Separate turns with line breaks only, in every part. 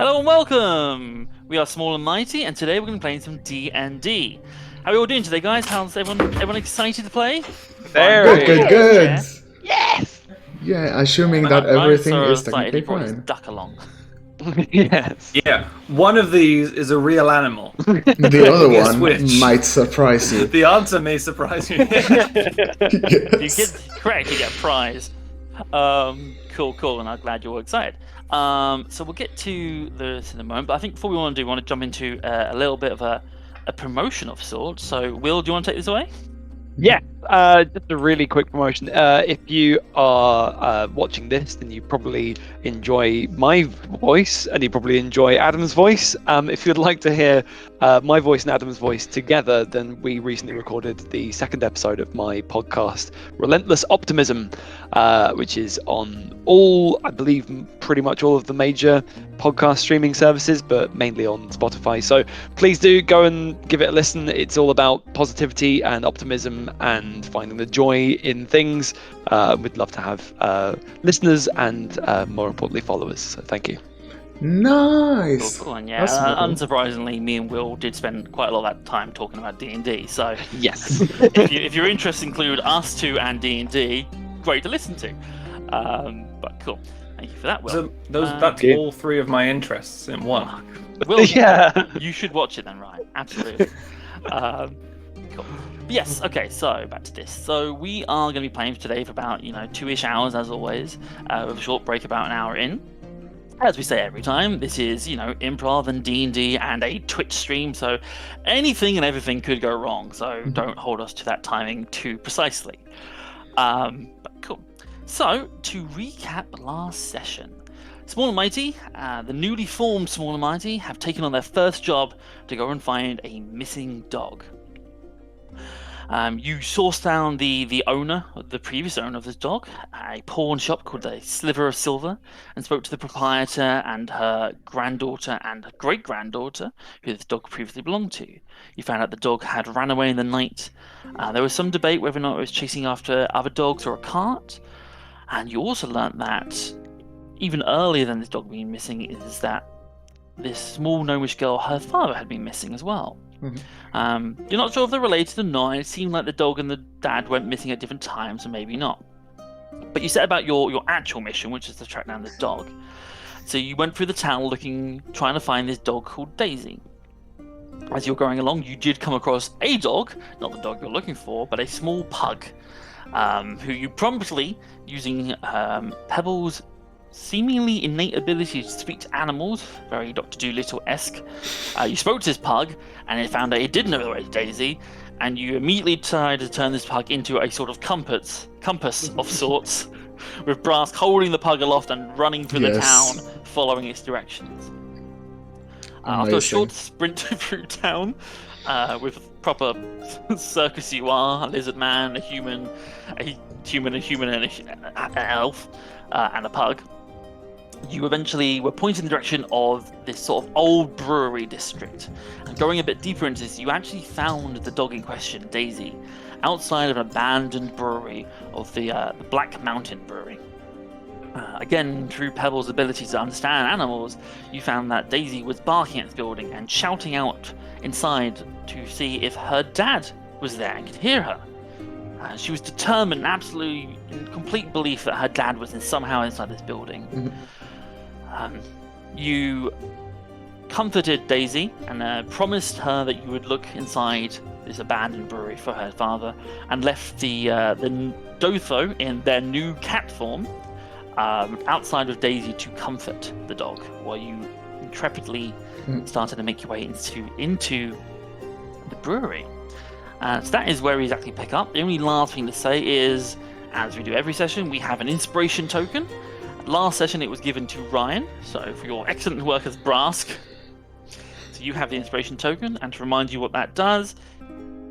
Hello and welcome! We are Small and Mighty, and today we're going to be playing some D&D. How are we all doing today, guys? How's everyone excited to play?
Good.
Yes!
Yeah, assuming that
Ryan's
everything
so
is
excited he
technically
brought his
fine.
duck along.
Yes.
Yeah, one of these is a real animal.
The other
Guess
one
which?
might surprise you.
The answer may surprise you.
If you
Yes.
get correct, you get a prize. Cool, and I'm glad you're all excited. So we'll get to this in a moment, but I think before we want to jump into a little bit of a promotion of sorts. So, Will, do you want to take this away?
Yeah, just a really quick promotion. If you are watching this, then you probably enjoy my voice and you probably enjoy Adam's voice. If you'd like to hear my voice and Adam's voice together, then we recently recorded the second episode of my podcast, Relentless Optimism, which is on I believe, pretty much all of the major podcast streaming services, but mainly on Spotify. So please do go and give it a listen. It's all about positivity and optimism and finding the joy in things. We'd love to have listeners and more importantly followers. So thank you.
Nice.
Cool. And yeah,
That's cool.
unsurprisingly, me and Will did spend quite a lot of that time talking about D&D. So
Yes.
if your interests include us two and D&D, great to listen to. But cool. Thank you for that, Will.
So that's
Yeah.
all three of my interests in one.
Will,
Yeah.
you should watch it then, Ryan. Absolutely. Cool. But yes, okay, so back to this. So we are going to be playing today for about, 2-ish hours, as always, with a short break about an hour in. As we say every time, this is, improv and D&D and a Twitch stream, so anything and everything could go wrong, so don't hold us to that timing too precisely. But cool. So, to recap last session, Small and Mighty, the newly formed Small and Mighty, have taken on their first job to go and find a missing dog. You sourced down the owner, the previous owner of this dog, a pawn shop called the Sliver of Silver, and spoke to the proprietor and her granddaughter and great-granddaughter, who this dog previously belonged to. You found out the dog had ran away in the night. There was some debate whether or not it was chasing after other dogs or a cart. And you also learnt that, even earlier than this dog being missing, is that this small gnomish girl, her father, had been missing as well. You're not sure if they're related or not. It seemed like the dog and the dad went missing at different times, or maybe not. But you set about your actual mission, which is to track down the dog. So you went through the town trying to find this dog called Daisy. As you're going along, you did come across a dog, not the dog you're looking for, but a small pug, who you promptly, using Pebble's seemingly innate ability to speak to animals, very Dr. Dolittle-esque, you spoke to this pug, and it found that it did know the way to Daisy, and you immediately tried to turn this pug into a sort of compass of sorts, with Brask holding the pug aloft and running through the town, following its directions. After a short sprint through town, with proper circus you are, a lizard man, a human, and an elf, and a pug, you eventually were pointed in the direction of this sort of old brewery district. And going a bit deeper into this, you actually found the dog in question, Daisy, outside of an abandoned brewery of the Black Mountain Brewery. Again, through Pebble's ability to understand animals, you found that Daisy was barking at the building and shouting out inside to see if her dad was there and could hear her. She was determined, absolutely in complete belief that her dad was somehow inside this building. You comforted Daisy and promised her that you would look inside this abandoned brewery for her father, and left the Dotho in their new cat form outside of Daisy to comfort the dog, while you intrepidly started to make your way into the brewery. So that is where we exactly pick up. The only last thing to say is, as we do every session, we have an inspiration token. Last session it was given to Ryan, so for your excellent work as Brask. So you have the inspiration token, and to remind you what that does,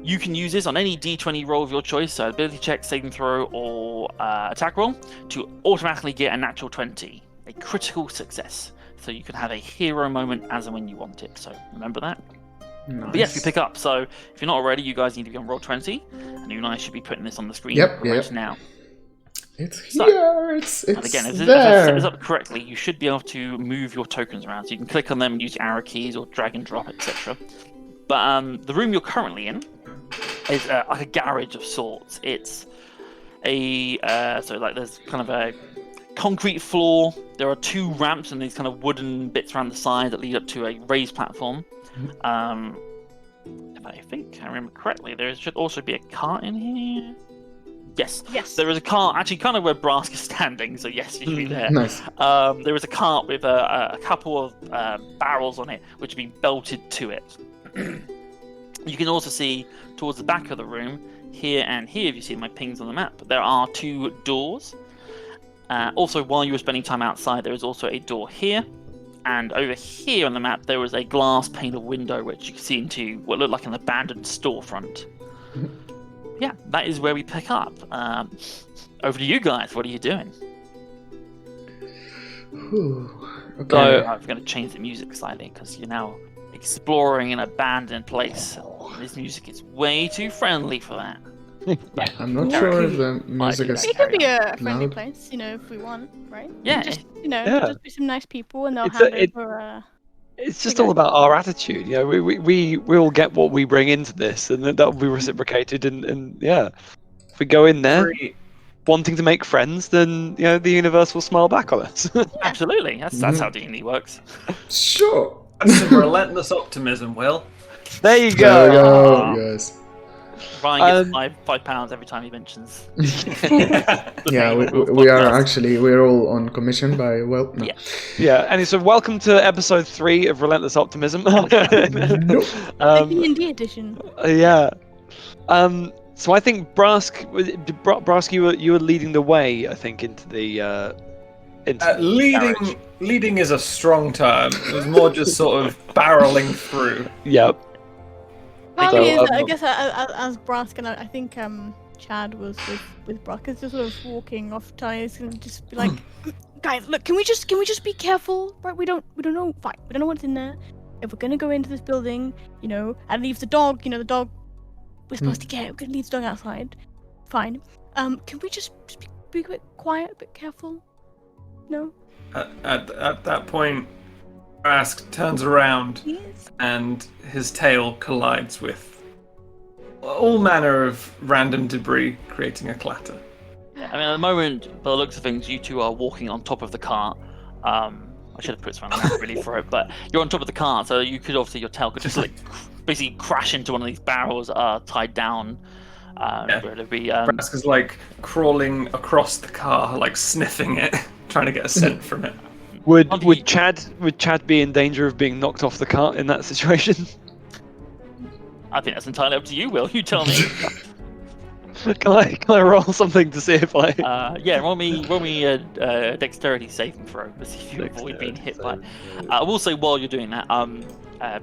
you can use this on any d20 roll of your choice, so ability check, saving throw, or attack roll, to automatically get a natural 20, a critical success. So you can have a hero moment as and when you want it, so remember that.
Nice.
But yes, we pick up. So if you're not already, you guys need to be on roll 20, and you and I should be putting this on the screen now.
It's
So-
here. It's
And again, if I
there.
set this up correctly, you should be able to move your tokens around. So you can click on them, use arrow keys, or drag and drop, etc. But the room you're currently in is like a garage of sorts. It's a there's kind of a concrete floor. There are 2 ramps and these kind of wooden bits around the side that lead up to a raised platform. If I think I remember correctly, there should also be a cart in here. Yes, there is a cart actually kind of where Brask is standing, so yes, you should be there.
Nice.
There is a cart with a couple of barrels on it, which have been bolted to it. You can also see towards the back of the room, here and here, if you see my pings on the map, there are 2 doors. Also, while you were spending time outside, there is also a door here. And over here on the map, there was a glass pane of window, which you can see into what looked like an abandoned storefront. Yeah, that is where we pick up. Over to you guys. What are you doing?
Whew.
So-
Okay.
I'm going to change the music slightly because you're now exploring an abandoned place. This music is way too friendly for that.
I'm not sure if the music
do
is.
that.
It could be a friendly
loud.
place, if we want, right?
Yeah.
Just,
Yeah.
just be some nice people, and they'll
It's
hand
a-
over.
It's just
Okay.
all about our attitude. We all get what we bring into this, and that will be reciprocated. And yeah, if we go in there wanting to make friends, then the universe will smile back on us.
Absolutely. That's how D&D works.
Sure.
That's some relentless optimism, Will.
There you
There we
go.
go.
Ah.
Yes.
Ryan gets £5 every time he mentions. the
Yeah,
name
we,
of the
we are
podcast.
actually we're all on commission by no.
Yeah.
Yeah, and so welcome to episode 3 of Relentless Optimism.
Nope.
The D&D edition.
Yeah. So I think Brask, you were leading the way. I think into the garage.
Leading is a strong term. It was more just sort of barreling through.
Yep.
Probably
So,
is, I guess as Brask and I think Chad was with Brask, is just sort of walking off. Ty's gonna just be like, guys, look, can we just be careful, right? We don't know, fine, we don't know what's in there. If we're gonna go into this building, and leave the dog, the dog we're supposed to get, we're gonna leave the dog outside. Fine. Can we just be a bit quiet, a bit careful? No.
At that point, Ask turns around
Yes.
and his tail collides with all manner of random debris, creating a clatter.
I mean, at the moment, by the looks of things, you 2 are walking on top of the cart. I should have put this on the map really for it, but you're on top of the cart, so you could obviously, your tail could just basically crash into one of these barrels that are tied down. Where it'd be,
Ask is like crawling across the car, like sniffing it, trying to get a scent from it.
Would Chad be in danger of being knocked off the cart in that situation?
I think that's entirely up to you, Will. You tell me.
Can I roll something to see if I?
Yeah, roll me a dexterity saving throw to see if you avoid being hit by. I will say while you're doing that,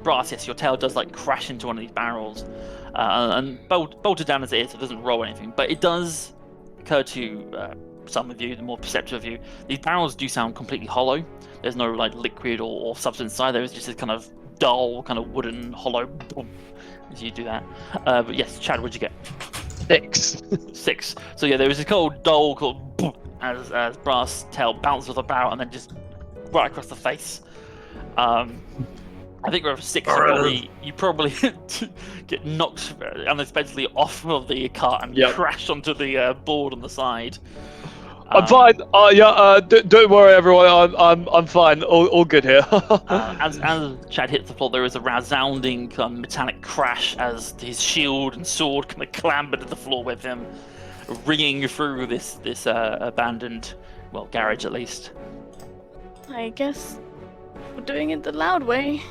Brass, yes, your tail does crash into one of these barrels, and bolted down as it is, it doesn't roll anything, but it does occur to some of you, the more perceptive of you, these barrels do sound completely hollow. There's no liquid or substance inside. There is just this kind of dull, kind of wooden hollow boom, as you do that. But yes, Chad, what'd you get?
6.
6. So yeah, there was this cold dull called boom, as Brass tail bounces off the barrel and then just right across the face. I think we're 6. You probably get knocked unexpectedly off of the cart and crash onto the board on the side.
I'm fine. Don't worry, everyone. I'm fine. All good here.
As Chad hits the floor, there is a resounding metallic crash as his shield and sword kind of clamber to the floor with him, ringing through this abandoned, garage at least.
I guess we're doing it the loud way.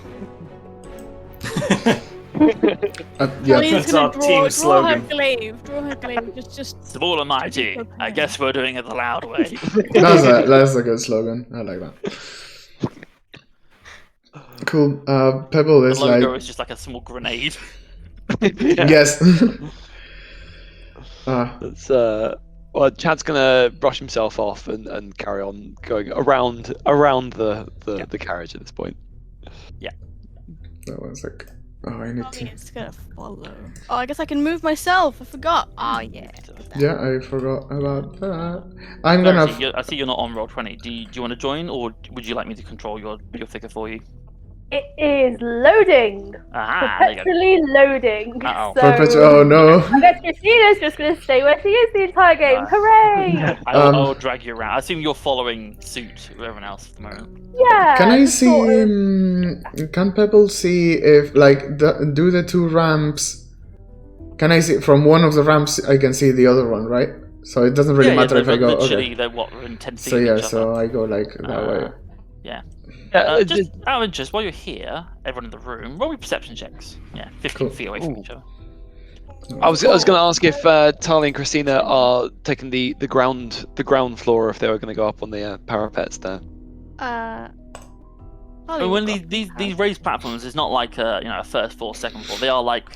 Yeah.
Holly's
That's
gonna
our team
draw her
slogan.
glaive. Draw her glaive. Just.
Small and mighty. I guess we're doing it the loud way.
That's a good slogan. I like that. Cool. Pebble
The
is
logo
like
is just like a small grenade.
yes.
It's well, Chad's gonna brush himself off and carry on going around the carriage at this point.
That was like Oh, I need
Oh,
to.
it's gonna follow. Oh, I guess I can move myself. I forgot. Oh yeah. look at that.
Yeah, I forgot about that. I'm
No,
gonna.
I see you're not on roll 20. Do you want to join, or would you like me to control your figure for you?
It is loading.
Aha, there you go.
Perpetually loading.
Uh-oh.
Oh
So
no.
I guess Christina's just going to stay where she is the entire game.
No.
Hooray!
I'll drag you around. I assume you're following suit with everyone else at the moment.
Yeah.
Can I
just
see?
sort of-
Can Pebble see if do the two ramps? Can I see from one of the ramps? I can see the other one, right? So it doesn't really matter if I
they're
go.
literally,
Okay.
they're what, within 10 feet
So
of
yeah,
each
so
other.
I go like that way.
Yeah.
Yeah,
Just out of interest, while you're here, everyone in the room, roll me perception checks. Yeah, 15
Cool.
feet away from
Ooh.
each other.
I was going to ask if Tali and Christina are taking the ground floor, if they were going to go up on the parapets there.
I mean, when these raised platforms, it's not like a first floor, second floor. They are like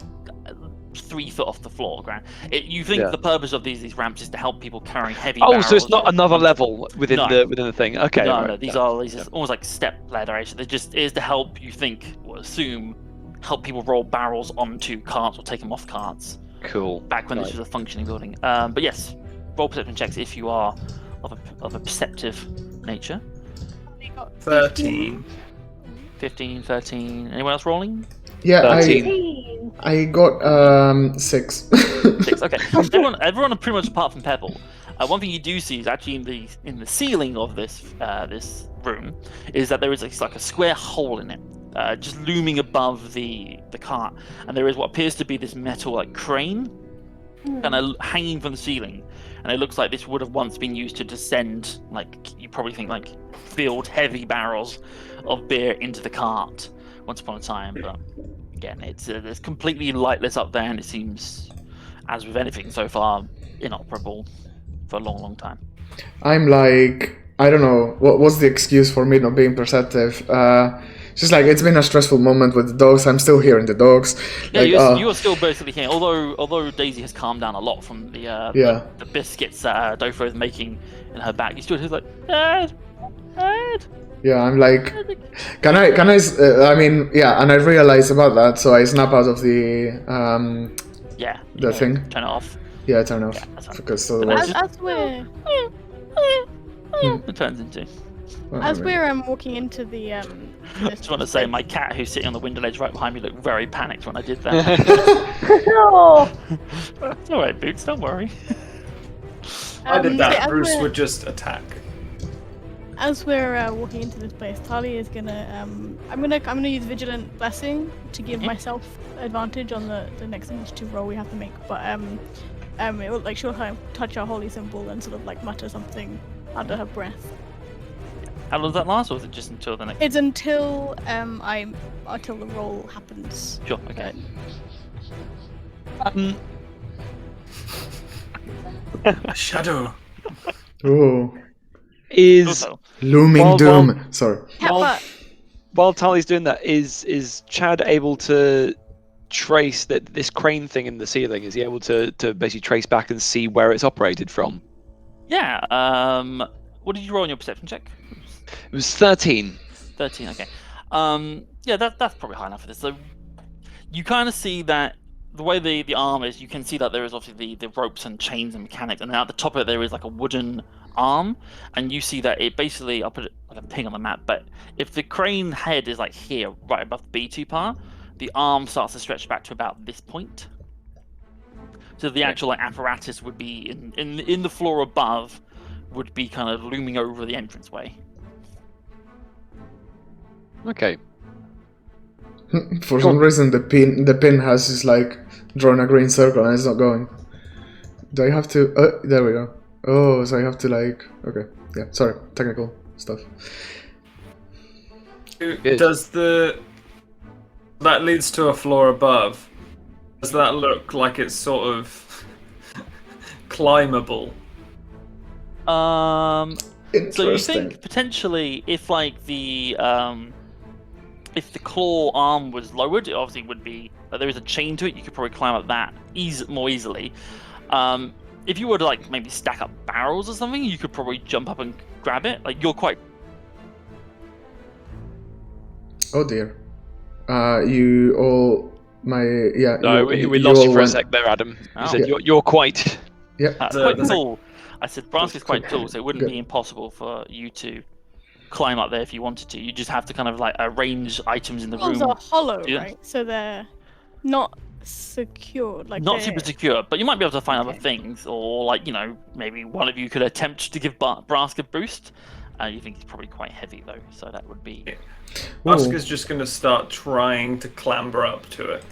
3 foot off the floor. You think
Yeah.
the purpose of these ramps is to help people carrying heavy
Oh,
barrels?
so it's not another level within
No.
the thing. Okay.
No,
right,
no, these
yeah.
are almost like step ladder. Actually, it is to help you think or assume, help people roll barrels onto carts or take them off carts.
Cool.
Back when this was a functioning building. But yes, roll perception checks if you are of a perceptive nature.
13.
15, 13. Anyone else rolling?
Yeah,
13.
I got 6.
6. Okay. Everyone pretty much apart from Pebble. One thing you do see is actually in the ceiling of this room is that there is like a square hole in it, just looming above the cart, and there is what appears to be this metal like crane, kind of hanging from the ceiling, and it looks like this would have once been used to descend, like you probably think like filled heavy barrels of beer into the cart once upon a time, but again it's completely lightless up there, and it seems, as with anything so far, inoperable for a long time.
I'm like, I don't know, what's the excuse for me not being perceptive? Just like, it's been a stressful moment with the dogs. I'm still hearing the dogs.
Yeah,
Like,
you are still basically here. Although Daisy has calmed down a lot from
Yeah.
the biscuits that Dofro is making in her back, you still hear like, Dad, Dad.
Yeah, I'm like, can I? I mean, yeah, and I realize about that, so I snap out of the
Yeah,
the thing.
Turn it off.
Yeah, turn off
Yeah, that's fine.
because otherwise.
As we're
It turns into.
as we're walking into the
I just want to say, my cat who's sitting on the window ledge right behind me looked very panicked when I did that.
Oh,
It's all right, Boots. Don't worry.
I did that.
as
Bruce
we're-
would just attack.
As we're walking into this place, Tali is gonna I'm gonna use Vigilant Blessing to give myself advantage on the next initiative roll we have to make. But it will, like, she'll touch our holy symbol and sort of like mutter something under her breath.
How long does that last, or is it just until the next?
It's until until the roll happens.
Sure. Okay.
A shadow.
Oh,
Is
Also,
looming
Well,
doom. Sorry.
Well, while Tali's doing that, is Chad able to trace this crane thing in the ceiling? Is he able to basically trace back and see where it's operated from?
yeah. What did you roll on your perception check?
It was 13.
13. Okay. Yeah, that's probably high enough for this. So you kind of see that the way the arm is, you can see that there is obviously the ropes and chains and mechanics, and then at the top of it there is like a wooden arm, and you see that it basically, I'll put it like a ping on the map, but if the crane head is like here, right above the B2 part, the arm starts to stretch back to about this point. So the actual like apparatus would be in the floor above, would be kind of looming over the entranceway.
Okay.
For some reason, the pin has just like drawn a green circle and it's not going. Do I have to? There we go. Oh, so I have to like. Okay, yeah. Sorry, technical stuff.
Good.
Does that leads to a floor above? Does that look like it's sort of climbable?
So you
Interesting.
think potentially if like if the claw arm was lowered, it obviously would be, there is a chain to it, you could probably climb up that more easily. If you were to like maybe stack up barrels or something, you could probably jump up and grab it. Like you're quite.
Oh dear. You all Yeah.
No,
you
we lost
all
you for a
went-
sec there, Adam.
Oh.
You said
Yeah.
you're quite.
Yeah.
Quite
there's a-
tall. I said Brask is quite tall, so it wouldn't
Good.
be impossible for you to climb up there if you wanted to. You just have to kind of like arrange items in the
Walls
room.
are hollow,
Yeah.
right? So they're not secured. Like
Not
they're...
super secure, but you might be able to find other
Okay.
things, or like maybe one of you could attempt to give Brask a boost. You think he's probably quite heavy though, so that would be
Oscar's just going to start trying to clamber up to it.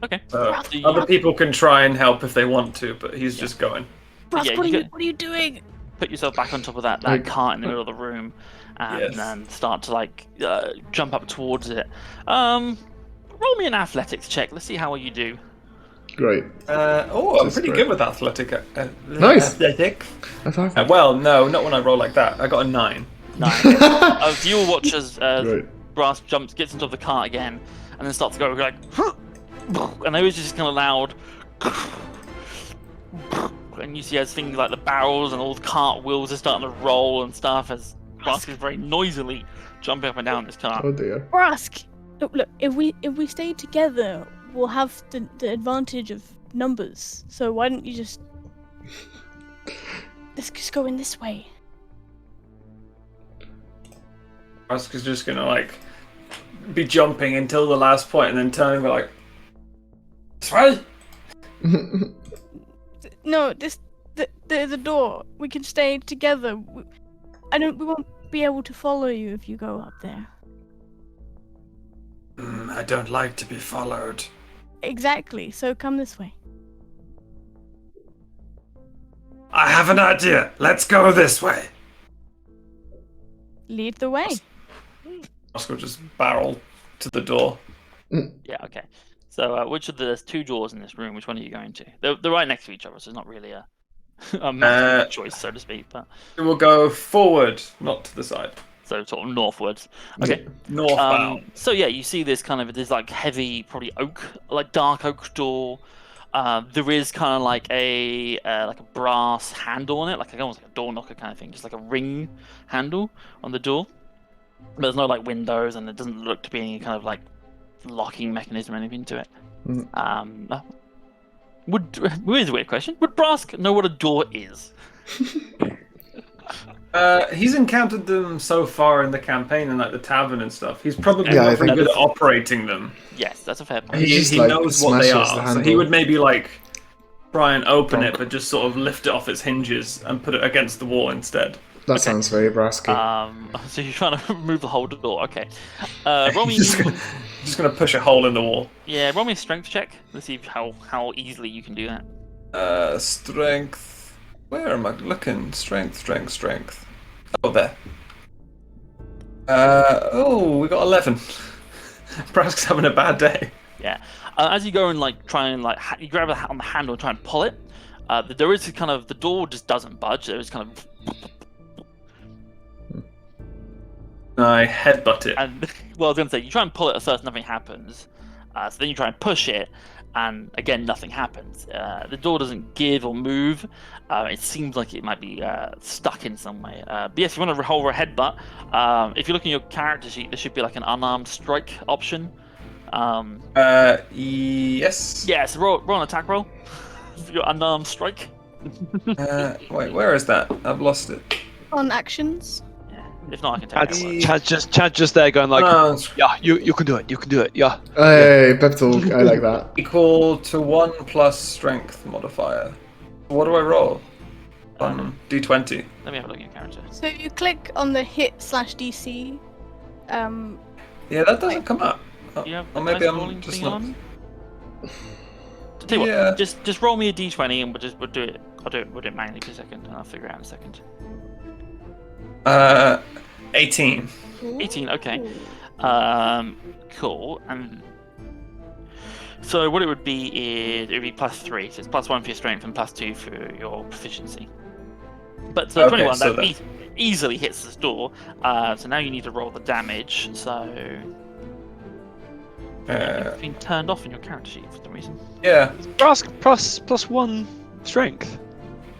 okay.
Uh,
So you-
other people can try and help if they want to, but he's just going.
Brask,
yeah,
what
you
are you?
get-
What are you doing?
Put yourself back on top of that
Like-
cart in the middle of the room, and
Yes.
then start to like jump up towards it. Roll me an athletics check. Let's see how well you do.
Great.
I'm
That's
pretty
great.
good with athletic.
Nice.
Athletic.
I thought.
Well, no, not when I roll like that. I got a 9.
Nice. You all watch as
Great.
Brass gets into the cart again, and then starts to go like, and there is just kind of loud, and you see as things like the barrels and all the cart wheels are starting to roll and stuff as Brass is very noisily jumping up and down this cart.
Oh dear.
Brask, look. If we stay together, we'll have the advantage of numbers. So why don't you just let's just go in this way?
Oscar's just going to like be jumping until the last point and then turning like, this way?
No, the door. We can stay together. We won't be able to follow you if you go up there.
I don't like to be followed.
Exactly. So come this way.
I have an idea. Let's go this way.
Lead the way.
Oscar will just barrel to the door.
Yeah, okay. So there's 2 doors in this room. Which one are you going to? They're right next to each other, so it's not really a massive choice, so to speak. But
It will go forward, not to the side.
so sort of northwards. Okay.
Northbound.
So yeah, you see this kind of this like heavy, probably oak, like dark oak door. There is kind of like a brass handle on it, like almost like a door knocker kind of thing, just like a ring handle on the door. But there's no like windows, and it doesn't look to be any kind of like locking mechanism or anything to it. Here's a weird question: would Brask know what a door is?
He's encountered them so far in the campaign and like the tavern and stuff. He's probably
Yeah, I
not very
think
good at operating them.
Yes, that's a fair point.
He
He,
just,
he
like,
knows what they
smashes
are,
the
so he
handle.
would maybe like try and open it,
Bonk.
but just sort of lift it off its hinges and put it against the wall instead.
That sounds very Brasky.
So you're trying to remove the whole door. Okay. Roll me.
Just gonna push a hole in the wall.
Yeah, roll me a strength check. Let's see how easily you can do that.
Strength. Where am I looking? Strength. Oh, there. We got 11. Brask's having a bad day.
Yeah. As you go and like try and like you grab on the handle and try and pull it, there is kind of the door just doesn't budge. There is kind of
I headbutt it.
and well, I was gonna say you try and pull it at first, nothing happens. So then you try and push it, and again nothing happens. The door doesn't give or move. It seems like it might be stuck in some way. But yes, if you want to roll a headbutt, if you look in your character sheet, there should be like an unarmed strike option.
Yes.
Yeah, so roll an attack roll for your unarmed strike.
Wait, where is that? I've lost it.
On actions.
Yeah. If not, I can take it.
Chad's just there going like,
Oh, it's
yeah, you can do it. You can do it. Yeah.
Hey, pep talk. I like that.
equal to 1 plus strength modifier. What do I roll? D20.
Let me have a look at your character.
So you click on the hit/DC.
Yeah, that doesn't come up.
Do you have
Or
a
maybe
dice
I'm
rolling
just
thing
not.
on? Tell you
Yeah.
what, just roll me a d20 and we'll do it. We'll do it manually for a second, and I'll figure it out in a second.
18.
18, okay. Cool. And so what it would be is it would be +3, so it's +1 for your strength and +2 for your proficiency. But so
Okay,
21,
so
that easily hits this door. So now you need to roll the damage. So it's been turned off in your character sheet for some reason.
Yeah.
Brask +1 strength.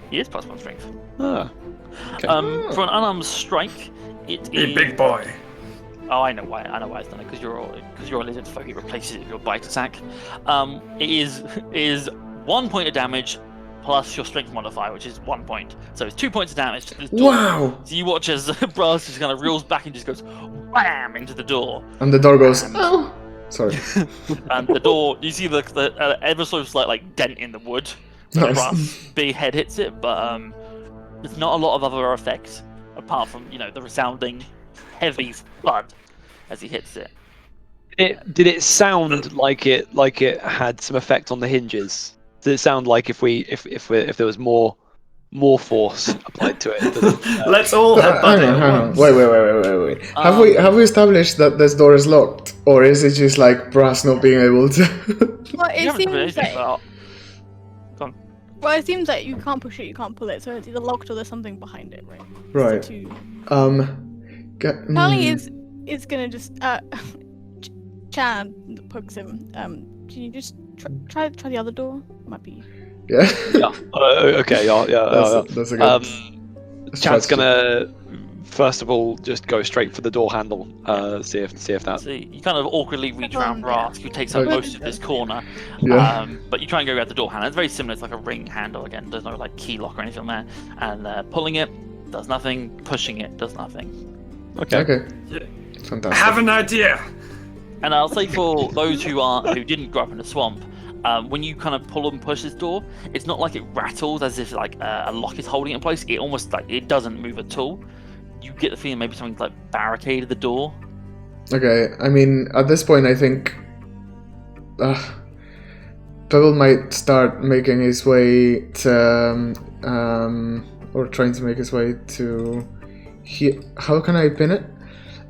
He is +1 strength.
Ah. Okay.
For an unarmed strike, it
You
is
big boy.
Oh, I know why. I know why it's done it because you're a lizard folk. It replaces it with your bite attack. It is 1 point of damage plus your strength modifier, which is 1 point. So it's 2 points of damage to this door.
Wow!
So you watch as Brass just kind of reels back and just goes wham into the door.
And the door goes,
And-
oh! Sorry.
And the door, you see the ever so slight like dent in the wood where
Nice.
Brass' big head hits it, but there's not a lot of other effects apart from the resounding heavy thud as he hits it.
Did it sound like it had some effect on the hinges? Did it sound like if there was more force applied to it?
Let's all have
Hang
buddy
on,
at
hang on.
once.
Wait. Have we established that this door is locked? Or is it just like Brass not being able to...
Well,
You
it
haven't done
seems
anything,
like
but
it seems like you can't push it, you can't pull it, so it's either locked or there's something behind it, right?
Right.
Charlie is gonna just Chad pokes him. Can you just try the other door? Might be.
Yeah.
Yeah. Okay. Yeah.
That's a good...
Chad's
strategy.
gonna first of all just go straight for the door handle. See if that.
so you kind of awkwardly reach around Brask, who takes up
Okay.
most of this corner.
Yeah.
But you try and go at the door handle. It's very similar. It's like a ring handle again. There's no like key lock or anything there. And pulling it does nothing. Pushing it does nothing.
Okay.
Okay.
I
Fantastic.
have an idea.
And I'll say for those who didn't grow up in the swamp, when you kind of pull and push this door, it's not like it rattles as if like a lock is holding it in place. It almost like it doesn't move at all. You get the feeling maybe something like barricaded the door.
Okay, I mean, at this point, I think Pebble might start making his way to, or trying to make his way to here. How can I pin it?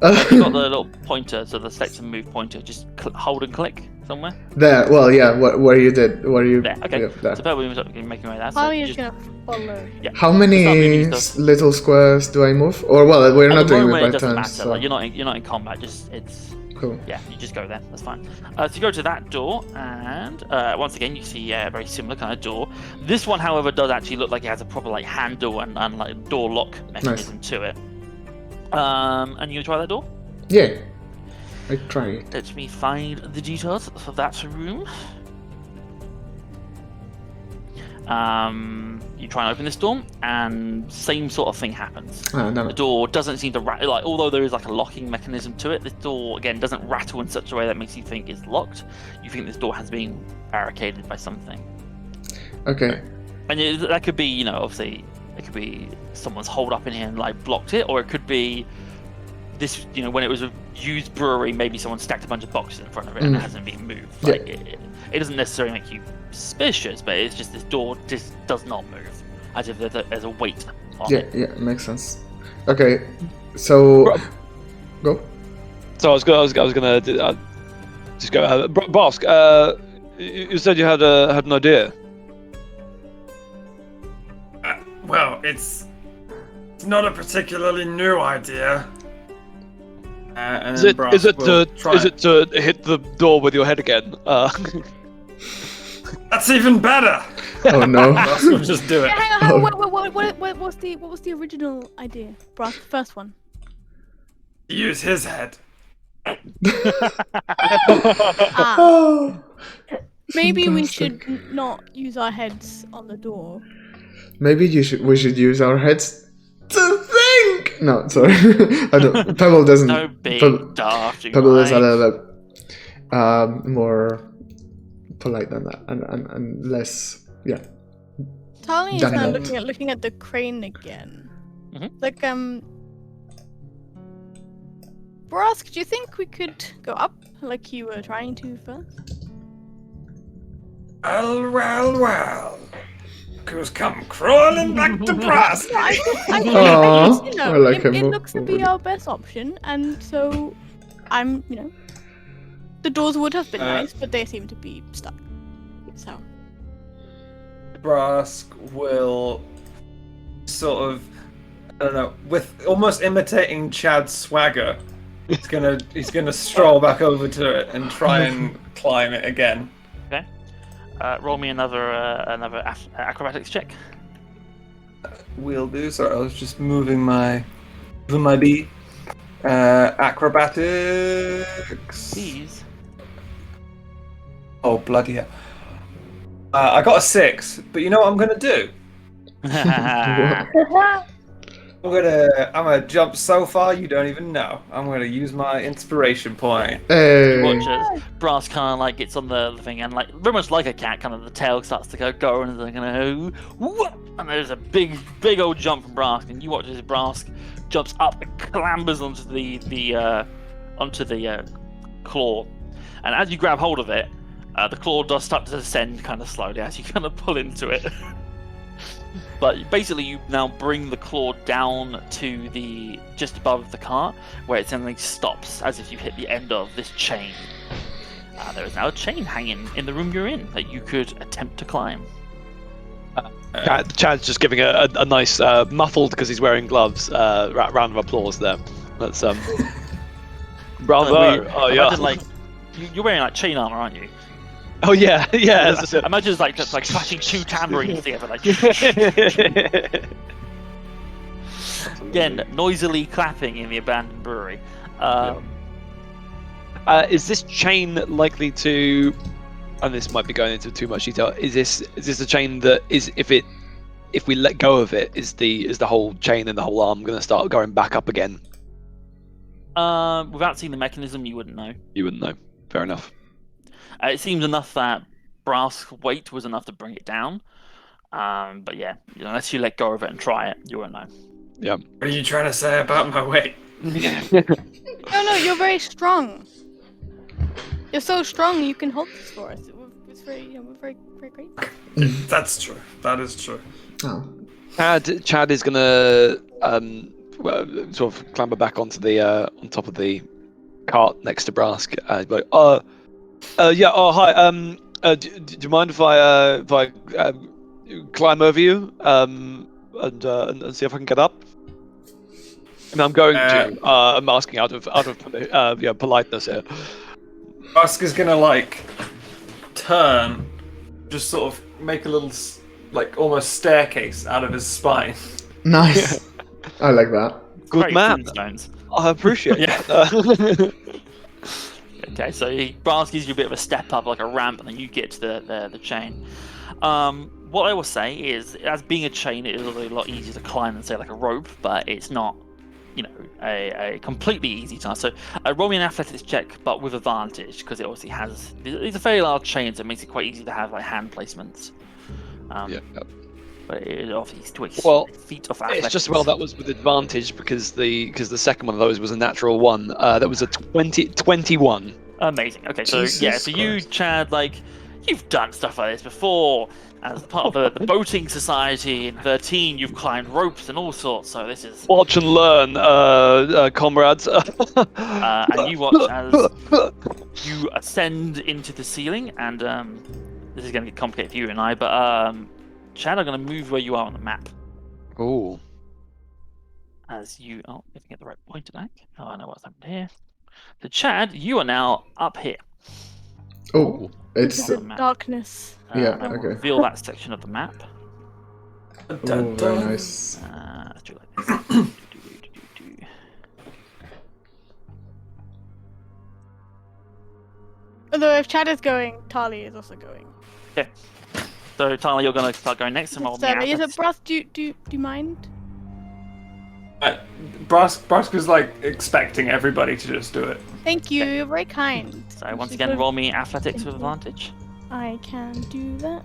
You've got the little pointer, so the select and move pointer. Just hold and click somewhere.
There. Well, yeah. Where you did? Where you?
There. Okay.
Yeah, there.
So Pebble moves up, making way there. So
Charlie
you
is
just,
gonna follow.
How
Start
many
moving stuff.
little squares do I move? Or well, we're
at
not
the
doing it
moment,
by
it doesn't
turns.
matter.
So.
Like, you're not in combat. Just it's.
Cool.
Yeah, you just go there. That's fine. So you go to that door, and once again you see a very similar kind of door. This one, however, does actually look like it has a proper like handle and like door lock mechanism to it. And you gonna try that door?
Yeah. I try it.
Let me find the details for that room. You try and open this door, and same sort of thing happens.
Ah, damn
The
it.
door doesn't seem to rattle, like, although there is like a locking mechanism to it, this door again doesn't rattle in such a way that makes you think it's locked. You think this door has been barricaded by something.
Okay.
And that could be, obviously, it could be someone's holed up in here and like blocked it, or it could be this, when it was a used brewery, maybe someone stacked a bunch of boxes in front of it and it hasn't been moved.
Yeah.
Like it doesn't necessarily make you suspicious, but it's just this door just does not move, as if there's a weight on
Yeah.
it.
Yeah. Makes sense. Okay. So.
Right.
Go.
So I was gonna just go. Bask, you said you had an idea.
Well, it's not a particularly new idea. And
Is
then
it
Brass
is it
will
to
try
is it to hit the door with your head again?
That's even better.
Oh no.
Brass will just do it.
Yeah, hang on.
Oh.
What was the original idea? Brass, the first one.
Use his head.
Ah,
Oh.
maybe we
Fantastic.
should not use our heads on the door.
Maybe we should use our heads to think. No, sorry. I don't. Pebble doesn't.
No big
Pebble,
daft.
Pebble is a little bit more polite than that, and less. Yeah.
Charlie is
Done
now
that.
looking at the crane again.
Mhm.
Like Brask, do you think we could go up like you were trying to first?
Well. Who's come crawling back to Brass?
I
Aw,
just,
I like
it
him
looks to be
forward.
our best option, and so I'm, the doors would have been nice, but they seem to be stuck. So.
Brask will sort of, I don't know, with almost imitating Chad's swagger, he's gonna stroll back over to it and try and climb it again.
Roll me another acrobatics check.
Will do. Sorry, I was just moving my bee. Acrobatics.
Please.
Oh, bloody hell. I got a 6, but you know what I'm gonna do?
What?
I'm gonna jump so far you don't even know. I'm gonna use my inspiration point.
Hey.
You watch as Brass kind of like gets on the thing and like very much like a cat, kind of the tail starts to go and they're gonna whoop, and there's a big old jump from Brask, and you watch as Brask jumps up and clambers onto the claw, and as you grab hold of it, the claw does start to descend kind of slowly as you kind of pull into it. But basically, you now bring the claw down to the just above the cart, where it suddenly stops, as if you hit the end of this chain. There is now a chain hanging in the room you're in that you could attempt to climb.
Chad's just giving a nice muffled because he's wearing gloves. Round of applause there. That's bravo. Oh yeah.
Imagine like you're wearing like chain armor, aren't you?
Oh yeah, yeah.
Imagine it's like clashing two tambourines together, like again noisily clapping in the abandoned brewery.
Is this chain likely to? And this might be going into too much detail. Is this a chain that is if we let go of it, is the whole chain and the whole arm going to start going back up again?
Without seeing the mechanism, you wouldn't know.
You wouldn't know. Fair enough.
It seems enough that Brass weight was enough to bring it down. But yeah, unless you let go of it and try it, you won't know.
Yeah.
What are you trying to say about my weight?
No, you're very strong. You're so strong you can hold this for us. It's very, we're very great.
That's true. That is true.
Oh.
Chad is gonna sort of clamber back onto the on top of the cart next to Brask. Yeah. Oh, hi. Do you mind if I climb over you and see if I can get up? I mean, I'm going to. I'm asking out of politeness here.
Brask is gonna like turn, just sort of make a little like almost staircase out of his spine.
Nice. I like that.
Good
Very
man.
Flintstones.
I appreciate that.
Okay, so Brass gives you a bit of a step up, like a ramp, and then you get to the chain. What I will say is, as being a chain, it is a lot easier to climb than say like a rope, but it's not, a completely easy task. So roll me an athletics check, but with advantage, because it obviously has. It's a fairly large chain, so it makes it quite easy to have like hand placements. But it obviously feat of athletics.
It's just that was with advantage because the second one of those was a natural one. That was a 21.
Amazing. Okay, so
Jesus
for you,
Christ.
Chad, like you've done stuff like this before. As part of the boating society in 13, you've climbed ropes and all sorts. So this is
Watch and learn, comrades.
and you watch as you ascend into the ceiling, and this is going to get complicated for you and I, but Chad, I'm going to move where you are on the map.
Oh.
As you... Oh, if I get the right pointer back. Oh, I know what's happened here. So, Chad, you are now up here.
Oh, it's
The darkness.
Yeah,
And I will
okay.
reveal that section of the map.
oh, very nice.
Let's do it like this.
Although if Chad is going, Tali is also going.
Okay. So, Tyler, you're going to start going next and roll me
Yes,
athletics.
Brass, do you mind?
Brask was like expecting everybody to just do it.
Thank you. You're very kind.
So, once again, roll me athletics with advantage.
I can do that.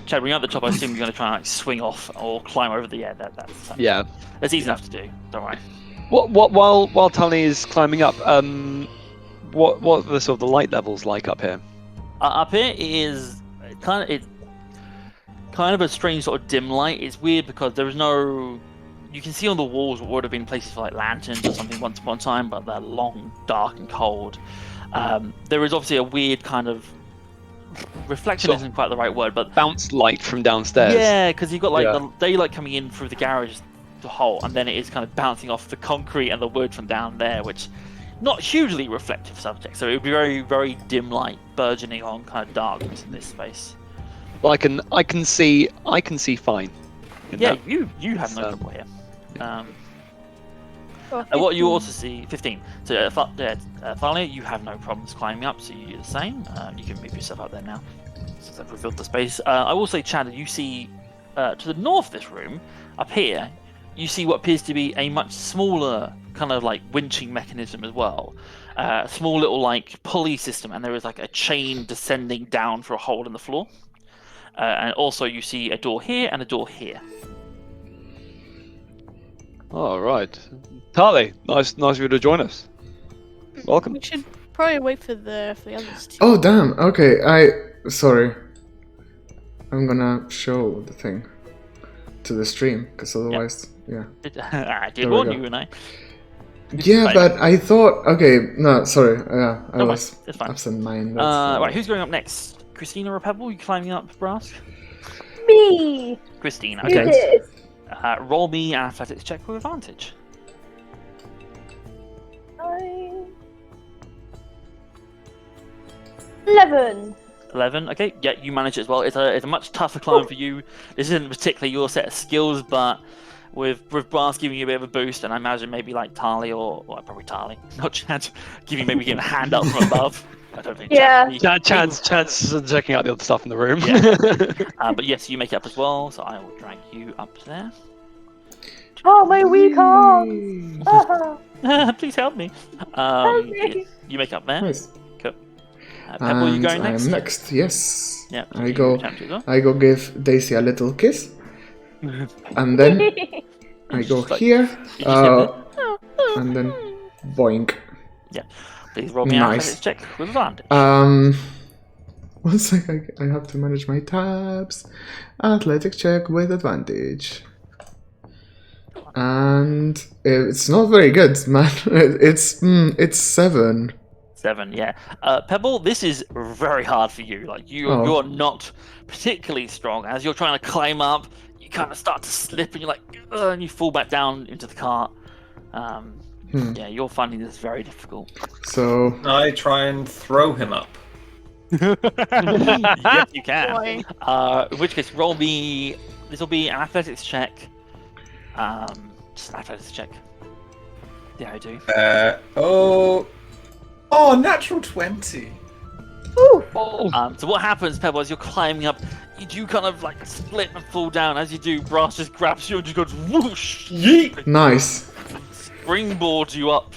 Chad, when you're at the top, I assume you're going to try and like, swing off or climb over the air. That's easy enough to do. Don't worry.
While Tally is climbing up, what are the sort of the light levels like up here?
Up here is kind of a strange sort of dim light. It's weird because there is no. You can see on the walls what would have been places for like lanterns or something once upon a time, but they're long, dark, and cold. There is obviously a weird kind of reflection
So-
isn't quite the right word, but
Bounce light from downstairs.
yeah, because you've got like
Yeah.
the daylight coming in through the garage, the hole, and then it is kind of bouncing off the concrete and the wood from down there, which not hugely reflective subject. So it would be very, very dim light burgeoning on kind of darkness in this space.
Well, I can see fine. in
Yeah,
that.
you have no
So,
trouble here. What you also see, 15. So, Thalia, you have no problems climbing up, so you do the same. You can move yourself up there now, since I've revealed the space. I will say, Chad, you see to the north of this room, up here, you see what appears to be a much smaller kind of like winching mechanism as well. A small little like pulley system, and there is like a chain descending down for a hole in the floor. And also you see a door here and a door here.
All right. Tali, nice of you to join us. Welcome.
We should probably wait for the others to.
Oh damn. Okay. Sorry. I'm gonna show the thing to the stream because otherwise, yeah.
I did
There we
warn
go.
you, and I.
Yeah,
Right.
but I thought. Okay. No, sorry. I
Don't
was
it's fine.
absent-minded.
Right, who's going up next? Christina or Pebble? You climbing up, Brass?
Me.
Christina.
Do
Okay.
this.
Roll me an athletics check with advantage.
11.
11. Okay, yeah, you manage it as well. It's a much tougher climb for you. This isn't particularly your set of skills, but with Brass giving you a bit of a boost, and I imagine maybe like Tali or probably Tali, not Chad, giving a hand up from above. I don't think.
Yeah.
Chad's checking out the other stuff in the room.
But yes, you make it up as well. So I will drag you up there.
Oh, my weak arms. Ah,
Please help me.
help me.
Yes, you make up there.
Nice.
Cool. Pebble, you
And
going next?
I'm next. Yes.
Yeah.
I
you
go.
attempt to as well.
I go give Daisy a little kiss, and then I go
Just like-
here,
you just hit
and then boink.
Please roll me an
Nice.
athletics check with advantage.
One sec, I have to manage my tabs. Athletic check with advantage. And it's not very good, man. It's 7.
7, yeah. Pebble, this is very hard for you. Like
Oh.
you're not particularly strong. As you're trying to climb up, you kind of start to slip, and you're like, "Ugh," and you fall back down into the cart. Yeah, you're finding this very difficult.
So
I try and throw him up.
Yes, you can.
Boy.
In which case, roll me. This will be an athletics check. Just an athletics check. See how I do.
Natural 20.
So what happens, Pebble, as you're climbing up, you do kind of like split and fall down. As you do, Brass just grabs you and just goes whoosh, yeet,
nice.
springboards you up,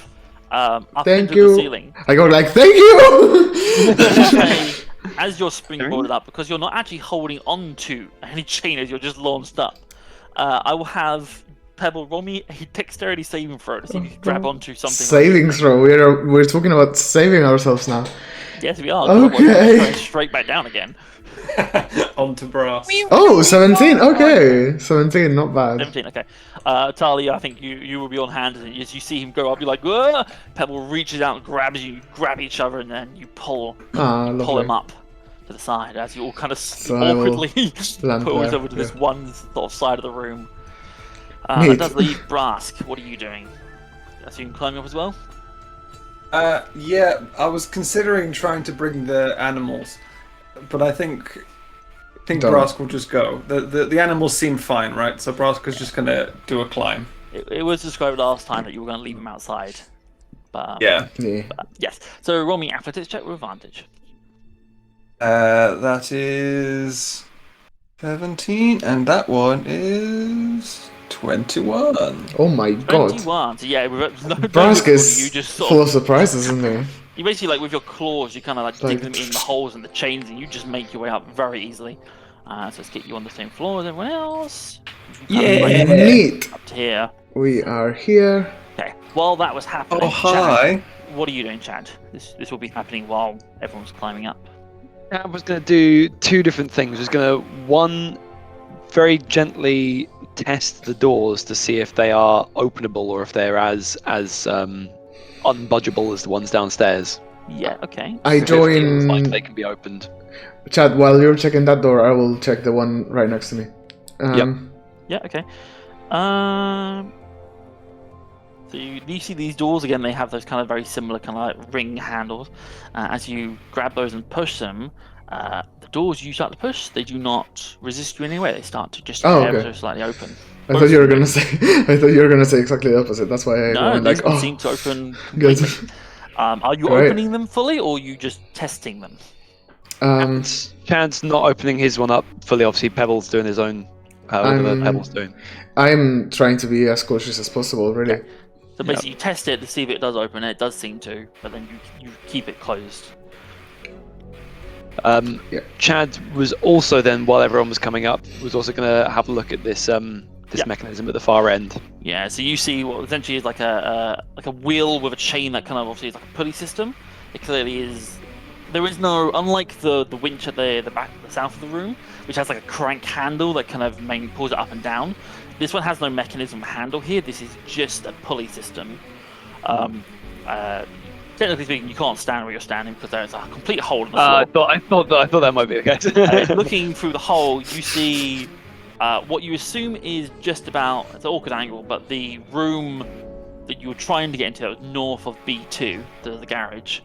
up
Thank
into
you.
the ceiling.
I go like, thank you.
Okay, as you're springboarded up, because you're not actually holding on to any chain as you're just launched up, I will have Pebble roll me a dexterity saving throw to see if you can grab onto something.
Saving throw. We're talking about saving ourselves now.
Yes, we are.
Okay.
We're going straight back down again.
Onto brass.
Oh, 17. Okay, 17. Not bad.
17, okay. Talia, I think you will be on hand, and as you see him go up, you're like, "Whoa!" Pebble reaches out and grabs you, grab each other, and then you pull him
Lovely.
up to the side as you all kind of
I will
awkwardly
land
pull
there,
over to this
yeah.
one sort of side of the room.
Neat.
That does leave Brask. What are you doing? I assume climbing up as well?
Yeah, I was considering trying to bring the animals, but I think
Don't.
Brask will just go. The animals seem fine, right? So Brask is just gonna do a climb.
It was described last time that you were going to leave him outside. But,
Yeah.
Yeah.
yes. So roll me athletics check with advantage.
That is 17, and that one is 21.
Oh my god.
21. So yeah, with no
Brask
you
is
just sort
full
of
of surprises, isn't he?
you basically like with your claws, you kind of like
Like-
dig them in the holes and the chains, and you just make your way up very easily. So let's get you on the same floor as everyone else. You kind of like
Neat.
up to here.
We are here.
Okay. While that was happening,
Oh, hi.
Chad, what are you doing, Chad? This will be happening while everyone's climbing up.
I was going to do two different things. I was going to, one, very test the doors to see if they are openable or if they're as unbudgeable as the ones downstairs.
Yeah. Okay.
I
If it feels
join.
like they can be opened.
Chad, while you're checking that door, I will check the one right next to me.
Yeah. Okay. So you see these doors again. They have those kind of very similar kind of like ring handles. As you grab those and push them, The doors you start to push, they do not resist you in any way. They start to just
Oh,
ever
okay.
so slightly open.
I
Both
thought you were
of them
gonna say. I thought you were gonna say exactly the opposite. That's why I
No,
went
these
like,
ones
oh,
seem to open
good.
completely. Are you
Right.
opening them fully, or are you just testing them?
Chad's not opening his one up fully. Obviously, Pebble's doing his own. Whatever
I'm-
Pebble's doing.
I'm trying to be as cautious as possible, really.
So basically, you test it to see if it does open. It does seem to, but then you keep it closed.
Yeah.
Chad was also then, while everyone was coming up, was also going to have a look at this
Yeah.
mechanism at the far end.
Yeah. So you see what essentially is like a wheel with a chain that kind of obviously is like a pulley system. It clearly is. There is no, unlike the winch at the back, the south of the room, which has like a crank handle that kind of mainly pulls it up and down. This one has no mechanism handle here. This is just a pulley system. Technically speaking, you can't stand where you're standing because there's a complete hole in the floor.
I thought that might be the case.
Looking through the hole, you see what you assume is just about, it's an awkward angle, but the room that you were trying to get into that was north of B2, the garage.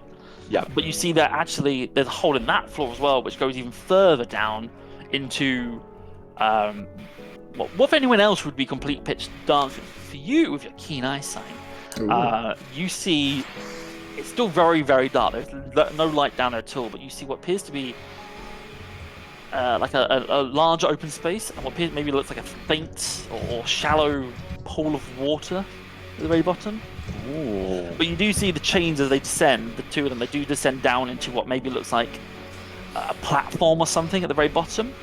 Yeah.
But you see that actually there's a hole in that floor as well, which goes even further down into what if anyone else would be complete pitch dark. For you, with your keen eyesight, you see it's still very, very dark. There's no light down there at all, but you see what appears to be like a large open space, and what appears maybe looks like a faint or shallow pool of water at the very bottom.
Ooh.
But you do see the chains as they descend, the two of them, they do descend down into what maybe looks like a platform or something at the very bottom.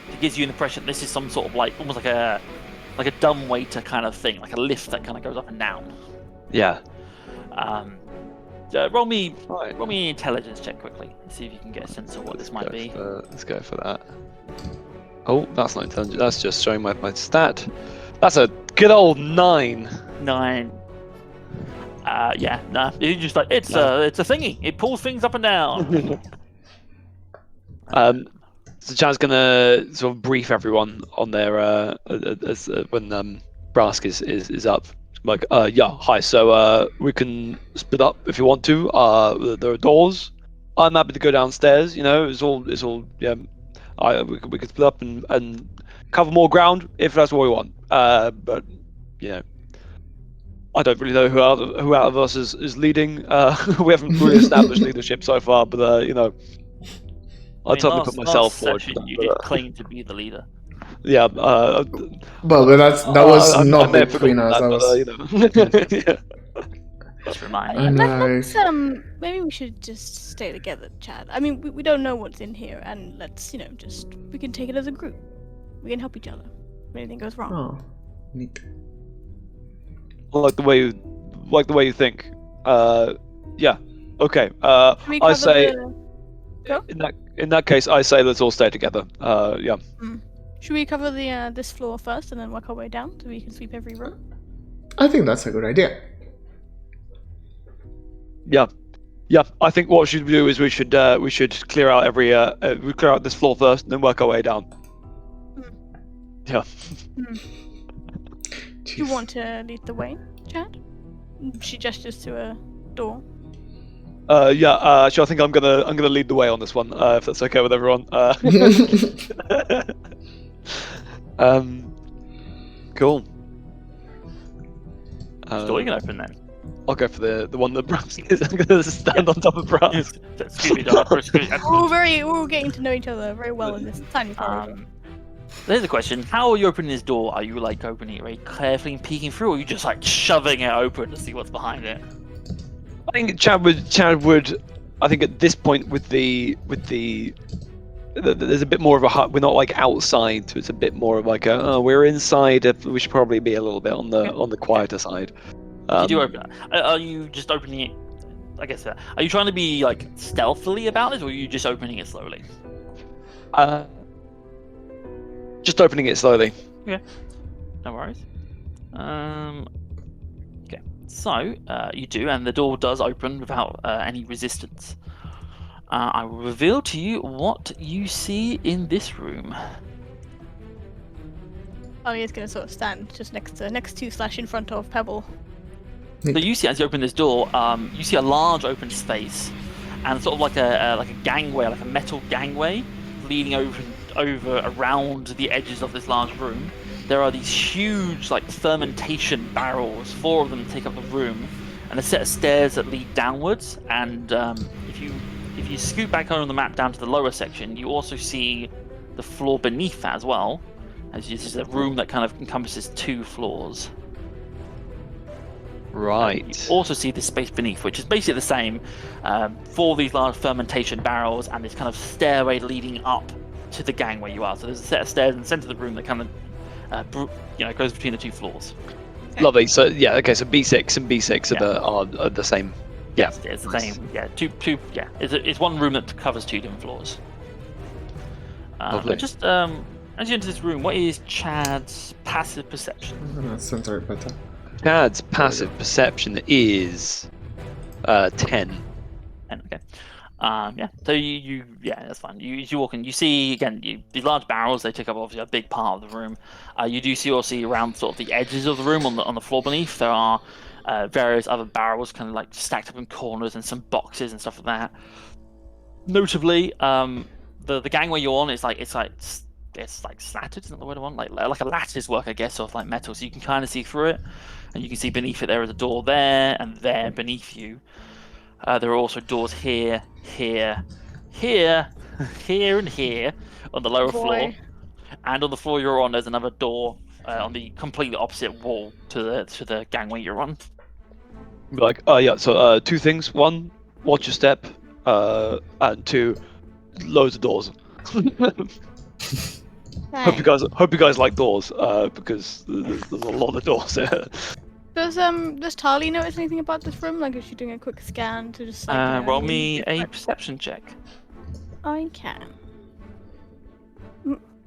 It gives you an impression this is some sort of like, almost like a dumbwaiter kind of thing, like a lift that kind of goes up and down.
Yeah.
Roll me an intelligence check quickly, see if you can get a sense of what this might be.
Let's go for that. Oh, that's not intelligent. That's just showing my stat. That's a good old 9.
9. Yeah, no. You're just like it's a thingy. It pulls things up and down.
So Chad's gonna sort of brief everyone on their when Brask is up. Like, yeah, hi. So we can split up if you want to. There are doors. I'm happy to go downstairs. You know, it's all yeah. We could split up and cover more ground if that's what we want. But you know, I don't really know who out of us is leading. We haven't really established leadership so far, but you know, I'll totally put myself forward.
Session, you did claim to be the leader.
Yeah.
Well, but that was not between us. That was.
You know. Yeah.
Just remind
And
me.
Let's maybe we should just stay together, Chad. I mean, we don't know what's in here, and let's we can take it as a group. We can help each other if anything goes wrong.
Oh, neat.
Like the way you think. Yeah. Okay.
Should we
I
cover
say
Go?
in that case, I say let's all stay together. Yeah.
Should we cover the this floor first and then work our way down so we can sweep every room?
I think that's a good idea.
Yeah. Yeah. I think what we should do is we should clear out we clear out this floor first and then work our way down. Yeah.
Do you want to lead the way, Chad? She gestures to a door.
Yeah. So I think I'm gonna lead the way on this one, if that's okay with everyone. Cool.
Door you can open then.
I'll go for the one that Brass is. I'm gonna stand on top of Brass.
Excuse me, Doc.
We're getting to know each other very well in this tiny corridor.
There's a question. How are you opening this door? Are you like opening it very carefully and peeking through, or are you just like shoving it open to see what's behind it?
I think Chad would. I think at this point with the there's a bit more of a hut. We're not like outside, so it's a bit more of like we're inside. We should probably be a little bit on the quieter side.
You do open it. Are you just opening it? I guess. Are you trying to be like stealthily about this, or are you just opening it slowly?
Just opening it slowly.
Yeah. No worries. Okay. So you do, and the door does open without any resistance. I will reveal to you what you see in this room.
Ollie going to sort of stand just next to / in front of Pebble.
So you see, as you open this door, you see a large open space, and sort of like a gangway, like a metal gangway, leading over around the edges of this large room. There are these huge like fermentation barrels, 4 of them take up the room, and a set of stairs that lead downwards. And if you scoot back on the map down to the lower section, you also see the floor beneath that as well. As this is a room that kind of encompasses 2 floors.
Right.
You also see this space beneath, which is basically the same for these large fermentation barrels and this kind of stairway leading up to the gangway you are. So there's a set of stairs in the center of the room that kind of goes between the 2 floors.
Lovely. So yeah, okay. So B6 and B6 are the same. Yeah,
it's the
nice.
same. Yeah, two. Yeah, it's one room that covers 2 different floors.
Lovely.
Just as you enter this room, what is Chad's passive perception?
That sounds very better.
Chad's passive perception is 10.
And okay. Yeah. So yeah, that's fine. You walk in, you see again these large barrels. They take up obviously a big part of the room. You do see around sort of the edges of the room on the floor beneath. There are various other barrels kind of like stacked up in corners and some boxes and stuff like that. Notably, the gangway you're on is it's like slatted, isn't that the word I want? Like a lattice work, I guess, of like metal, so you can kind of see through it, and you can see beneath it there is a door there and there beneath you. There are also doors here, here, here, here, and here on the lower floor, and on the floor you're on, there's another door on the completely opposite wall to the gangway you're on.
Like, yeah. So 2 things. 1, watch your step, and 2, loads of doors. Hope you guys like doors, because there's a lot of doors there.
Does Tali notice anything about this room? Like, is she doing a quick scan to just like?
Roll me a perception check.
I can.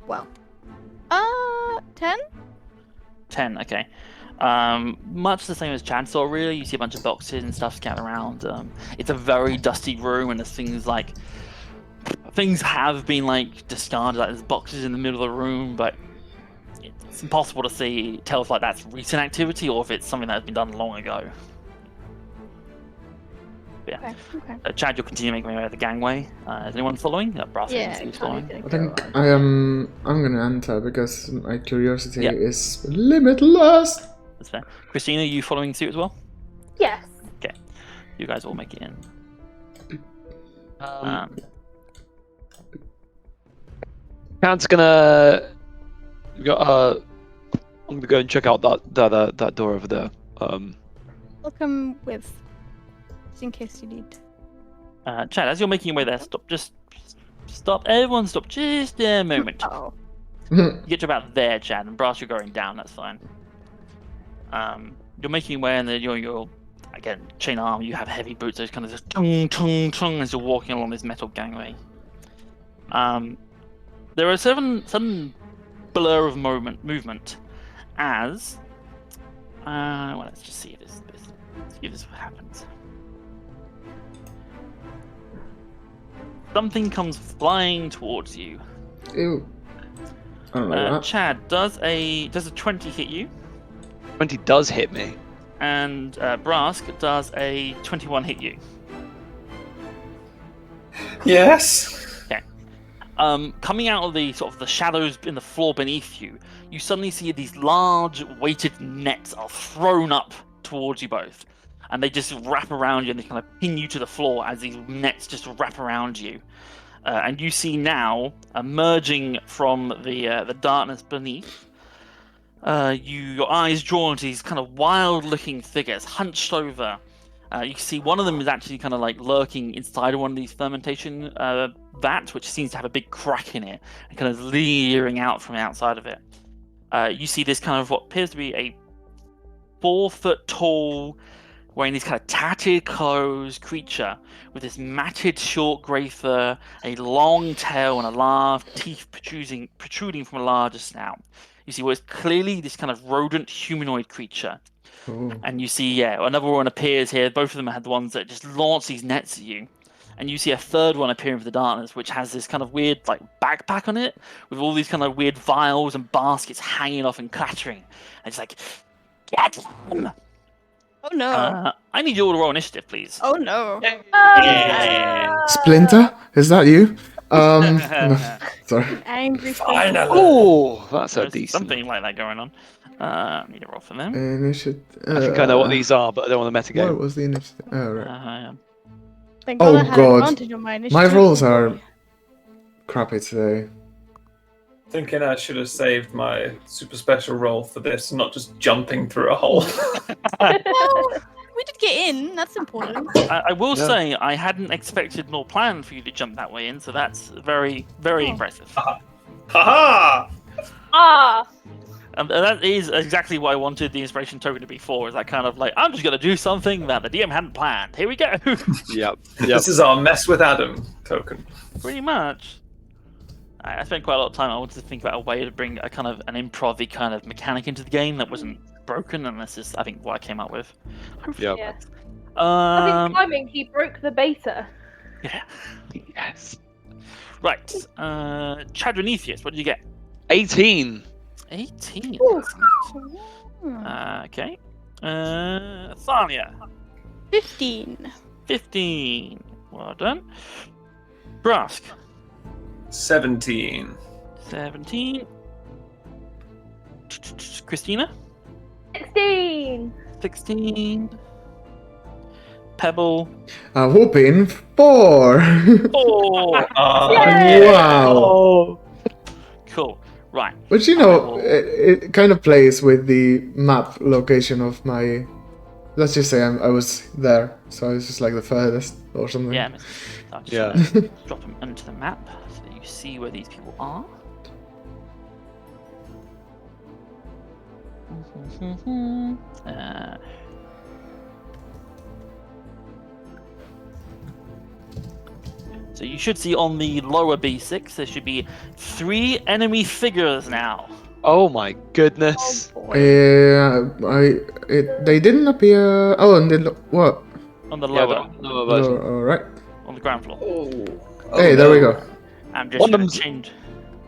Well, 10.
10. Okay. Much the same as Chad saw. Really, you see a bunch of boxes and stuff scattered around. It's a very dusty room, and there's things have been like discarded. Like there's boxes in the middle of the room, but it's impossible to tell if like that's recent activity or if it's something that has been done long ago. But yeah.
Okay.
Chad, you'll continue making your way to the gangway. Is anyone following? Brass is following.
I think I'm gonna enter because my curiosity
Yep.
is limitless.
That's fair. Christina, are you following suit as well?
Yes.
Okay. You guys all make it in.
Chad's gonna I'm gonna go and check out that door over there.
I'll come with, just in case you need.
Chad, as you're making your way there, stop. Everyone stop just a moment.
Oh.
You get to about there, Chad, and Brass, you're going down, that's fine. You're making your way, and then you're again, chain arm, you have heavy boots, those kind of just tung, tung, tung as you're walking along this metal gangway. There are a sudden blur of movement as... well, let's just see if this happens. Something comes flying towards you.
Ew. I don't know that.
Chad, does a 20 hit you?
20 does hit me.
And Brask, does a 21 hit you?
Yes.
Coming out of the sort of the shadows in the floor beneath you, you suddenly see these large weighted nets are thrown up towards you both, and they just wrap around you and they kind of pin you to the floor as these nets just wrap around you. And you see now, emerging from the darkness beneath, your eyes drawn to these kind of wild-looking figures hunched over. You can see one of them is actually kind of like lurking inside of one of these fermentation vats, which seems to have a big crack in it, and kind of leering out from the outside of it. You see this kind of what appears to be a 4-foot tall, wearing these kind of tattered clothes creature with this matted short grey fur, a long tail, and a large teeth protruding from a larger snout. You see what is clearly this kind of rodent humanoid creature.
Oh.
And you see, another one appears here. Both of them had the ones that just launch these nets at you. And you see a third one appearing from the darkness, which has this kind of weird like backpack on it, with all these kind of weird vials and baskets hanging off and clattering. And it's like, get them!
Oh no.
I need you all to roll initiative, please.
Oh no.
Splinter, is that you? No, sorry.
Angry
Finally.
Oh, that's a
There's
decent.
something like that going on. I need to roll for them.
Initiative.
I think I know what these are, but I don't want to
What
metagame.
was the initiative? Oh, right.
Thank God I
Oh
had
god.
advantage on my initiative.
My rolls are crappy today.
Thinking I should have saved my super special roll for this, not just jumping through a hole.
Well, we did get in. That's important.
I will
Yeah.
say I hadn't expected nor planned for you to jump that way in, so that's very, very
Oh.
impressive.
Haha!
Ah!
And that is exactly what I wanted the inspiration token to be for. Is that kind of like, I'm just going to do something that the DM hadn't planned. Here we go.
Yep.
This is our mess with Adam token.
Pretty much. I spent quite a lot of time. I wanted to think about a way to bring a kind of an improv-y kind of mechanic into the game that wasn't broken, and this is, I think, what I came up with. Hopefully
Yep.
it
Yeah.
works.
I think climbing, he broke the beta.
Yeah.
Yes.
Right. Chadronethius, what did you get?
18.
18.
Ooh.
Excellent.
Hmm.
Okay. Thalia,
15.
15. Well done. Brask,
17.
17. Christina,
16!
16. Pebble,
A whooping 4!
4.
Yay!
Wow!
Oh.
Cool. Right.
But you know, it kind of plays with the map location of my. Let's just say I was there, so it's just like the furthest or something.
Yeah. I'll just
Yeah.
drop them onto the map so that you see where these people are. Uh, so you should see on the lower B6 there should be 3 enemy figures now.
Oh my goodness.
Oh boy.
They didn't appear. Oh, and what?
On the
Yeah,
lower,
the lower version.
All right.
on the ground floor.
Hey, there we go.
I'm just
One of
gonna
them's-
change.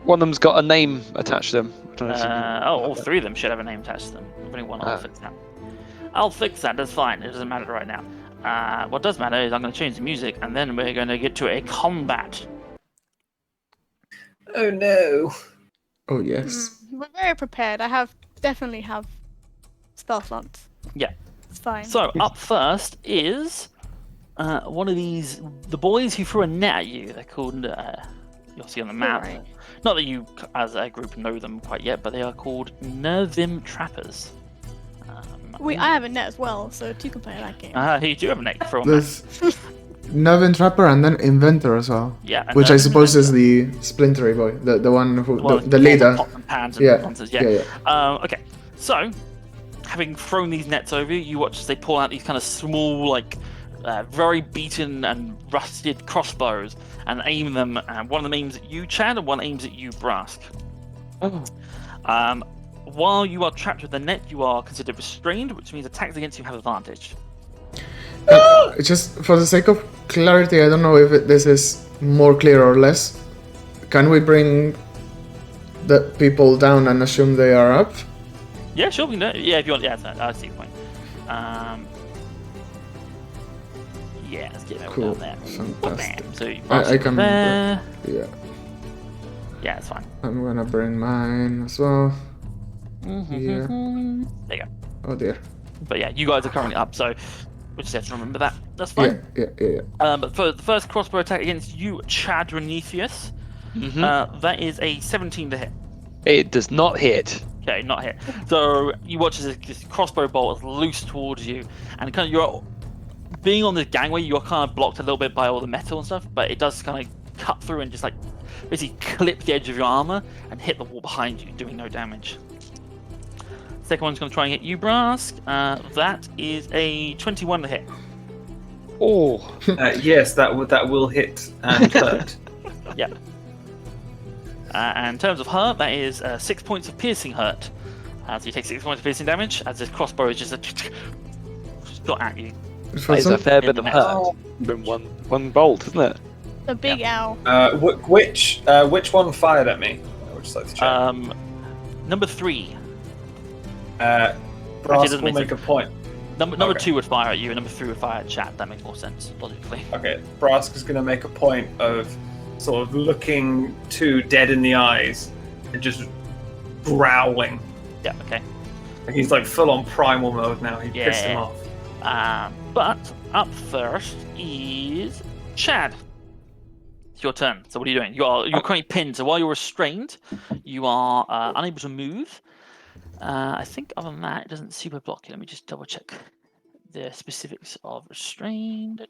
One of them's got a name attached to them. I don't know if you-
All 3 of them should have a name attached to them. If only one, I'll
Ah.
fix that. I'll fix that. That's fine. It doesn't matter right now. What does matter is I'm going to change the music, and then we're going to get to a combat.
Oh no.
Oh yes.
We're very prepared. Definitely have spell slots.
Yeah.
It's fine.
So up first is one of these the boys who threw a net at you. They're called you'll see on the map.
Right.
Not that you as a group know them quite yet, but they are called Nervim Trappers.
I have a net as well, so 2 can play that game.
You do have a net to throw on that.
There's Nervin Trapper and then Inventor as well,
Yeah. and
which I
Nervim
suppose is
Inventor.
the splintery boy, the one who
Well,
the leader.
Pots and pans and
Yeah.
monsters,
Yeah.
Okay, so having thrown these nets over you, you watch as they pull out these kind of small, like very beaten and rusted crossbows and aim them. And one of them aims at you, Chad, and one aims at you, Brask.
Oh.
While you are trapped with the net, you are considered restrained, which means attacks against you have advantage.
Just for the sake of clarity, I don't know if this is more clear or less. Can we bring the people down and assume they are up?
Yeah, sure, we can do it. Yeah, if you want. Yeah, I see your point. Yeah, let's get
Cool.
down there.
Fantastic.
Bam. So you
I can.
there.
Yeah,
Yeah, it's fine.
I'm gonna bring mine as well. Yeah.
There you go.
Oh dear.
But yeah, you guys are currently up, so we just have to remember that. That's fine.
Yeah.
But for the first crossbow attack against you, Chadronethius,
Mhm.
that is a 17 to hit.
It does not hit.
Okay, not hit. So you watch as this crossbow bolt is loose towards you, and kind of you're being on this gangway. You're kind of blocked a little bit by all the metal and stuff, but it does kind of cut through and just like basically clip the edge of your armor and hit the wall behind you, doing no damage. Second one's going to try and hit you, Brask. That is a 21 to hit.
Oh.
Yes, that will hit and hurt.
Yeah. And in terms of hurt, that is 6 points of piercing hurt. So you take 6 points of piercing damage as this crossbow is just shot at you.
For
That is a
some,
fair
in
bit
the
of
net.
hurt. From one bolt, isn't it?
The big owl.
Which one fired at me? I would just like to check.
Number 3.
Brask
doesn't
will
make
make a point.
Number
Okay.
2 would fire at you, and number 3 would fire at Chad. That makes more sense logically.
Okay, Brask is going to make a point of sort of looking to Dead in the eyes and just growling.
Yeah. Okay.
He's like full on primal mode now. He pissed him
Yeah.
off.
But up first is Chad. It's your turn. So what are you doing? You're currently pinned. So while you're restrained, you are unable to move. I think other than that, it doesn't super block you. Let me just double check the specifics of restrained.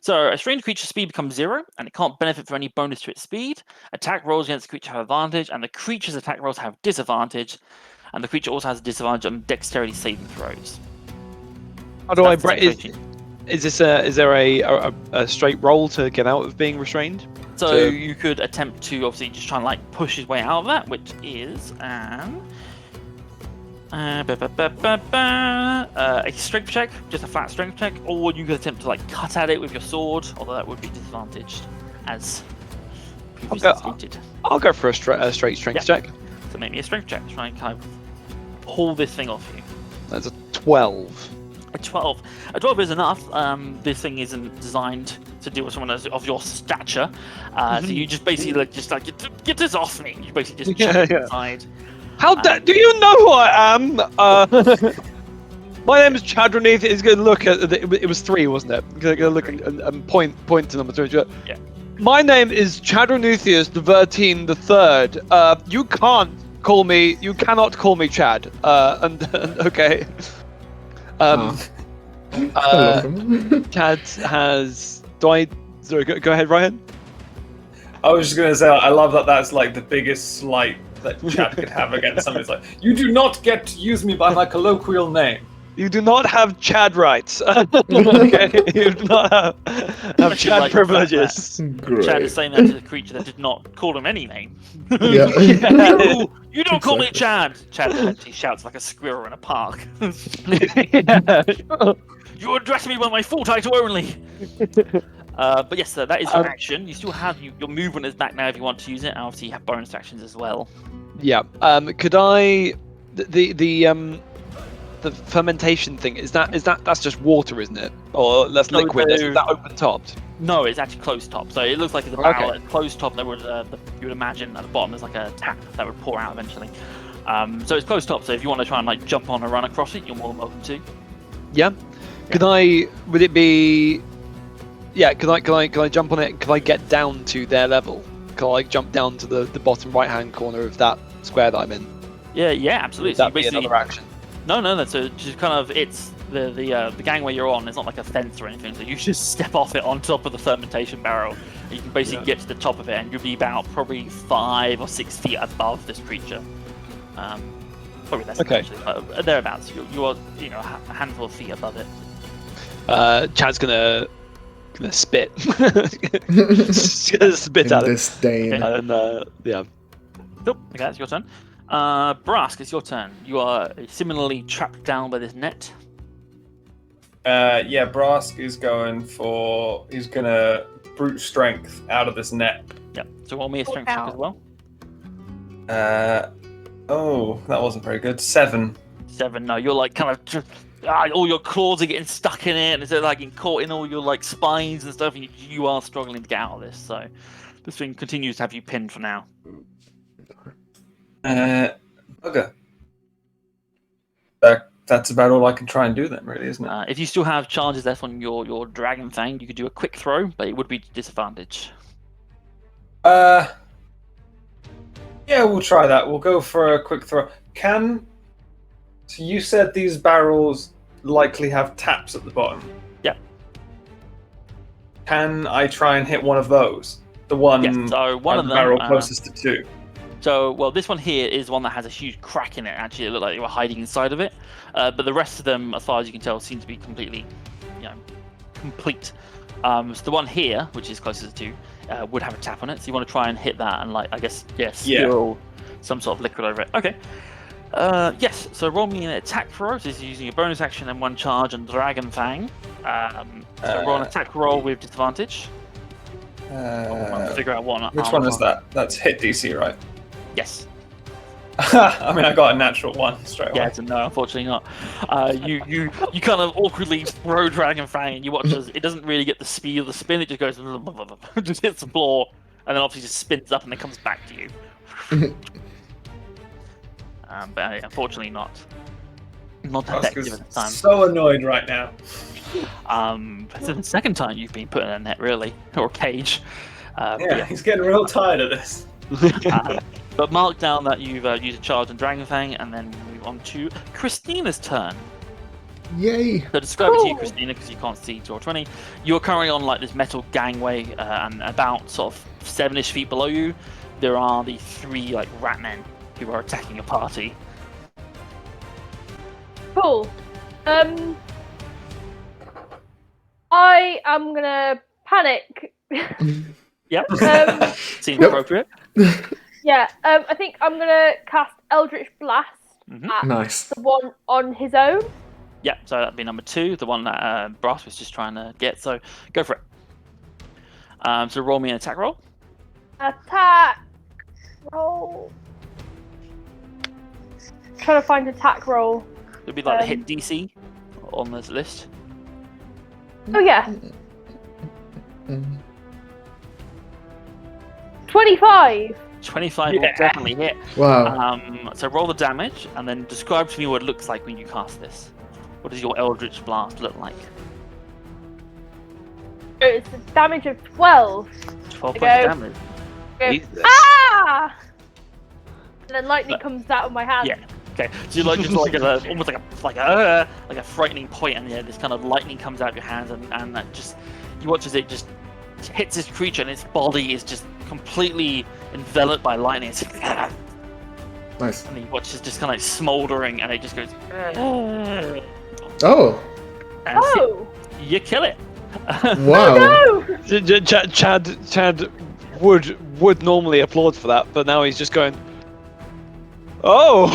So a restrained creature's speed becomes 0, and it can't benefit from any bonus to its speed. Attack rolls against the creature have advantage, and the creature's attack rolls have disadvantage. And the creature also has a disadvantage on dexterity saving throws.
How do I
That's the
break?
situation.
Is there a straight roll to get out of being restrained?
So
So-
you could attempt to obviously just try and like push his way out of that, which is a strength check, just a flat strength check, or you could attempt to like cut at it with your sword, although that would be disadvantaged, as previously stated.
I'll go for a straight strength
Yeah.
check.
So make me a strength check to try and kind of pull this thing off you.
That's a 12.
A 12. A 12 is enough. This thing isn't designed to deal with someone of your stature. So you just basically get this off me. You basically just
Yeah,
chuck it
yeah.
aside.
How do you know who I am? My name is Chadraneeth. He's going to look at it was 3, wasn't it? He's going to look and point to number 3.
Yeah.
My name is Chadronuthius the Vertine the Third. You cannot call me Chad. Okay. Chad has. Sorry, go ahead, Ryan.
I was just going to say, I love that that's like the biggest slight that Chad could have against somebody. It's like, you do not get to use me by my colloquial name.
You do not have Chad rights. Okay, you do not have Chad
like
privileges.
Great.
Chad is saying that to the creature that did not call him any name.
Yeah.
You don't call me
Exactly.
Chad! Chad actually shouts like a squirrel in a park. You address me by my full title only! But yes, sir, that is your action. You still have your movement is back now if you want to use it. And obviously, you have bonus actions as well.
Yeah. Could I the fermentation thing that's just water, isn't it? Or that's
No,
liquid?
so-
Is that open topped?
No, it's actually closed top. So it looks like it's a barrel.
Okay.
It's closed top. There would you would imagine at the bottom there's like a tap that would pour out eventually. So it's closed top. So if you want to try and like jump on and run across it, you're more than welcome to.
Yeah. Could I? Would it be? Yeah. Can I jump on it? Can I get down to their level? Can I jump down to the bottom right hand corner of that square that I'm in?
Yeah, absolutely.
Would
So
that
you
be
basically
another action?
no. So just kind of it's the gangway you're on. It's not like a fence or anything. So you just step off it on top of the fermentation barrel. And you can basically get to the top of it, and you'll be about probably 5 or 6 feet above this creature. Probably less.
Okay.
Actually, but thereabouts. You are a handful of feet above it.
Chad's gonna spit. Just gonna spit at it.
Disdain.
And yeah.
Cool. Okay, that's your turn. Brask, it's your turn. You are similarly trapped down by this net.
Yeah, Brask is he's gonna brute strength out of this net.
Yep. So roll me a strength check as well.
Oh, that wasn't very good. 7.
7. No, you're like kind of just all your claws are getting stuck in it, and it's like getting caught in all your like spines and stuff, and you are struggling to get out of this. So this thing continues to have you pinned for now.
Okay. That's about all I can try and do then, really, isn't it?
If you still have charges left on your dragon fang, you could do a quick throw, but it would be to disadvantage.
Yeah, we'll try that. We'll go for a quick throw. So you said these barrels likely have taps at the bottom.
Yeah.
Can I try and hit one of those? The one,
Yes, so one of them,
barrel closest to 2.
So, well, this one here is one that has a huge crack in it. Actually, it looked like they were hiding inside of it. But the rest of them, as far as you can tell, seem to be completely, complete. So the one here, which is closest to 2, would have a tap on it. So you want to try and hit that and, like, I guess, spill some sort of liquid over it. Okay. Yes. So roll me an attack roll. So this is using a bonus action and 1 charge and Dragon Fang. So roll an attack roll with disadvantage. I'll figure out one.
Which one is that? That's hit DC, right?
Yes.
I mean, I got a natural one straight away.
Yeah, so no, unfortunately not. You kind of awkwardly throw Dragonfang, and you watch as it doesn't really get the speed of the spin. It just goes, just hits the floor, and then obviously just spins up and then comes back to you. But unfortunately not effective at the time.
So annoyed right now.
It's the second time you've been put in a net, really, or a cage.
Yeah, he's getting real tired of this.
But mark down that you've used a charge on Dragonfang, and then move on to Christina's turn.
Yay!
So describe it to you,
Cool.
Christina, because you can't see 2 or 20. You're currently on like this metal gangway, and about sort of 7-ish feet below you, there are the 3 like rat men who are attacking your party.
Cool. I am gonna panic.
Yep, seems
Yep.
appropriate.
Yeah. I think I'm gonna cast Eldritch Blast
Mhm.
at
Nice.
the one on his own.
Yep, so that'd be number 2, the one that Brass was just trying to get. So go for it. So roll me an attack roll.
Attack roll. Trying to find attack roll.
It'd be like the hit DC on this list.
Oh yeah.
Mm.
25.
25 will
Yeah.
definitely hit.
Wow.
So roll the damage, and then describe to me what it looks like when you cast this. What does your Eldritch Blast look like?
It's a damage of 12.
12
There
points of
you go.
damage.
Go,
Jesus.
ah! And then lightning comes out of my hand.
Yeah. Okay, so you like just like almost like a frightening point, and yeah, this kind of lightning comes out of your hands, and that just you watch as it just hits this creature, and its body is just completely enveloped by lightning. It's
Nice.
and you watch it just kind of like smoldering, and it just goes.
Oh!
And
Oh!
you kill it.
Wow.
No!
Chad would normally applaud for that, but now he's just going. Oh!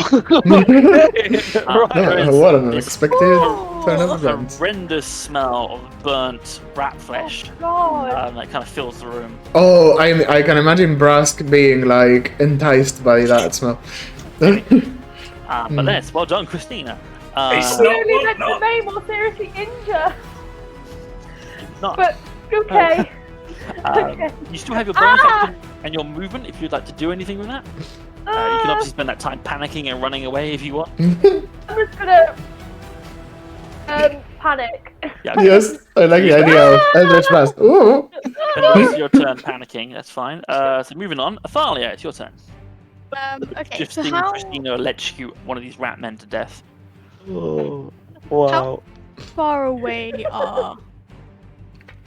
There is
What an
this
unexpected turn of events.
horrendous smell of burnt rat flesh
God.
that kind of fills the room.
Oh, I can imagine Brask being like enticed by that smell.
But yes, well done, Christina.
It's
We
not
only
what
meant to
not.
maim or seriously injure.
not.
But okay. Okay.
You still have your bonus action and your movement if you'd like to do anything with that. You can obviously spend that time panicking and running away if you want.
I'm just gonna panic.
Yeah,
Yes, I like the idea of Eldritch Blast. Ooh!
it's your turn panicking. That's fine. So moving on, Athalia, it's your turn.
Okay,
Just
so
seeing
how
Christina electrocute one of these rat men to death.
Oh, wow.
far away are...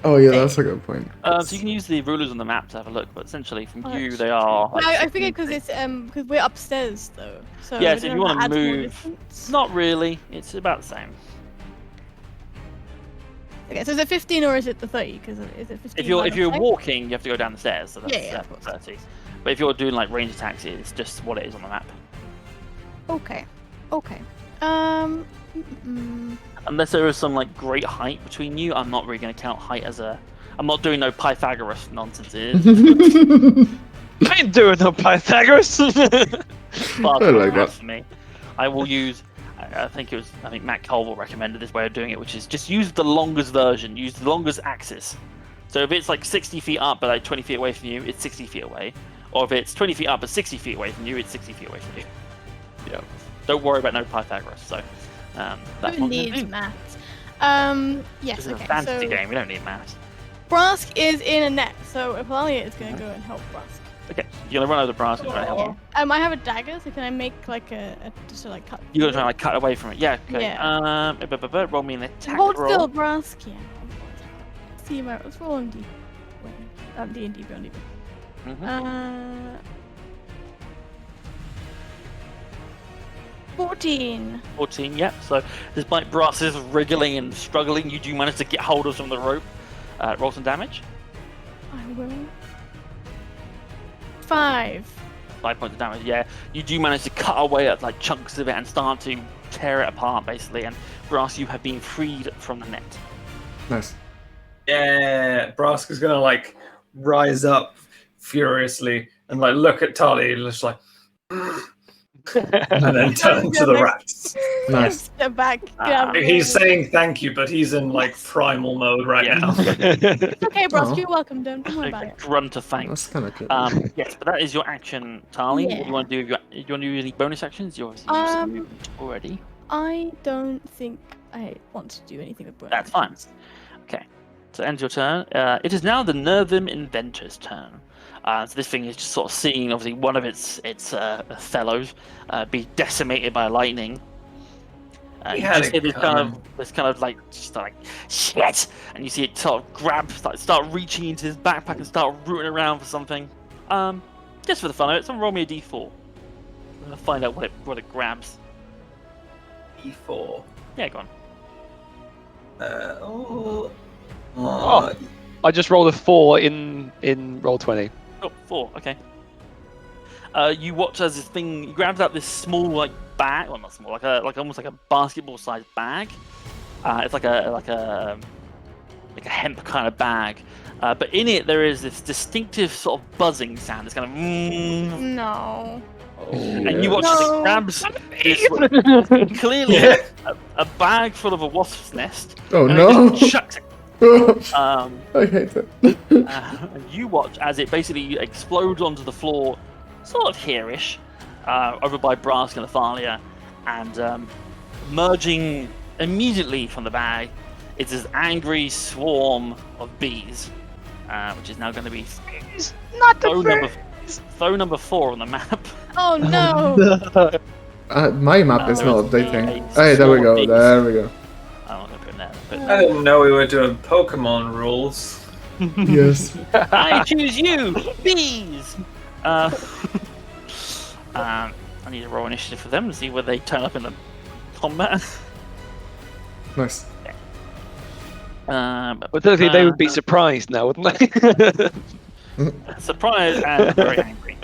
Oh yeah, that's a good point.
So you can use the rulers on the map to have a look, but essentially from
Oh,
you they are.
No,
like,
I figured because it's because we're upstairs though. So
Yeah,
I
so
don't
if you
know
wanna
that adds more
move-
distance.
Not really. It's about the same.
Okay, so is it 15 or is it the 30? Because is it 15?
If you're
line of sight?
walking, you have to go down the stairs, so that's
Yeah, of course.
30. But if you're doing like range attacks, it's just what it is on the map.
Okay. Okay.
Unless there is some like great height between you, I'm not really going to count height as a. I'm not doing no Pythagoras nonsense. It is
I ain't doing no Pythagoras.
far
I
too
like
hard
that.
for me. I will use. I think Matt Colville recommended this way of doing it, which is just use the longest version. Use the longest axis. So if it's like 60 feet up but like 20 feet away from you, it's 60 feet away. Or if it's 20 feet up but 60 feet away from you, it's 60 feet away from you.
Yeah.
Don't worry about no Pythagoras. So that's
Who
what
needs
do.
maths? Yes.
This is a
Okay.
fantasy
So
game. We don't need maths.
Brask is in a net, so Athalia is gonna go and help Brask.
Okay, you're gonna run over the brass and try to help him.
I have a dagger, so can I make like a just to like cut?
You're gonna try and like cut away from it. Yeah. Okay.
Yeah.
Roll me an attack
Hold
roll.
still, Brask. Yeah. See my. Let's roll on D. D&D, beyond D.
Mhm.
14.
14. Yep. So despite brass is wriggling and struggling, you do manage to get hold of some of the rope. Roll some damage.
I will. 5.
5 points of damage. Yeah. You do manage to cut away at like chunks of it and start to tear it apart, basically. And brass, you have been freed from the net.
Nice.
Yeah, Brask is gonna like rise up furiously and like look at Tali and just like and then turn to the rats.
Nice.
Step back. Get out of the
He's
way.
saying thank you, but he's in like primal mode right
Yeah.
now.
It's okay, Brosk.
Aw.
You're welcome. Don't worry about
A
it.
grunt of thanks.
That's kind of cool.
Yes, but that is your action, Tali. What do you
Yeah.
want to do? You want to do any bonus actions? You're obviously using
Um,
movement already.
I don't think I want to do anything with bonus.
That's fine.
actions.
Okay, so ends your turn. It is now the Nervim Inventor's turn. So this thing is just sort of seeing, obviously, one of its fellows be decimated by lightning.
He
You
had
just
it
hear
coming.
this kind of like, just like shit, and you see it sort of grab, start reaching into his backpack and start rooting around for something. Just for the fun of it, someone roll me a d4. I'm gonna find out what it grabs.
E4.
Yeah, go on.
Oh. I just rolled a 4 in roll 20.
Oh, 4. Okay. You watch as this thing grabs out this small like bag, well not small, like almost like a basketball-sized bag. It's like a hemp kind of bag, but in it there is this distinctive sort of buzzing sound. It's kind of,
No.
and you watch as
No.
it grabs this clearly
Yeah.
a bag full of a wasp's nest.
Oh
and
no!
It just chucks it.
I hate it.
And you watch as it basically explodes onto the floor, sort of here-ish, over by Brask and Athalia, and merging immediately from the bag is this angry swarm of bees, which is now going to be
Not the
foe number 4 on the map.
Oh no.
My map is
there
not
is a
updating. Hey, there we
swarm of
go.
bees.
There we go.
I'm not going to put it there. But
I didn't know we were doing Pokemon rules.
Yes.
I choose you, bees. I need to roll initiative for them to see where they turn up in the combat.
Nice.
But I think they would be surprised now, wouldn't they?
Surprised and very angry.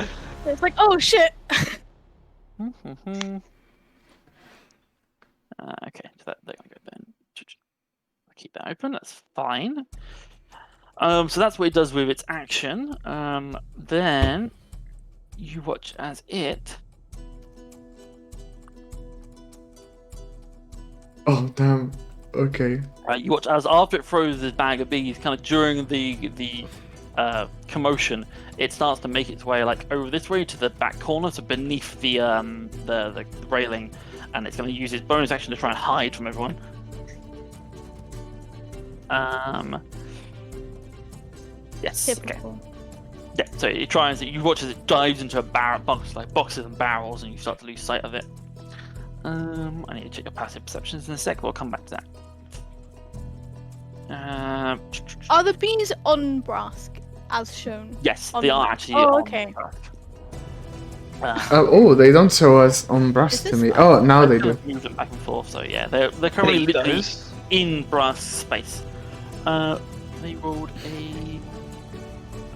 It's like, oh shit.
Okay, so they're gonna go then. Keep that open. That's fine. So that's what it does with its action. Then you watch as it.
Oh damn. Okay.
You watch as after it throws this bag of bees, kind of during the commotion, it starts to make its way like over this way to the back corner, so beneath the railing, and it's going to use its bonus action to try and hide from everyone. Yes. Okay.
Typical.
Yeah. So it tries. You watch as it dives into a boxes and barrels, and you start to lose sight of it. I need to check your passive perceptions in a sec. We'll come back to that.
Are the bees on Brask as shown?
Yes,
on
they
the
are
map?
actually.
Oh,
on
okay.
Oh, they don't show us on brass
Is
to
this
me.
like-
Oh, now they
kind
do.
of move them back and forth. So yeah, they're currently literally
Those.
in brass space. They rolled a.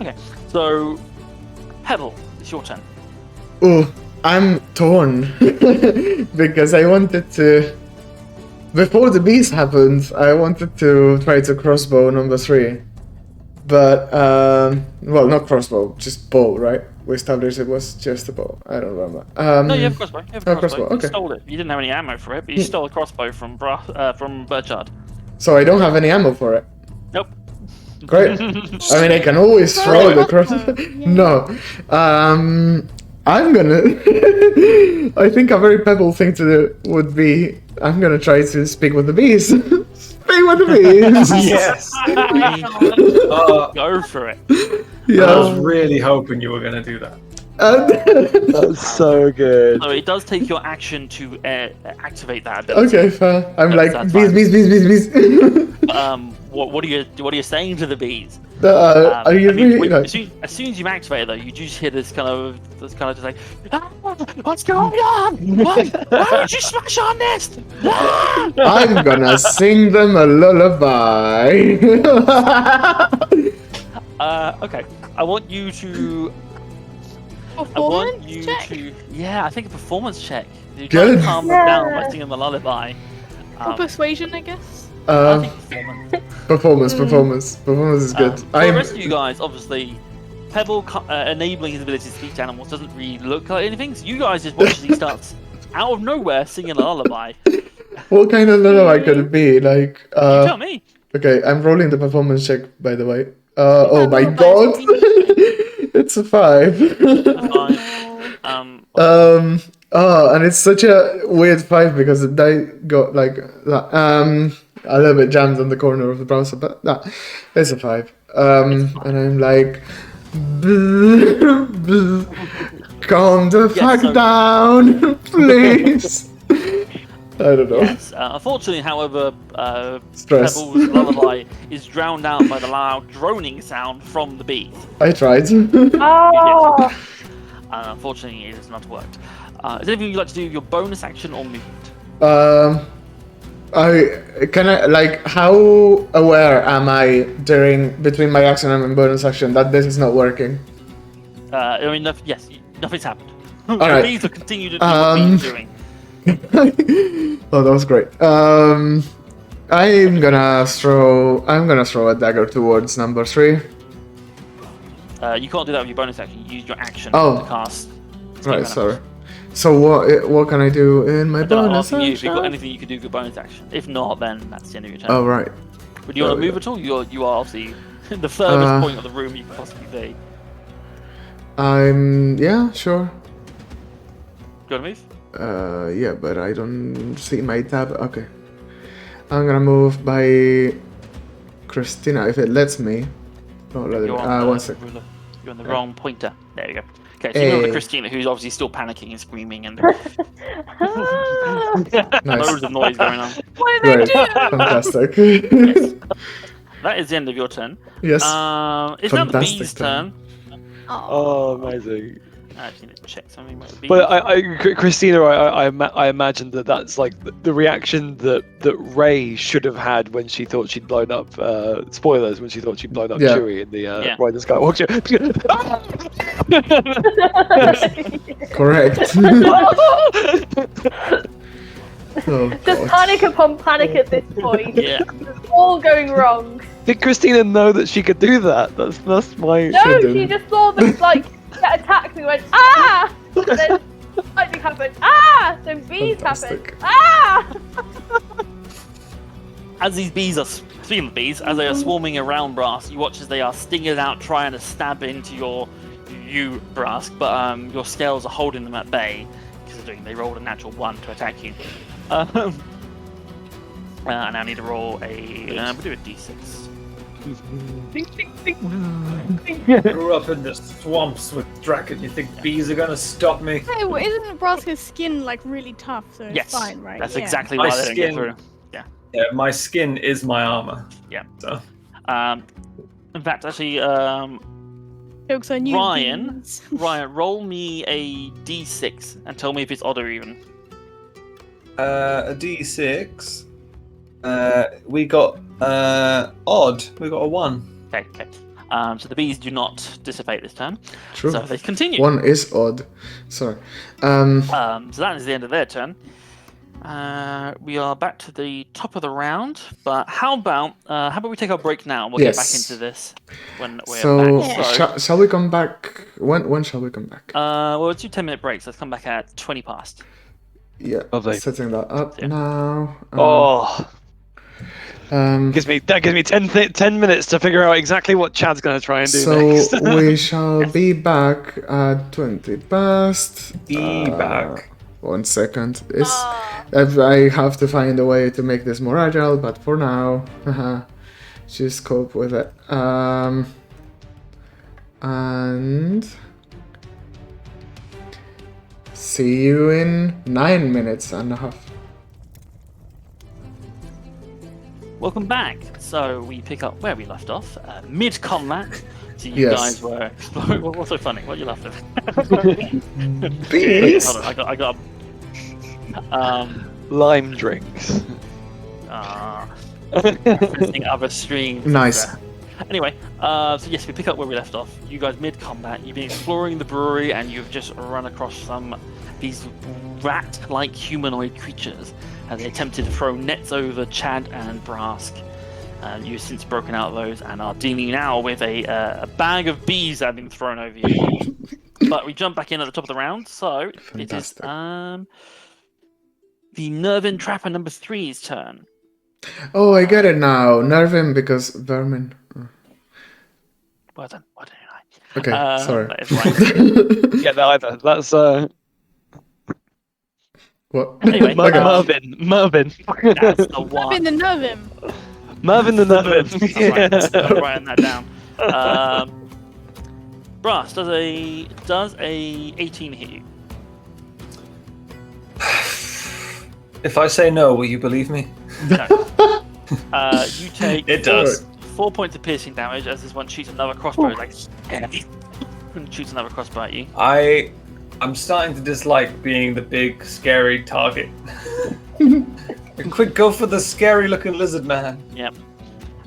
Okay, so Pebble, it's your turn.
Oh, I'm torn because I wanted to. Before the bees happened, I wanted to try to crossbow number 3, but well, not crossbow, just bow, right? We established it was just a bow. I don't remember.
No, you have a crossbow. You have a
oh,
crossbow.
crossbow,
You
okay.
stole it. You didn't have any ammo for it, but you stole a crossbow from Burchard.
So I don't have any ammo for it.
Nope.
Great. I mean, I can always throw the crossbow.
Yeah.
No. I'm gonna. I think a very Pebble thing to do would be. I'm gonna try to speak with the bees. Speak with the bees.
Yes.
Go for it.
I was
Yeah.
really hoping you were going to do that.
That's so good.
So it does take your action to activate that ability.
Okay, fair. I'm
That's
like
fine.
bees.
What are you saying to the bees?
Are you
I mean,
really?
as soon as you activate it, though, you just hear this kind of just like, "Ah, what's going on? Why did you smash our nest? Ah!"
I'm gonna sing them a lullaby.
Okay. I want you to.
Performance check.
Yeah, I think a performance check. You
Good.
Try to calm them down by singing the lullaby.
Or persuasion, I guess.
I think performance.
Performance is good.
For the rest of you guys, obviously, Pebble enabling his ability to speak to animals doesn't really look like anything. So you guys just watch as he starts out of nowhere singing a lullaby.
What kind of lullaby could it be? Like,
You tell me.
okay, I'm rolling the performance check, by the way.
That
Oh my
lullaby
god!
is really-
It's a 5. And it's such a weird 5 because the die got like a little bit jammed on the corner of the browser, but it's a 5. And I'm like, calm the fuck down, please. I don't know.
Yes. Unfortunately, however,
Stress.
Pebble's lullaby is drowned out by the loud droning sound from the bees.
I tried.
Oh,
Unfortunately, it has not worked. Is there anything you'd like to do with your bonus action or movement?
How aware am I between my action and my bonus action that this is not working?
I mean, yes, nothing's happened.
All
The
right.
bees will continue to do what bees are doing.
Oh, that was great. I'm gonna throw a dagger towards number 3.
You can't do that with your bonus action. You use your action
Oh.
to cast.
Right, sorry. So what can I do in my
I don't know,
bonus
asking you if you've got
action?
anything you can do with your bonus action. If not, then that's the end of your turn.
Oh right.
Would you want to
there we
move at all? You are obviously the furthest
Uh,
point of the room you could possibly be.
Yeah, sure.
Do you want to move?
Yeah, but I don't see my tab. Okay. I'm gonna move by Christina if it lets me. Oh, let it.
You're on
One
the
sec.
ruler. You're on the wrong pointer. There we go. Okay, so you move
Hey.
to Christina, who's obviously still panicking and screaming, and
Nice.
loads of noise going on.
what did they
Great.
do?
Fantastic.
That is the end of your turn.
Yes.
It's now the
Fantastic
bee's
turn.
turn.
Oh, amazing.
I actually need to check something about the bees.
But Christina, I imagine that's like the reaction that Ray should have had when she thought she'd blown up. Spoilers, when she thought she'd blown up
Yeah.
Chewie in the
Yeah.
Ride the Skywalker.
Correct. Oh,
Just
God.
panic upon panic at this point.
Yeah.
It's all going wrong.
Did Christina know that she could do that? That's my.
No,
Should've.
she just saw them like get attacked and went ah, and then lightning happened ah, then bees
Fantastic.
happened ah.
As these bees are, speaking of bees, as they are swarming around Brask, you watch as they are stinging out, trying to stab into you, Brask, but your scales are holding them at bay, considering they rolled a natural 1 to attack you. And I need to roll we'll do a d6.
Grew up in the swamps with Draken. You think bees are gonna stop me?
Hey, well, isn't Nebraska's skin like really tough? So it's
Yes,
fine, right?
that's
Yeah.
exactly
My
why they don't get
skin-
through.
Yeah, my skin is my armor.
Yeah.
So
In fact, actually,
Jokes on you.
Ryan?
beans.
Ryan, roll me a d6 and tell me if it's odd or even.
a d6. We got odd. We got a 1.
Okay. So the bees do not dissipate this turn,
True.
so they continue.
1 is odd. Sorry.
So that is the end of their turn. We are back to the top of the round, but how about we take our break now? We'll get back
Yes.
into this when we're
So,
back. So,
shall we come back? When shall we come back?
well, it's 2 10-minute breaks. Let's come back at 20 past.
Yeah,
Lovely.
setting that up
Yeah.
now.
Oh,
Um,
gives me 10 minutes to figure out exactly what Chad's going to try and do
so
next.
we shall be back at 20 past.
Be back.
1 second. I have to find a way to make this more agile, but for now, just cope with it. And see you in 9 minutes and a half.
Welcome back. So we pick up where we left off, mid-combat. So you
Yes.
guys were exploring. What's so funny? What are you laughing at?
Bees.
Hold on, I got.
Lime drinks.
Listening other streams.
Nice.
Anyway, so yes, we pick up where we left off. You guys mid-combat, you've been exploring the brewery and you've just run across these rat-like humanoid creatures as they attempted to throw nets over Chad and Brask. You've since broken out of those and are dealing now with a bag of bees that have been thrown over you. But we jump back in at the top of the round, so it is
Fantastic.
the Nervin Trapper number 3's turn.
Oh, I get it now. Nerve him because vermin.
Well done.
Okay, sorry.
That is right.
Get that either. That's
What?
Anyway,
Okay.
Mervin.
That's the
I've
one.
been the nerve him.
Mervin the Nervin.
That's right. I'm writing that down. Brass, does a 18 hit you?
If I say no, will you believe me?
No. You take
It does.
4 points of piercing damage as this one shoots another crossbow, like and shoots another crossbow at you.
I'm starting to dislike being the big, scary target. Quick, go for the scary-looking lizard man.
Yep.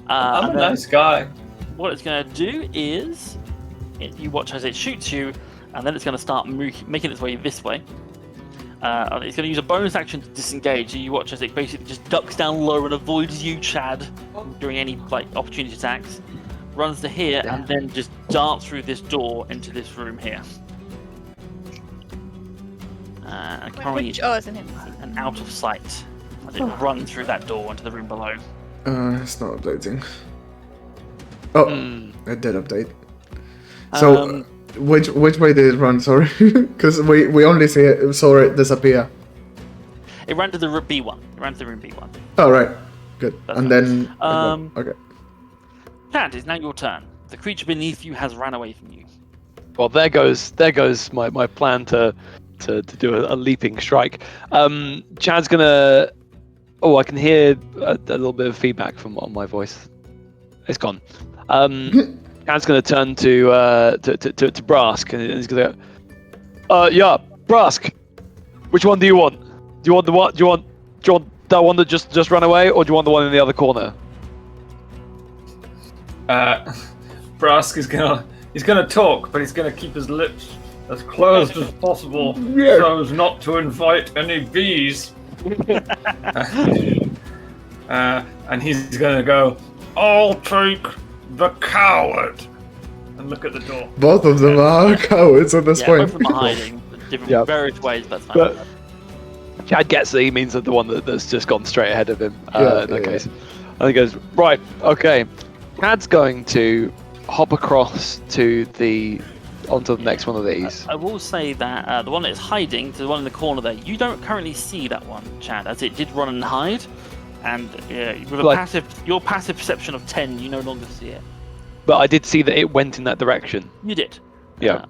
I'm a
and then
nice guy.
What it's going to do is, you watch as it shoots you, and then it's going to start making its way this way. And it's going to use a bonus action to disengage. So you watch as it basically just ducks down low and avoids you, Chad, during any opportunity attacks. Runs to here and then just darts through this door into this room here. And currently
It's in him.
and out of sight as it runs through that door into the room below.
It's not updating. Oh, it did update. So, which way did it run? Sorry, because we only saw it disappear.
It ran to the room B1. It ran to the room B1.
Oh right, good.
That's
and
right.
then okay.
Chad, it's now your turn. The creature beneath you has ran away from you.
Well, there goes my plan to do a leaping strike. Chad's gonna. Oh, I can hear a little bit of feedback on my voice. It's gone. Chad's gonna turn to Brask and he's gonna go, yeah, Brask. Which one do you want? Do you want the what? Do you want that one that just ran away, or do you want the one in the other corner?
Brask is gonna talk, but he's gonna keep his lips as closed as possible
Yeah.
so as not to invite any bees. And he's gonna go, I'll take the coward, and look at the door.
Both of them are cowards at this
Yeah,
point.
both of them are hiding in different various ways, but that's fine.
But Chad gets that he means that the one that's just gone straight ahead of him
Yeah,
in that
yeah,
case. And he goes, right, okay. Chad's going to hop across onto the next one of these.
I will say that the one that is hiding, the one in the corner there, you don't currently see that one, Chad, as it did run and hide. And with your passive perception of 10, you no longer see it.
But I did see that it went in that direction.
You did.
Yeah.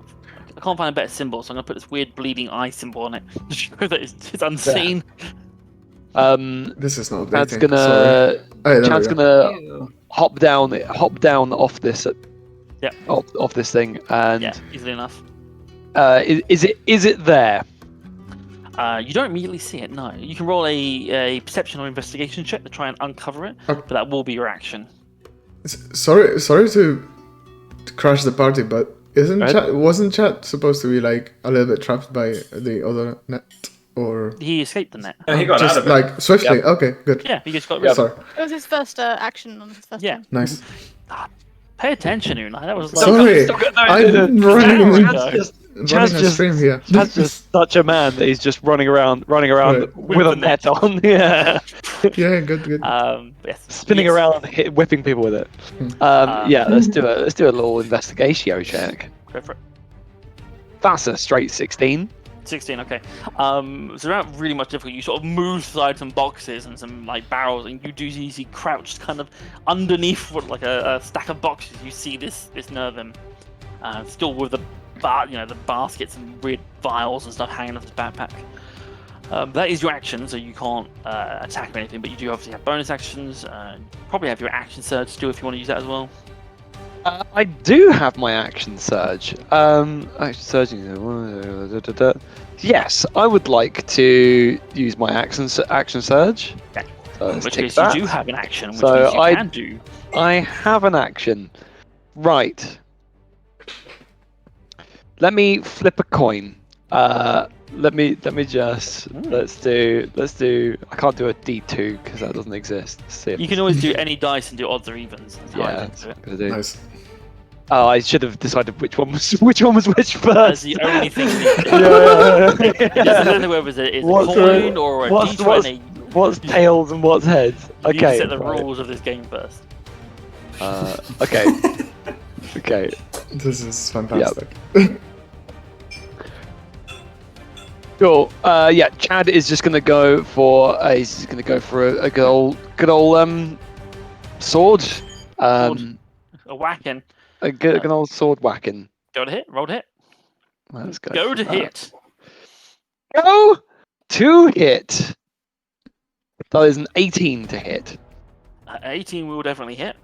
I can't find a better symbol, so I'm going to put this weird bleeding eye symbol on it to show that it's unseen.
This is not
Chad's
updating.
gonna
Sorry. Oh,
Chad's
there we
gonna hop down off this off this thing, and
Yeah, easily enough.
is it there?
You don't immediately see it, no. You can roll a perception or investigation check to try and uncover it,
Okay.
but that will be your action.
Sorry to crash the party, but wasn't Chat supposed to be like a little bit trapped by the other net, or
He escaped the net.
And he got
just
out of it.
like swiftly?
Yep.
Okay, good.
Yeah, he just got rid of it.
Sorry.
It was his first action on his first
Yeah.
turn.
Nice.
Pay attention, Unai. That was like...
Sorry, I'm running
Chad's
a stream here.
Chad's just such a man that he's just running around
Right.
with a net on. Yeah.
Yeah, good.
Yes.
Spinning
Yes.
around, whipping people with it. Yeah, let's do a little investigation check.
Go for it.
That's a straight 16.
16, okay. So they're not really much difficult. You sort of move aside some boxes and some barrels, and you do see crouched kind of underneath a stack of boxes. You see this Nervin, still with the baskets and weird vials and stuff hanging off his backpack. That is your action, so you can't attack or anything, but you do obviously have bonus actions. Probably have your action surge still if you want to use that as well.
I do have my action surge. Action surge. Yes, I would like to use my action surge.
Okay.
So
In
let's
which
tick
case
that.
you do have an action, which
So
means you
I-
can do.
I have an action. Right. Let me flip a coin. let me just let's do. I can't do a D2 because that doesn't exist. Let's see if
You
this-
can always do any dice and do odds or evens. That's how I
yeah,
like
that's
to do
what
it.
I'm gonna do.
Nice.
Oh, I should have decided which one was which
That's
first.
the only thing you need to do.
yeah.
It doesn't matter whether it's a
What's
coin or a
what's
D20.
what's tails and what's heads?
You need to
Okay.
set the
right.
rules of this game first.
Okay. Okay.
This is fantastic.
Cool. Yeah, Chad is just gonna go for he's gonna go for a good old sword.
A whacking.
A good old sword whacking.
Go to hit. Roll to hit.
Let's go.
Go
for
to
that.
hit.
Go to hit. That is an 18 to hit.
18 will definitely hit.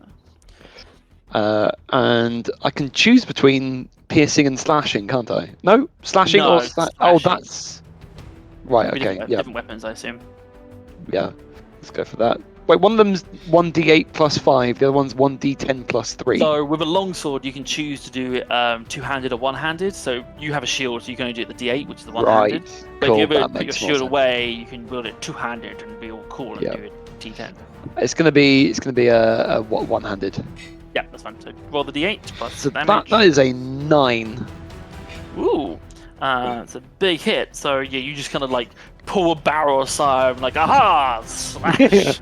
And I can choose between piercing and slashing, can't I? No, slashing
No,
or oh,
slashing.
that's right.
Maybe
Okay,
different,
yeah,
different weapons, I assume.
yeah. Let's go for that. Wait, one of them's 1d8 plus 5. The other one's 1d10 plus 3.
So with a longsword, you can choose to do it two-handed or one-handed. So you have a shield, so you can only do it the D8, which is the one-handed.
Right.
But
Cool.
if you ever
That
put your
makes more
shield
sense.
away, you can build it two-handed and be all cool and
Yeah.
do it D10.
It's gonna be a one-handed.
Yeah, that's fine. So roll the D8 plus
So
damage.
that is a 9.
Ooh, it's a big hit. So yeah, you just kind of like pull a barrel aside, and like aha, smash.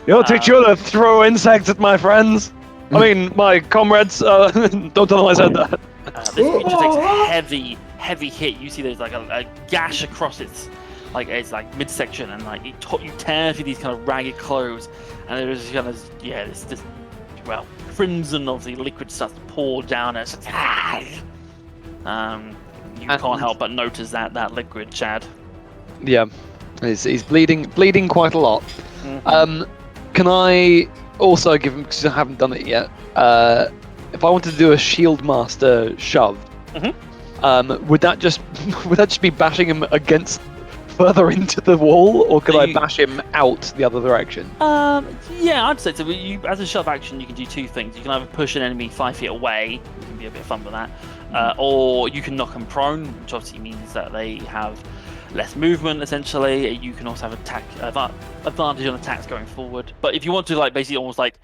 You'll teach you to throw insects at my friends. I mean, my comrades. Don't tell them I said that.
This creature takes a heavy hit. You see there's like a gash across its like midsection, and like you tear through these kind of ragged clothes, and there's kind of this well crimson of the liquid starts to pour down. And it's just, you can't help but notice that liquid, Chad.
Yeah, he's bleeding quite a lot.
Mhm.
Can I also give him, because I haven't done it yet, if I wanted to do a shield master shove, would that just be bashing him against further into the wall, or could I bash him out the other direction?
Yeah, I'd say so. As a shove action, you can do two things. You can either push an enemy 5 feet away, it can be a bit of fun with that, or you can knock them prone, which obviously means that they have less movement. Essentially, you can also have advantage on attacks going forward. But if you want to like basically almost like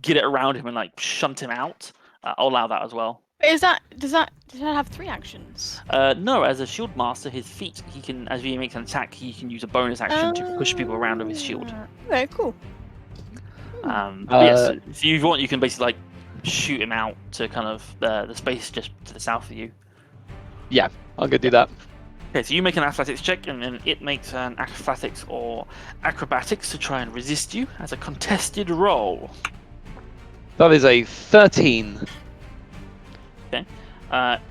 get it around him and like shunt him out, I'll allow that as well.
Does that have 3 actions?
No, as a shield master, his feet, he can, as he makes an attack, he can use a bonus action to push people around with his shield.
Okay, cool.
Yes, if you want, you can basically like shoot him out to kind of the space just to the south of you.
Yeah, I'm gonna do that.
Okay, so you make an athletics check, and then it makes an athletics or acrobatics to try and resist you as a contested roll.
That is a 13.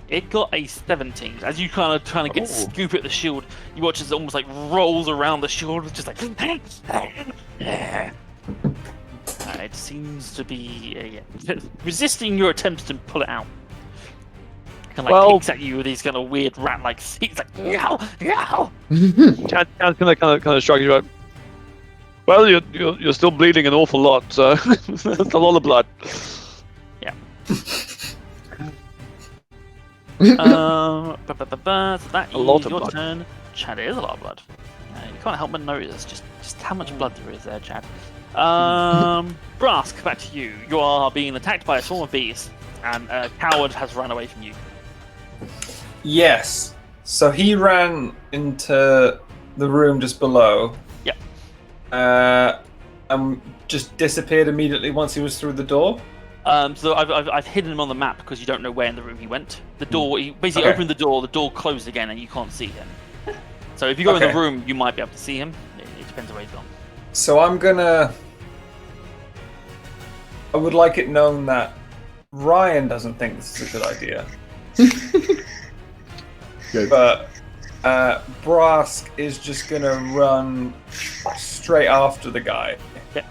It got a 17. As you kind of trying to scoop at the shield, you watch as it almost like rolls around the shield, just like. It seems to be resisting your attempts to pull it out. Kind of like picks at you with these kind of weird rat-like feet, like yow, yow.
Chad's gonna kind of shrug his back. Well, you're still bleeding an awful lot, so that's a lot of blood.
Yeah. So that
A lot
is
of
your
blood.
turn. Chad, it is a lot of blood. You can't help but notice just how much blood there is there, Chad. Brask, back to you. You are being attacked by a swarm of bees, and a coward has run away from you.
Yes. So he ran into the room just below.
Yep.
And just disappeared immediately once he was through the door.
So I've hidden him on the map because you don't know where in the room he went. The door, he basically
Okay.
opened the door closed again, and you can't see him. So if you go in the
Okay.
room, you might be able to see him. It depends where he's gone.
So I would like it known that Ryan doesn't think this is a good idea.
Good.
But Brask is just gonna run straight after the guy.
Yeah.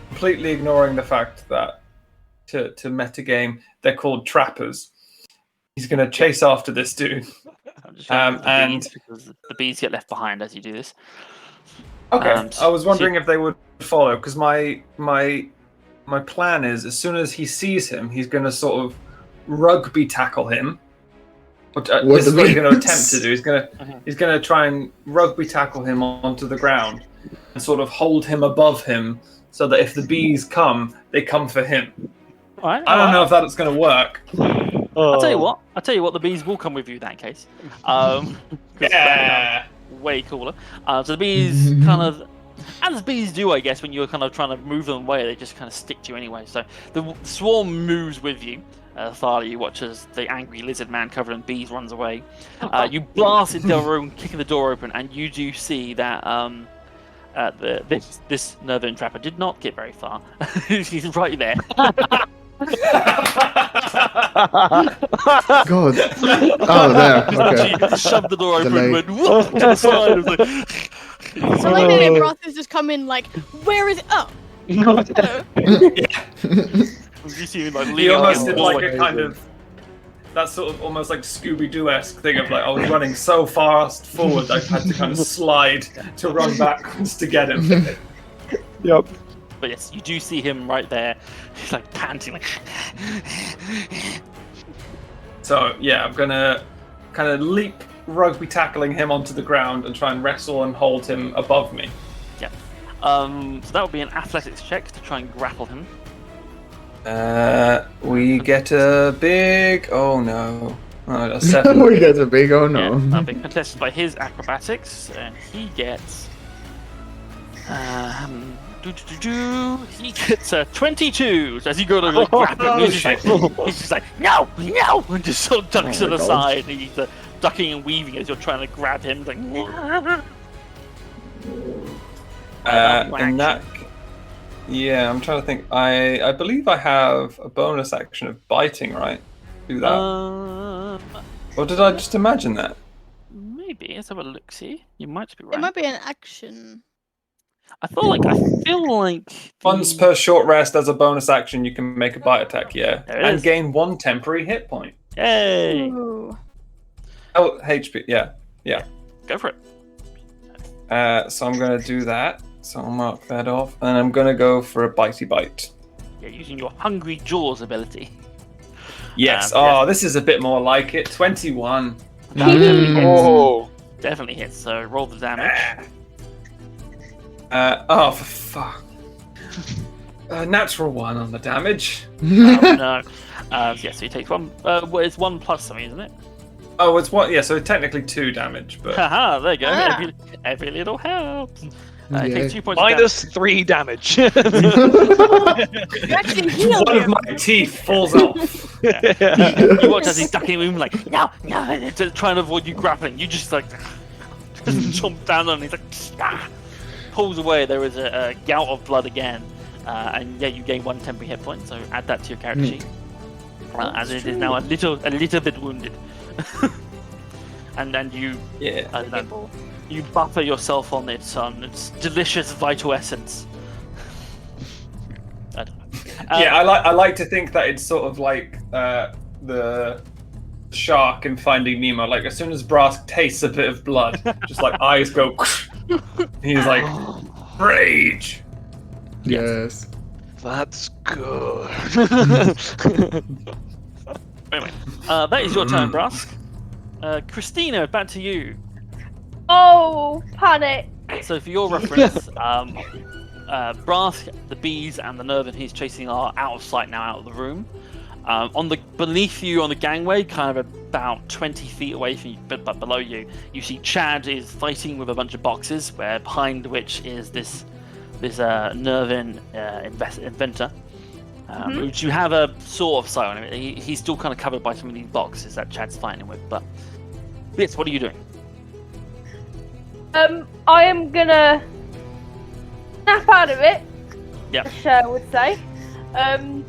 Completely ignoring the fact that to metagame, they're called trappers. He's gonna chase after this dude.
I'm just going to
and-
bees because the bees get left behind as you do this.
Okay.
So-
I was wondering if they would follow, because my plan is as soon as he sees him, he's gonna sort of rugby tackle him
What
This is
the
what he's going to
bees?
attempt to do. He's going to try and rugby tackle him onto the ground and sort of hold him above him so that if the bees come, they come for him.
All right.
I don't know if that's going to work.
I'll tell you what. The bees will come with you in that case. 'Cause
Yeah.
way cooler. So the bees kind of, as bees do, I guess, when you're kind of trying to move them away, they just kind of stick to you anyway. So the swarm moves with you. Thalia, you watch as the angry lizard man covered in bees runs away. You blast into the room, kicking the door open, and you do see that this Nervin trapper did not get very far. He's right there.
God. Oh, there. Okay.
She shoved the door open and
Delay.
went whoop to the side. It was like,
So like that, Broth has just come in like, where is it? Oh, hello.
you see him like
He
leaning
almost
against
did
the
like
wall.
a kind of that sort of almost like Scooby-Doo-esque thing of like I was running so fast forward I had to kind of slide to run backwards to get him.
Yep.
But yes, you do see him right there. He's like panting, like.
So yeah, I'm gonna kind of leap rugby tackling him onto the ground and try and wrestle and hold him above me.
Yeah. So that would be an athletics check to try and grapple him.
We get a big. Oh no! Oh, that's 7.
We get a big oh no.
Yeah, that'll be contested by his acrobatics, and he gets. He gets 22. So as you go to grab him, he's just like no, and just sort of ducks to the
God.
side. And he's ducking and weaving as you're trying to grab him. Like,
In that. Yeah, I'm trying to think. I believe I have a bonus action of biting, right? Do that. Or did I just imagine that?
Maybe. Let's have a look. See, you might be right.
It might be an action.
I feel like
Once per short rest as a bonus action, you can make a bite attack, yeah.
There it
And
is.
gain 1 temporary hit point.
Yay!
Ooh.
Oh, HP, yeah.
Go for it.
So I'm going to do that. So I'll mark that off. And I'm going to go for a bitey bite.
Yeah, using your hungry jaws ability.
Yes.
Yeah.
This is a bit more like it. 21.
Oh.
Definitely hits. So roll the damage.
For fuck. Natural 1 on the damage.
No. Yeah, so he takes 1. Well, it's 1 plus something, isn't it?
Oh, it's 1. Yeah, so technically 2 damage. But
Haha, there you go.
Ah.
Every little helps. He
Yeah.
takes 2 points
Minus 3 damage.
You actually healed
one of
him.
my teeth falls off.
of damage. You watch as he's ducking him like, no, trying to avoid you grappling. You just like jump down on him. He's like, ah, pulls away. There is a gout of blood again. And yeah, you gain 1 temporary hit point, so add that to your character sheet. As it is now a little bit wounded. and you,
Yeah.
I don't know, you buffer yourself on its delicious vital essence. I don't know.
Yeah, I like to think that it's sort of like the shark in Finding Nemo. Like as soon as Brask tastes a bit of blood, just like eyes go. He's like, rage.
Yes.
That's good.
Anyway, that is your turn, Brask. Christina, back to you.
Oh, panic.
So for your reference, Brask, the bees, and the Nervin he's chasing are out of sight now, out of the room. Beneath you on the gangway, kind of about 20 feet away from you, but below you, you see Chad is fighting with a bunch of boxes, where behind which is this Nervin inventor, which you have a sort of sight on him. He's still kind of covered by some of these boxes that Chad's fighting with. But Blitz, what are you doing?
I am gonna snap out of it.
Yep.
as Cher would say. And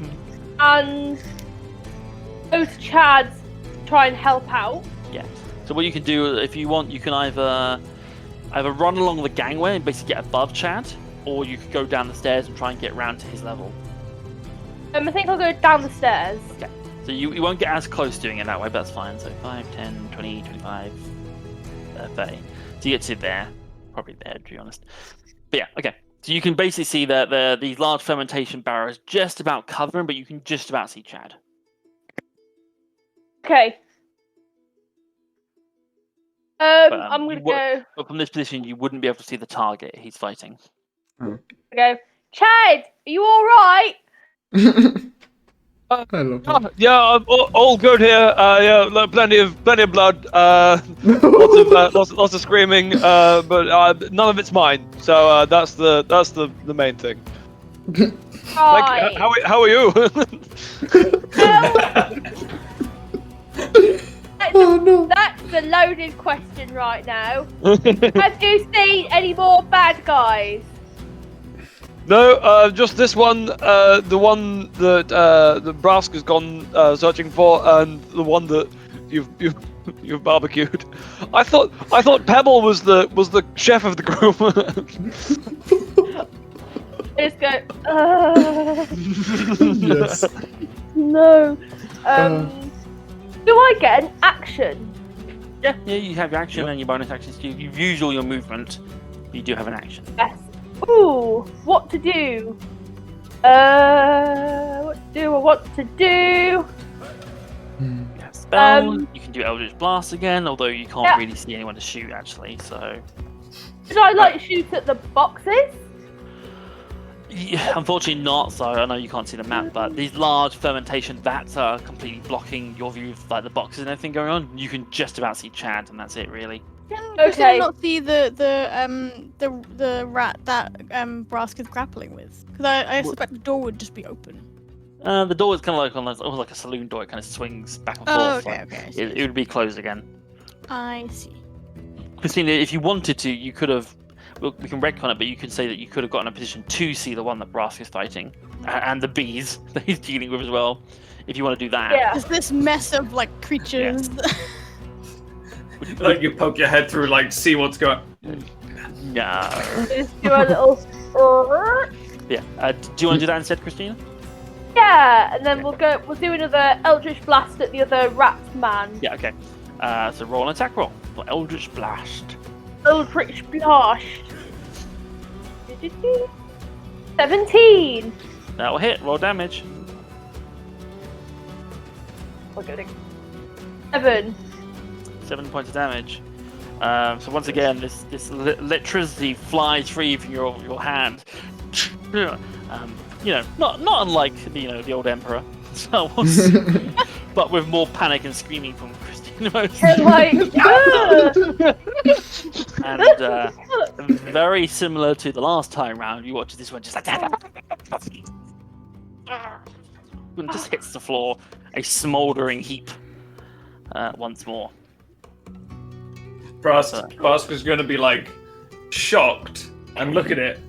go to Chad to try and help out.
Yeah. So what you can do, if you want, you can either run along the gangway and basically get above Chad, or you could go down the stairs and try and get around to his level.
I think I'll go down the stairs.
Okay. So you won't get as close doing it that way, but that's fine. So 5, 10, 20, 25, 30. So you get to there. Probably there, to be honest. But yeah, okay. So you can basically see that these large fermentation barrels just about cover him, but you can just about see Chad.
Okay. I'm gonna go.
But from this position, you wouldn't be able to see the target he's fighting.
Go. Chad, are you all right?
I love him.
Yeah, I'm all good here. Yeah, plenty of blood. Lots of screaming. But none of it's mine. So that's the main thing.
Right.
How are you?
Oh no.
That's a loaded question right now. Have you seen any more bad guys?
No, just this one. The one that the Brask has gone searching for, and the one that you've barbecued. I thought Pebble was the chef of the group.
I just go.
Yes.
No. Do I get an action?
Yeah, you have your action and your bonus actions. You've used all your movement. You do have an action.
Yes. Ooh, what to do? What to do?
You have spells.
Um,
You can do Eldritch Blast again, although you can't really see anyone to shoot actually. So,
Should I shoot at the boxes?
yeah, unfortunately not. So I know you can't see the map, but these large fermentation vats are completely blocking your view of like the boxes and everything going on. You can just about see Chad, and that's it really.
Can Christina not see the rat that Brask is grappling with? Because I suspect the door would just be open.
The door is kind of like almost like a saloon door. It kind of swings back and forth.
Oh, okay,
like,
okay. I see.
it would be closed again.
I see.
Christina, if you wanted to, you could have. Well, we can retcon it, but you could say that you could have gotten a position to see the one that Brask is fighting, and the bees that he's dealing with as well. If you want to do that.
Yeah.
Is this mess of like creatures?
Like you poke your head through, like see what's going.
No.
Just do a little.
Yeah. Do you want to do that instead, Christina?
Yeah, and then we'll do another Eldritch Blast at the other rat man.
Yeah. Okay. So roll an attack roll for Eldritch Blast.
Eldritch Blast. 17.
That will hit. Roll damage.
We're getting 7.
7 points of damage. So once again, this electricity flies free from your hand. Not unlike the old Emperor, so but with more panic and screaming from Christina.
And like,
And very similar to the last time round, you watch this one just like and just hits the floor, a smouldering heap once more.
Brask is going to be like shocked and look at it,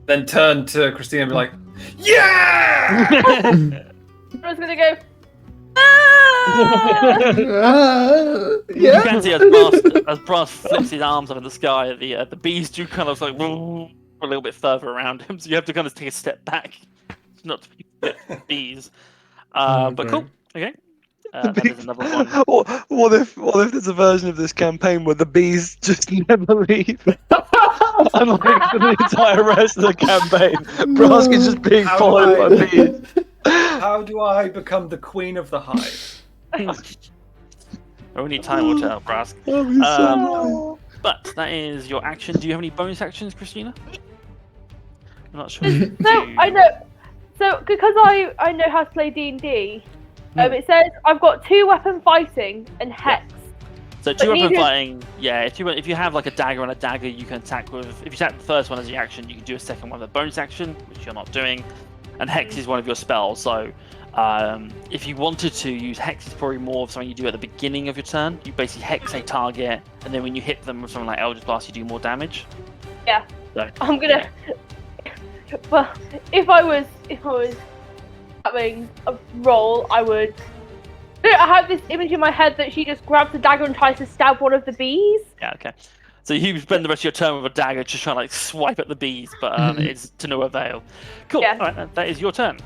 then turn to Christina and be like, "Yeah!"
I was gonna go.
You can see as Brass flips his arms up in the sky, the bees do kind of like a little bit further around him, so you have to kind of take a step back, not to be bit bees. But cool. Okay. That is another one.
What if there's a version of this campaign where the bees just never leave? Unlike the entire rest of the campaign, Brask is just being followed by bees.
How do I become the queen of the hive?
Only time will tell, Brask. But that is your action. Do you have any bonus actions, Christina? I'm not sure.
So I know. So because I know how to play D&D, it says I've got 2 weapon fighting and hex.
So 2 weapon fighting, yeah. If you have like a dagger and a dagger, you can attack with. If you attack the first one as your action, you can do a second one with a bonus action, which you're not doing. And hex is one of your spells. So if you wanted to use hex, it's probably more of something you do at the beginning of your turn. You basically hex a target, and then when you hit them with something like Eldritch Blast, you do more damage.
Yeah.
So,
I'm gonna. Well, if I was having a roll, I would. I have this image in my head that she just grabs a dagger and tries to stab one of the bees.
Yeah, okay. So you spend the rest of your turn with a dagger just trying to like swipe at the bees, but it's to no avail. Cool.
Yeah.
All right, that is your turn.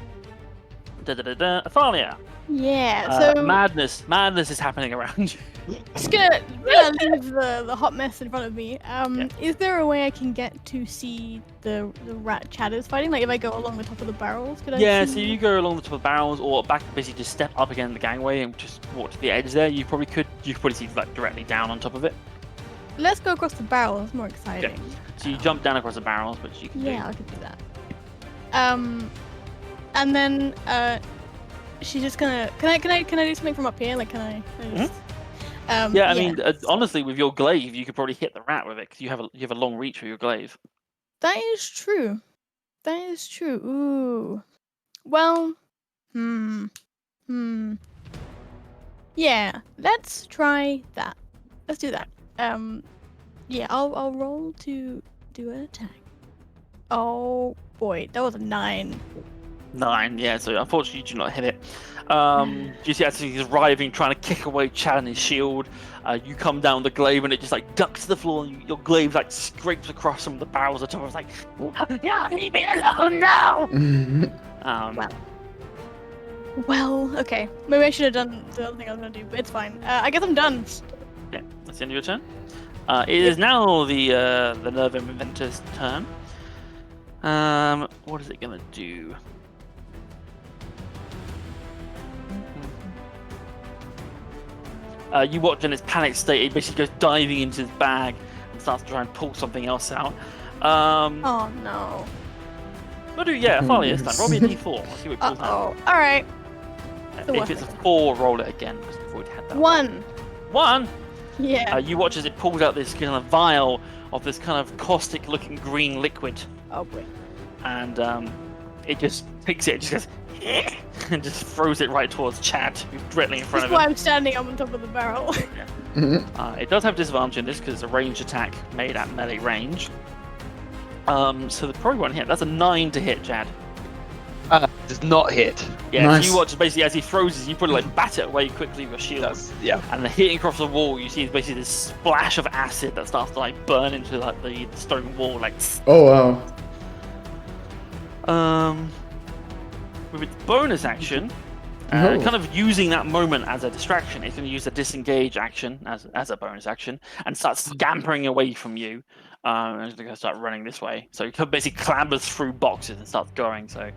Athalia.
Yeah. So
Madness is happening around you.
just gonna leave the hot mess in front of me. Is there a way I can get to see the rat chatters fighting? Like if I go along the top of the barrels, could I?
Yeah,
see...
so you go along the top of the barrels, or back, basically just step up again the gangway and just walk to the edge there. You could probably see like directly down on top of it.
let's go across the barrel. It's more exciting.
Okay. So you jump down across the barrels, which you can do.
Yeah, I could do that. And then she's just gonna. Can I do something from up here? Like, can I just?
Yeah, I mean, honestly, with your glaive, you could probably hit the rat with it because you have a long reach with your glaive.
That is true. That is true. Ooh. Well. Yeah. Let's try that. Let's do that. Yeah. I'll roll to do an attack. Oh boy, that was a 9.
9, yeah, so unfortunately you do not hit it. You see as he's arriving, trying to kick away Chad and his shield. You come down the glaive and it just like ducks to the floor and your glaive like scrapes across some of the barrels at the top. It's like, yeah, leave me alone now!
Well, okay. Maybe I should have done the other thing I was gonna do, but it's fine. I guess I'm done.
Yeah, that's the end of your turn. It is now the Nerve Inventor's turn. What is it gonna do? You watch in its panic state, it basically goes diving into his bag and starts to try and pull something else out.
Oh no.
We'll do, yeah, Farley this time. Roll me a d4. Let's see what it pulls out.
Alright.
If it's a 4, roll it again. Just before we had that.
1.
1?
Yeah.
You watch as it pulls out this kind of vial of this kind of caustic looking green liquid.
Oh boy.
And it just picks it, just goes and just throws it right towards Chad, who's directly in front
That's
of
why
him.
I'm standing on top of the barrel.
It does have disadvantage in this because it's a ranged attack made at melee range. So the probably won't hit. That's a 9 to hit, Chad.
Does not hit.
Yeah,
Nice.
so you watch basically as he throws it, you probably like bat it away quickly with a shield.
Yeah.
And then hitting across the wall, you see basically this splash of acid that starts to like burn into like the stone wall, like.
Oh wow.
With its bonus action,
Oh.
kind of using that moment as a distraction, it's going to use the disengage action as a bonus action and start scampering away from you. And it's going to start running this way. So it basically clambers through boxes and starts going. So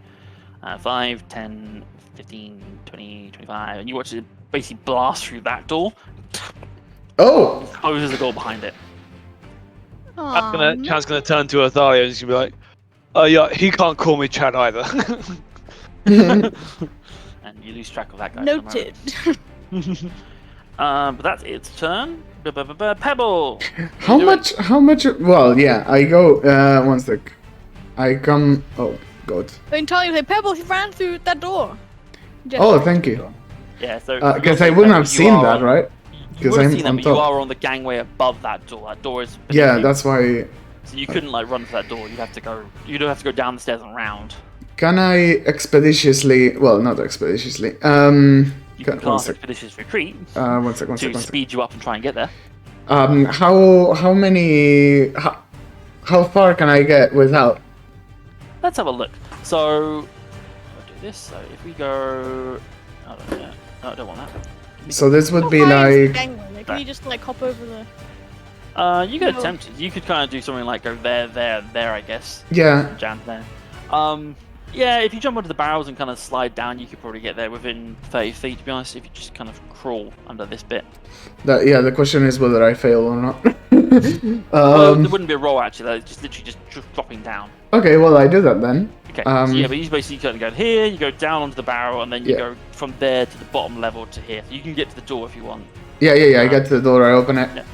5, 10, 15, 20, 25, and you watch it basically blast through that door,
Oh.
closes the door behind it.
Chad's gonna turn to Athalia and he's gonna be like, "Oh yeah, he can't call me Chad either."
And you lose track of that guy.
Noted.
But that's its turn. Pebble.
How much? Well, yeah. I go. 1 sec. I come. Oh God.
Entirely like Pebble, he ran through that door.
Oh, thank you.
Yeah, so
Because I wouldn't have seen that, right?
You
Because
would have
I'm
seen that,
on
but you
top.
are on the gangway above that door. That door is.
Yeah, that's why.
So you couldn't like run for that door. You'd have to go. You'd have to go down the stairs and around.
Can I expeditiously? Well, not expeditiously.
You can
one
cast
sec.
Expeditious Retreat
1 sec. 1
to
sec. 1 sec.
speed you up and try and get there.
How many? How far can I get without?
Let's have a look. So I'll do this. So if we go, oh, yeah. No, I don't want that.
So this would
How
be
far is the
like.
gangway? Like, can you just like hop over the?
You could
No.
attempt it. You could kind of do something like go there, I guess.
Yeah.
Jam there. Yeah, if you jump onto the barrels and kind of slide down, you could probably get there within 30 feet, to be honest, if you just kind of crawl under this bit.
Yeah. The question is whether I fail or not.
Well, there wouldn't be a roll, actually. It's just literally just dropping down.
Okay. Well, I do that then.
Okay, so yeah, but you basically kind of go here, you go down onto the barrel, and then you
Yeah.
go from there to the bottom level to here. So you can get to the door if you want.
Yeah. I get to the door. I open it.
Yeah.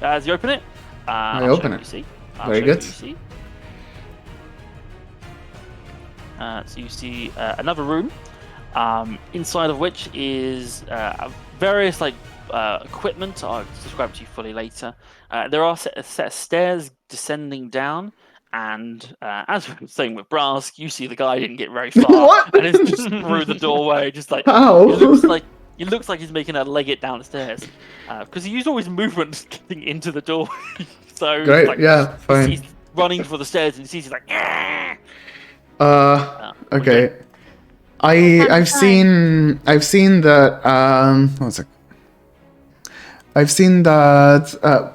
As you open it,
I
I'll
open
show
it.
You see.
Very
show you
good.
what you see. So you see another room, inside of which is various like equipment. I'll describe it to you fully later. There are a set of stairs descending down, and as we were saying with Brask, you see the guy didn't get very far,
What?
and it's just through the doorway, just like
How?
it looks like he's making a leg it down the stairs, because he used all his movement getting into the door. So
Great.
like,
Yeah. Fine.
he's running for the stairs, and he sees he's like. "Ah!"
Okay. I've seen that. 1 sec. I've seen that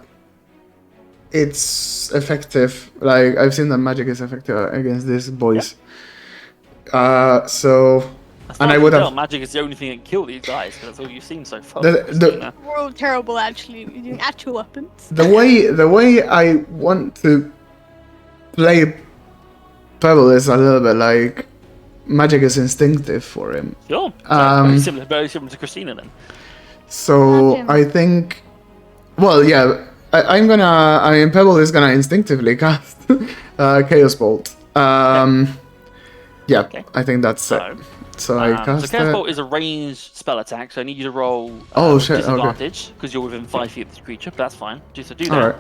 it's effective. Like I've seen that magic is effective against these boys. So
As
And
far
I
as
would
you can tell,
have
magic is the only thing that can kill these guys, because that's all you've seen so far.
The-
Christina.
We're all terrible, actually, using actual weapons.
the way I want to play Pebble is a little bit like magic is instinctive for him.
Sure.
Um,
Very similar to Christina then.
So
Imagine.
I think, well, yeah, I mean, Pebble is gonna instinctively cast Chaos Bolt. Yeah,
Okay.
I think that's it. So I
So
cast
Chaos
it.
Bolt is a ranged spell attack, so I need you to roll
Oh, shit, okay.
disadvantage, because you're within 5 feet of this creature, but that's fine. So do that.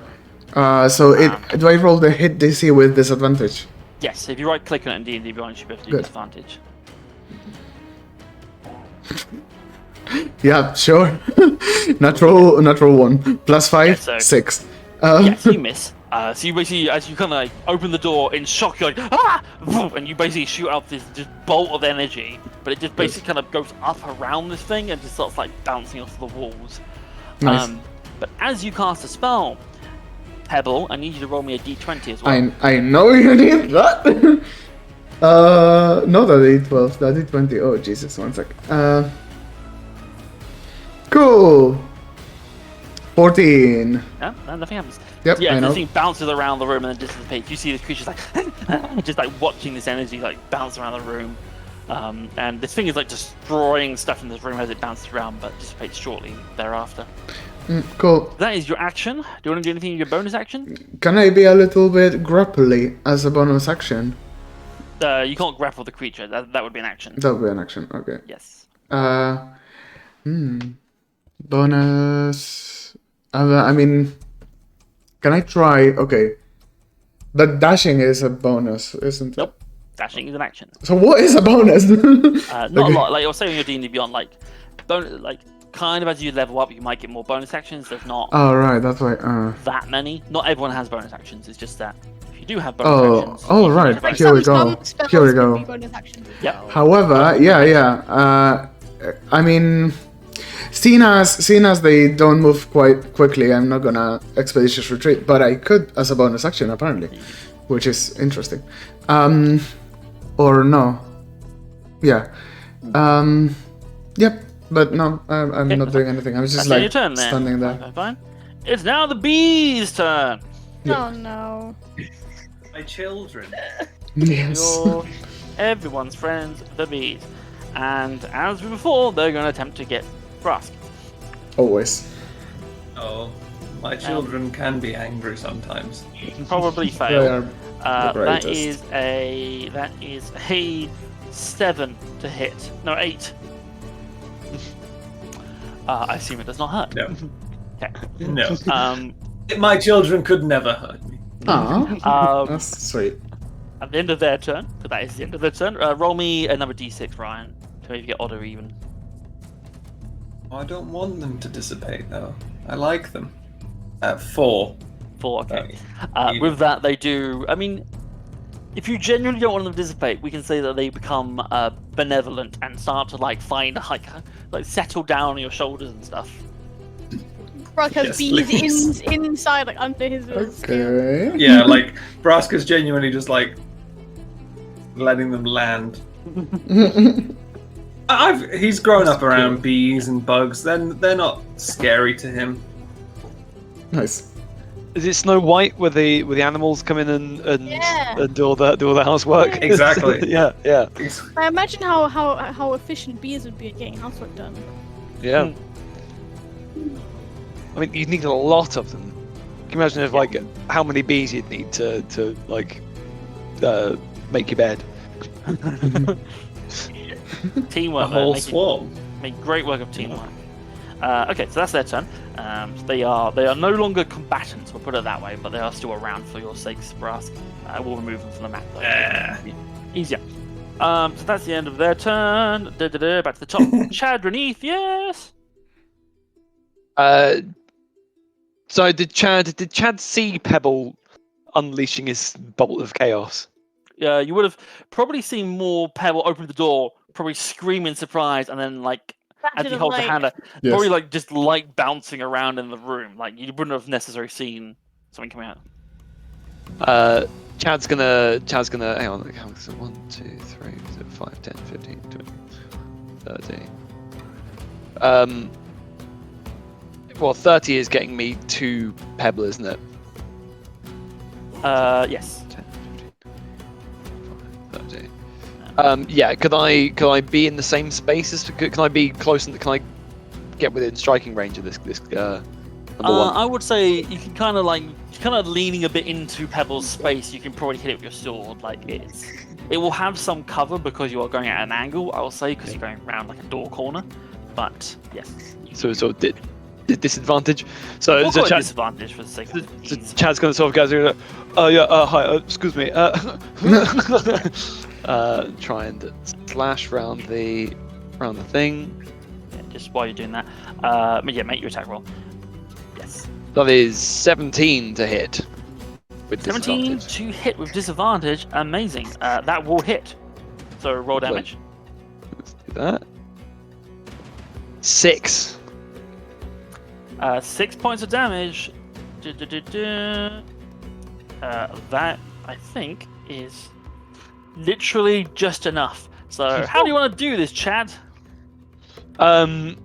Alright. So do I roll the hit DC with disadvantage?
Yes, if you right click on it in D&D Beyond, you should be able to do
Good.
disadvantage.
Yeah, sure. natural 1 plus 5,
Yeah, so-
6.
Yes, you miss. So you basically, as you kind of like open the door in shock, you're like, ah! And you basically shoot out this just bolt of energy, but it just basically kind of goes up around this thing and just starts like bouncing off the walls.
Nice.
But as you cast a spell, Pebble, I need you to roll me a d20 as well.
I know you need that. Not a D12, the D20. Oh Jesus, 1 sec. Cool. 14.
Yeah, no, nothing happens.
Yep,
Yeah,
I know.
this thing bounces around the room and then dissipates. You see this creature's like, just like watching this energy like bounce around the room. And this thing is like destroying stuff in this room as it bounces around, but dissipates shortly thereafter.
Cool.
That is your action. Do you want to do anything in your bonus action?
Can I be a little bit grapply as a bonus action?
You can't grapple the creature. That would be an action.
That would be an action. Okay.
Yes.
Bonus. I mean, can I try? Okay. But dashing is a bonus, isn't it?
Nope. Dashing is an action.
So what is a bonus?
Not
Okay.
a lot. Like you're saying, your D&D Beyond, like, kind of as you level up, you might get more bonus actions. There's not
Oh right, that's why.
that many. Not everyone has bonus actions. It's just that if you do have bonus actions.
Oh
you can
right.
use bonus
Here we
actions.
go.
Some spells
Here we
can
go.
be bonus actions as
Yep.
well.
However, yeah. I mean, seeing as they don't move quite quickly, I'm not gonna expeditious retreat, but I could as a bonus action apparently, which is interesting. Or no. Yeah. Yep. But no, I'm not doing anything. I was just
That's
like
your turn then.
standing there.
Okay, fine. It's now the bee's turn.
Oh no.
My children.
Yes.
You're everyone's friends, the bees. And as before, they're going to attempt to get Brask.
Always.
Oh, my children can be angry sometimes.
Probably
They
fail.
are the
That
greatest.
is a 7 to hit. No, 8. I assume it does not hurt.
No.
Okay.
No.
Um,
My children could never hurt me.
Aw,
um,
that's sweet.
at the end of their turn, so that is the end of their turn, roll me another d6, Ryan, to maybe get odd or even.
I don't want them to dissipate though. I like them. At 4.
4, okay.
You-
With that, they do. I mean, if you genuinely don't want them to dissipate, we can say that they become benevolent and start to like find like settle down on your shoulders and stuff.
Brock has
Yes,
bees
please.
inside, like under his little skin.
Okay.
Yeah, like Braska's genuinely just like letting them land. He's grown up around bees and bugs. They're not scary to him.
Nice.
Is it Snow White where the animals come in and
Yeah.
do all the housework?
Exactly.
yeah.
I imagine how efficient bees would be at getting housework done.
Yeah. I mean, you'd need a lot of them. Can you imagine if like how many bees you'd need to like make your bed?
Teamwork.
A whole
make it-
swarm.
Make great work of teamwork. Okay, so that's their turn. So they are no longer combatants, we'll put it that way, but they are still around for your sakes, Brask. We'll remove them from the map though.
Ah.
Easier. So that's the end of their turn. Back to the top. Chad Reneath, yes.
So did Chad see Pebble unleashing his bolt of chaos?
You would have probably seen more Pebble open the door, probably scream in surprise, and then like
That
as
should
he
have,
holds the
like,
hand,
Yes.
probably like just light bouncing around in the room. Like you wouldn't have necessarily seen something coming out.
Chad's gonna hang on, so 1, 2, 3, 5, 10, 15, 20. 30. Well, 30 is getting me to Pebble, isn't it?
Yes.
10, 15, 30. Yeah. Could I be in the same space as? Can I be close? And can I get within striking range of this number one?
I would say you can kind of leaning a bit into Pebble's space. You can probably hit it with your sword. Like it will have some cover because you are going at an angle. I will say because you're going around like a door corner. But yes.
So disadvantage. So
We'll call it
Chad,
disadvantage for the sake of ease.
Chad's gonna sort of go through. Hi. Excuse me. Try and slash round the thing.
Yeah, just while you're doing that, make your attack roll. Yes.
That is 17 to hit. With
17
disadvantage.
to hit with disadvantage. Amazing. That will hit. So roll damage.
Let's do that. 6.
6 points of damage. That I think is literally just enough. So how do you want to do this, Chad?
Was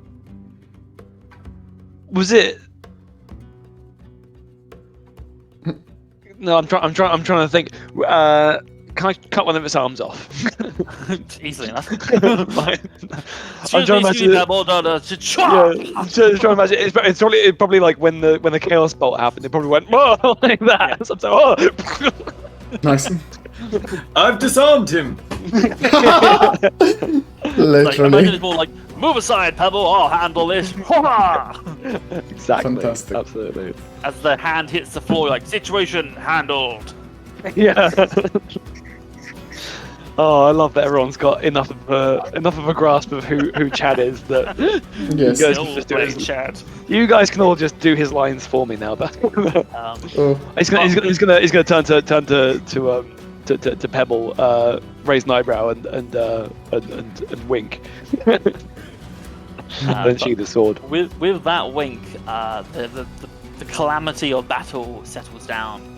it? No, I'm trying to think. Can I cut one of its arms off?
Easily enough.
Fine.
I'm
trying to imagine. I'm trying to imagine. It's probably like when the chaos bolt happened. It probably went whoa like that.
Yeah.
So I'm like, oh.
Nice.
I've disarmed him.
Like, imagine
Literally.
it's more like, move aside, Pebble, I'll handle this.
Exactly.
Fantastic.
Absolutely.
As the hand hits the floor, like, situation handled.
Yeah. Oh, I love that everyone's got enough of a grasp of who Chad is that
Yes.
you guys
Still
can just do
playing
his,
Chad.
you guys can all just do his lines for me now. But
Oh,
he's gonna turn to Pebble, raise an eyebrow and wink. Then sheathe the sword.
With that wink, the calamity of battle settles down,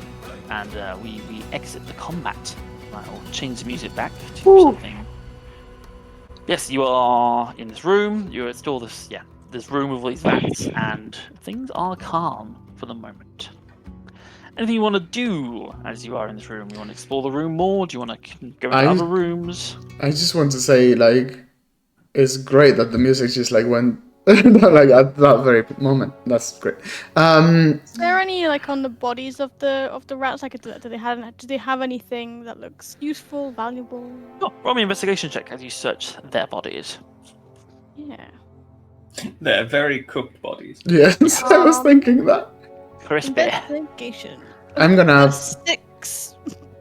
and we exit the combat. I'll change the music back to something. Yes, you are in this room. You're still this room with all these vats, and things are calm for the moment. Anything you want to do as you are in this room? You want to explore the room more? Do you want to go into other rooms?
I just want to say, like, it's great that the music just like went like at that very moment. That's great.
Is there any like on the bodies of the rats? Like, do they have anything that looks useful, valuable?
Oh, roll me an investigation check as you search their bodies.
Yeah.
They're very cooked bodies.
Yes, I was thinking that.
Crispy.
Investigation.
I'm gonna
6.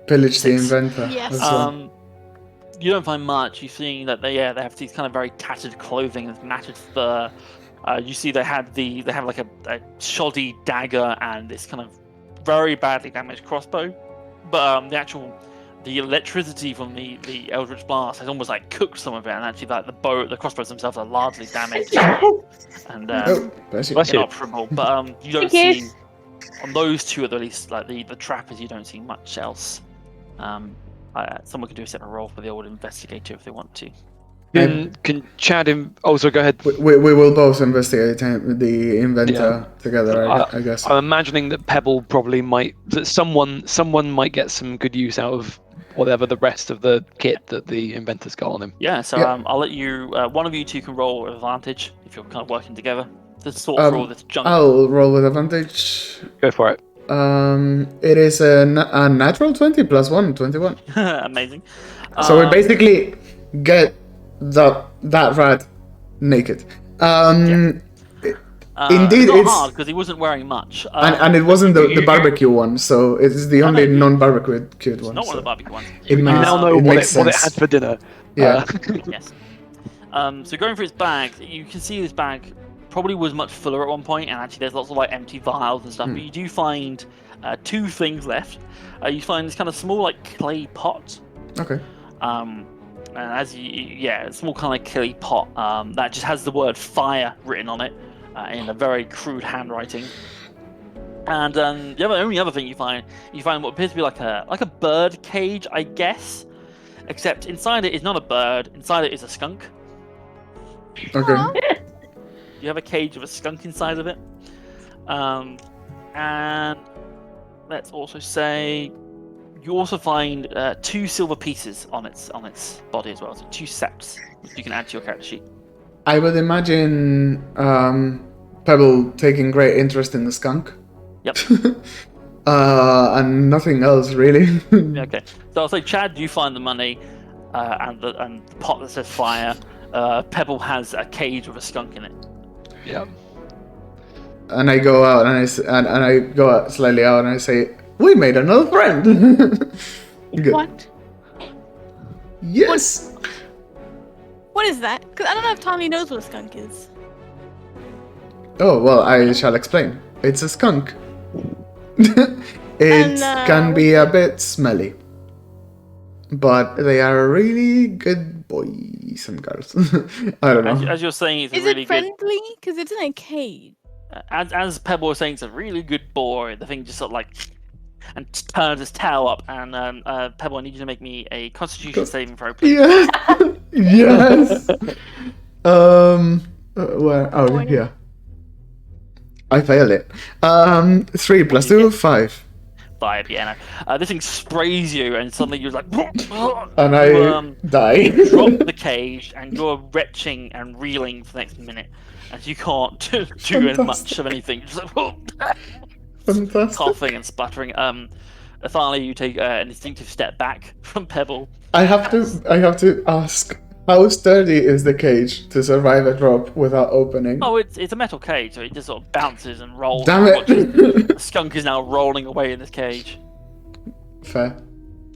pillage the
6.
inventor.
Yes.
as well.
You don't find much. You see that they have these kind of very tattered clothing and matted fur. You see they have like a shoddy dagger and this kind of very badly damaged crossbow. But the electricity from the Eldritch Blast has almost like cooked some of it, and actually like the crossbows themselves are largely damaged and
Oh, bless you.
Bless you.
inoperable. But you don't
Thank you.
see on those two at least, like the trappers, you don't see much else. Someone can do a separate roll for the old investigator if they want to.
Can Chad also go ahead?
We will both investigate the inventor together, I guess.
I'm imagining that Pebble probably that someone might get some good use out of whatever the rest of the kit that the inventor's got on him.
Yeah, so
Yeah.
I'll let you. One of you two can roll with advantage if you're kind of working together to sort through all this junk.
I'll roll with advantage.
Go for it.
It is a natural 20 plus 1, 21.
Amazing.
So we basically get that rat naked. Indeed,
not
it's
hard because he wasn't wearing much.
and it wasn't the barbecue one, so it's the only
no,
non-barbecued one.
not one
so
of the barbecue ones.
It
You
makes,
now know
it
what
makes
it
sense.
had for dinner.
Yeah.
Yes. So going through his bag, you can see this bag probably was much fuller at one point, and actually there's lots of like empty vials and stuff. But you do find two things left. You find this kind of small like clay pot.
Okay.
And as a small kind of clay pot that just has the word fire written on it in a very crude handwriting. And the only other thing you find what appears to be like a bird cage, I guess, except inside it is not a bird. Inside it is a skunk.
Okay.
You have a cage with a skunk inside of it. And let's also say you also find 2 silver pieces on its body as well. So 2 seps which you can add to your character sheet.
I would imagine Pebble taking great interest in the skunk.
Yep.
And nothing else really.
Okay. So I'll say, Chad, you find the money and the pot that says fire. Pebble has a cage with a skunk in it.
Yeah.
And I go out and I go out slightly out and I say, "We made another friend." Good.
What?
Yes.
What is that? Because I don't know if Tommy knows what a skunk is.
Oh well, I shall explain. It's a skunk. It can be a bit smelly, but they are really good boys and girls. I don't know.
As you're saying, it's
Is
a really
it friendly? Because it's in a cage.
good. As Pebble was saying, it's a really good boy. The thing just sort of like and turns its tail up. And Pebble, I need you to make me a Constitution saving throw, please.
Yes. Yes. Where? Oh, here. I failed it. 3 plus 2, 5.
5, yeah. No. This thing sprays you, and suddenly you're like,
And I die.
drop the cage, and you're retching and reeling for the next minute, as you can't do much of anything. You're just like,
Fantastic.
coughing and sputtering. Athalia, you take an instinctive step back from Pebble.
I have to ask, how sturdy is the cage to survive a drop without opening?
Oh, it's a metal cage, so it just sort of bounces and rolls.
Damn it.
The skunk is now rolling away in this cage.
Fair.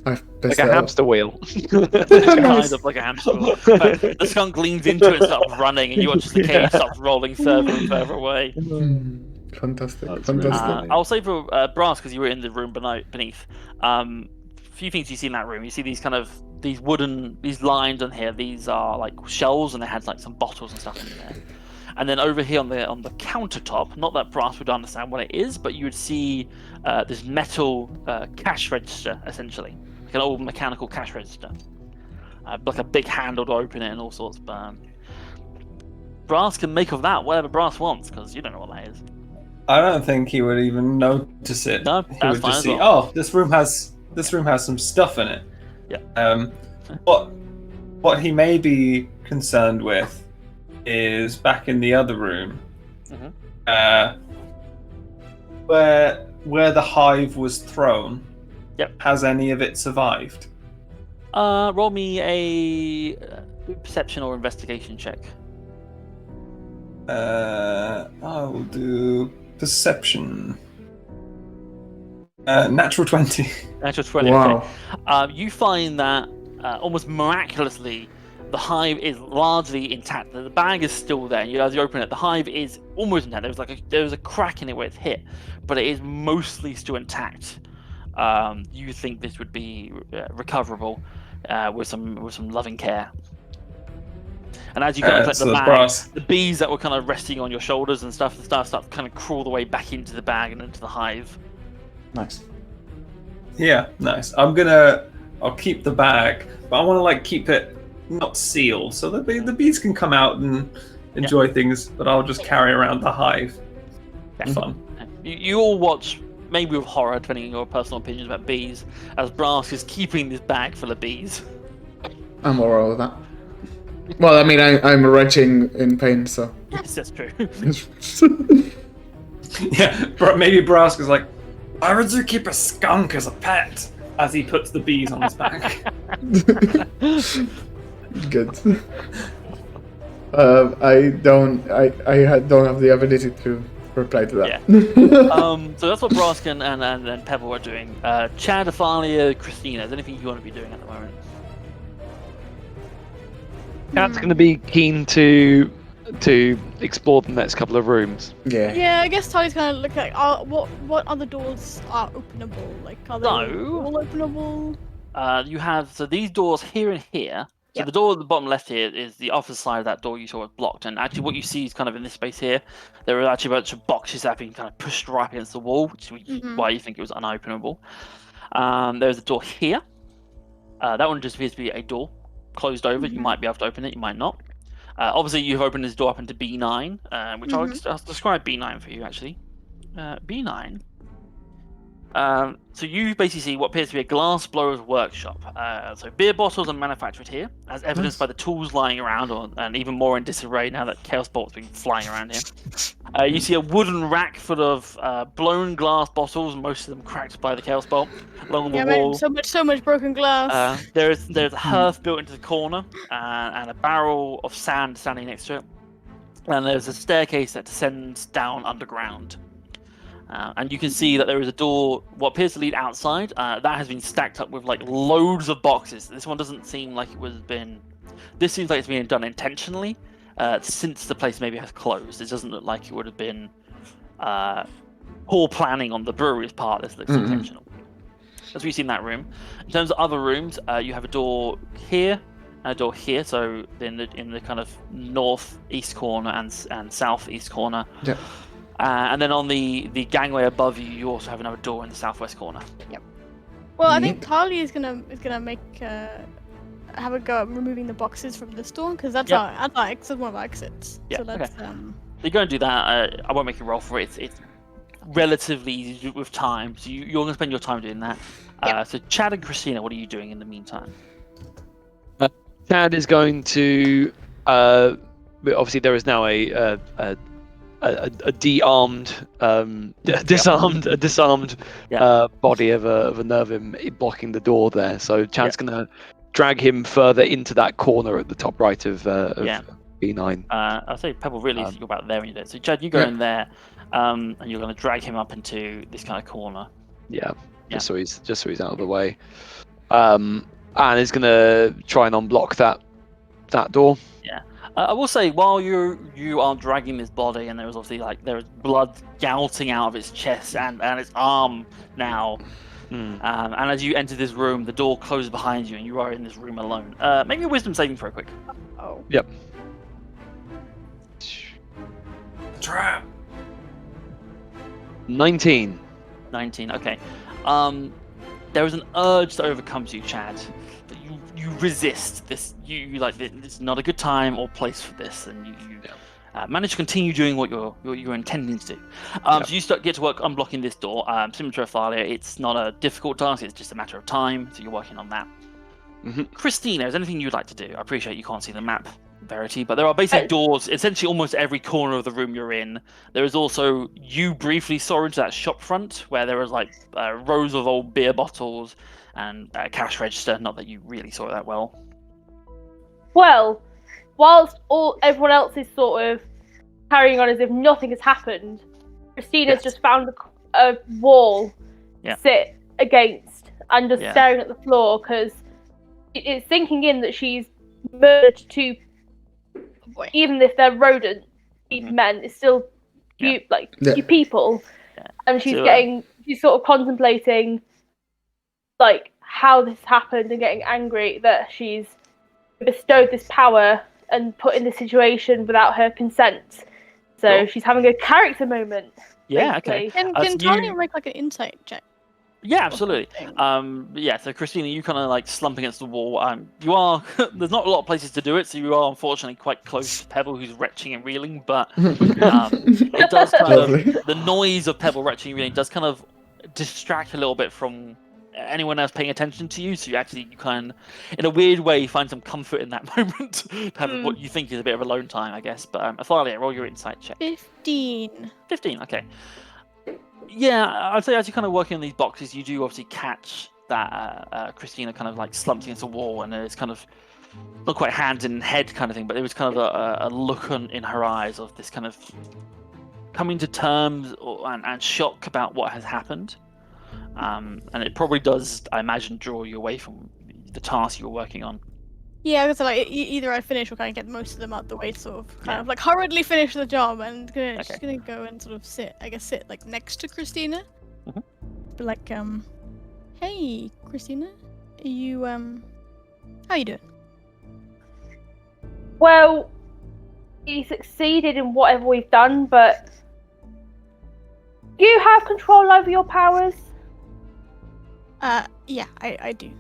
I've
Like a hamster wheel.
Kind of like a hamster wheel. But the skunk leans into it and starts running, and you watch as the cage starts rolling further and further away.
Fantastic.
That's
Fantastic.
really
I'll say for Brass, because you were in the room beneath. Few things you see in that room. You see these these lines on here. These are like shelves, and they had like some bottles and stuff in there. And then over here on the countertop, not that Brass would understand what it is, but you would see this metal cash register, essentially, like an old mechanical cash register, like a big handle to open it and all sorts. But Brass can make of that whatever Brass wants, because you don't know what that is.
I don't think he would even notice it.
No,
He
that's
would
fine
just
as
see,
well.
oh, this room has some stuff in it.
Yeah.
What he may be concerned with is back in the other room, where the hive was thrown.
Yep.
Has any of it survived?
Roll me a perception or investigation check.
I will do perception. Natural 20.
Natural 20.
Wow.
Okay. You find that almost miraculously, the hive is largely intact. The bag is still there. As you open it, the hive is almost intact. There was a crack in it where it's hit, but it is mostly still intact. You think this would be recoverable with some loving care. And as you kind of collect the bag, the bees that were kind of resting on your shoulders and stuff, start to kind of crawl their way back into the bag and into the hive.
Nice.
Yeah, nice. I'll keep the bag, but I want to keep it not sealed, so the bees can come out and enjoy things. But I'll just carry around the hive.
Yeah.
Fun.
You all watch, maybe with horror, depending on your personal opinions about bees, as Brass is keeping this bag full of bees.
I'm alright with that. Well, I mean, I'm retching in pain, so.
Yes, that's true.
Yeah, maybe Brask is like, why would you keep a skunk as a pet? As he puts the bees on his back.
Good. I don't have the ability to reply to that.
Yeah. So that's what Brask and Pebble are doing. Chad, Athalia, Christina, is there anything you want to be doing at the moment?
Cat's going to be keen to explore the next couple of rooms.
Yeah.
Yeah, I guess Tali's gonna look at what other doors are openable. Like, are they all openable?
You have these doors here and here. So the door at the bottom left here is the opposite side of that door you saw was blocked. And actually, what you see is kind of in this space here. There are actually a bunch of boxes that have been kind of pushed right against the wall, which is why you think it was unopenable. There's a door here. That one just appears to be a door closed over. You might be able to open it, you might not. Obviously, you've opened this door up into B9, which
Mhm.
I'll describe B9 for you, actually. B9. So you basically see what appears to be a glass blower's workshop. So beer bottles are manufactured here, as evidenced
Nice.
by the tools lying around, and even more in disarray now that Chaos Bolt's been flying around here. You see a wooden rack full of blown glass bottles, most of them cracked by the Chaos Bolt, along the
Yeah, man,
wall.
so much broken glass.
There's a hearth built into the corner, and a barrel of sand standing next to it. And there's a staircase that descends down underground. And you can see that there is a door, what appears to lead outside. That has been stacked up with like loads of boxes. This one doesn't seem like it was been. This seems like it's been done intentionally, since the place maybe has closed. It doesn't look like it would have been poor planning on the brewery's part. This looks intentional. As we see in that room. In terms of other rooms, you have a door here, and a door here. So in the kind of northeast corner and southeast corner.
Yeah.
And then on the gangway above you, you also have another door in the southwest corner.
Well, I think
Neat.
Carly is gonna make have a go at removing the boxes from this door because that's
Yep.
our exit, one of our exits.
Yeah,
So let's
So you're going to do that. I won't make you roll for it. It's relatively easy to do with time. So you're going to spend your time doing that. So Chad and Christina, what are you doing in the meantime?
Chad is going to. Obviously, there is now a disarmed body of a Nervim blocking the door there. So Chad's gonna drag him further into that corner at the top right of B9.
I'll say Pebble really you're about there when you do it. So Chad, you go in there, and you're going to drag him up into this kind of corner.
Just so he's out of the way. And he's gonna try and unblock that door.
I will say, while you are dragging this body, and there is obviously there is blood gouting out of its chest and its arm now, and as you enter this room, the door closes behind you, and you are in this room alone. Make me a wisdom saving throw, quick.
Oh.
Yep.
Trap.
19.
19. Okay. There is an urge that overcomes you, Chad. You resist this. You like this is not a good time or place for this, and you manage to continue doing what you're intending to do. So you get to work unblocking this door. Similar to Athalia, it's not a difficult task. It's just a matter of time. So you're working on that. Christina, is there anything you'd like to do? I appreciate you can't see the map, Verity, but there are basic doors. Essentially, almost every corner of the room you're in. There is also you briefly saw into that shop front where there was rows of old beer bottles and a cash register. Not that you really saw it that well.
Well, whilst everyone else is sort of carrying on as if nothing has happened, Christina's just found a wall to sit against and just staring at the floor because it's sinking in that she's murdered two. Even if they're rodent men, it's still you people, and she's she's sort of contemplating how this happened and getting angry that she's bestowed this power and put in this situation without her consent. So she's having a character moment.
Yeah,
basically.
okay.
Can Talia make an insight check?
Yeah, absolutely. So Christina, you kind of slump against the wall. You are there's not a lot of places to do it, so you are unfortunately quite close to Pebble, who's retching and reeling. But it does kind of the noise of Pebble retching and reeling does kind of distract a little bit from anyone else paying attention to you. So you kind of, in a weird way, find some comfort in that moment to have what you think is a bit of alone time, I guess. But Athalia, roll your insight check.
15.
15. Okay. Yeah, I'd say as you're kind of working on these boxes, you do obviously catch that Christina kind of slumps against the wall, and it's kind of not quite hands in head kind of thing, but there was kind of a look in her eyes of this kind of coming to terms and shock about what has happened. And it probably does, I imagine, draw you away from the task you were working on.
Yeah, so either I finish or kind of get most of them out the way, sort of kind of hurriedly finish the job, and just gonna go and sort of sit next to Christina. Be hey, Christina, are you how you doing?
Well, we succeeded in whatever we've done, but do you have control over your powers?
Yeah, I do.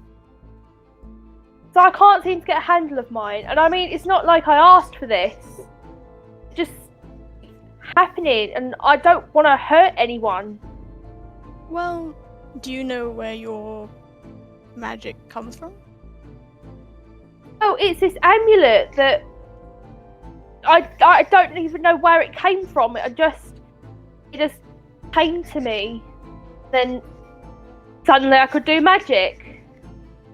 So I can't seem to get a handle of mine. And I mean, it's not like I asked for this. It's just happening, and I don't want to hurt anyone.
Well, do you know where your magic comes from?
Oh, it's this amulet that I don't even know where it came from. It just came to me. Then suddenly I could do magic.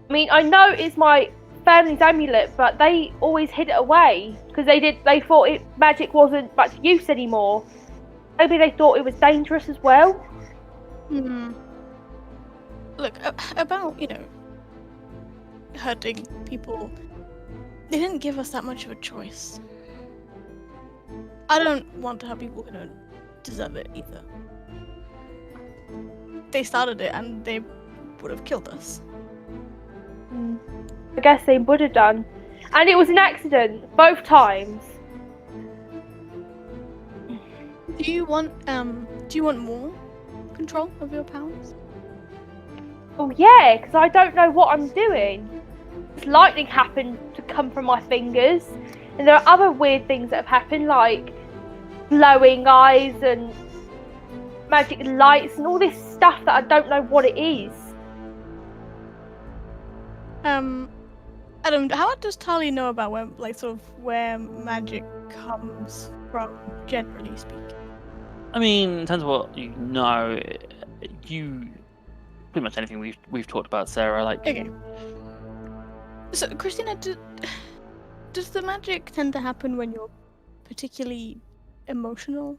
I mean, I know it's my family's amulet, but they always hid it away because they thought magic wasn't much use anymore. Maybe they thought it was dangerous as well.
Look, about, hurting people, they didn't give us that much of a choice. I don't want to have people who don't deserve it either. They started it and they would have killed us.
I guess they would have done. And it was an accident, both times.
Do you want more control of your powers?
Oh yeah, because I don't know what I'm doing. Lightning happened to come from my fingers, and there are other weird things that have happened, like glowing eyes and magic lights and all this stuff that I don't know what it is.
Adam, how does Tali know about where magic comes from, generally speaking?
I mean, in terms of what you know, you pretty much anything we've talked about, Sarah. Like,
Okay. So, Christina, does the magic tend to happen when you're particularly emotional?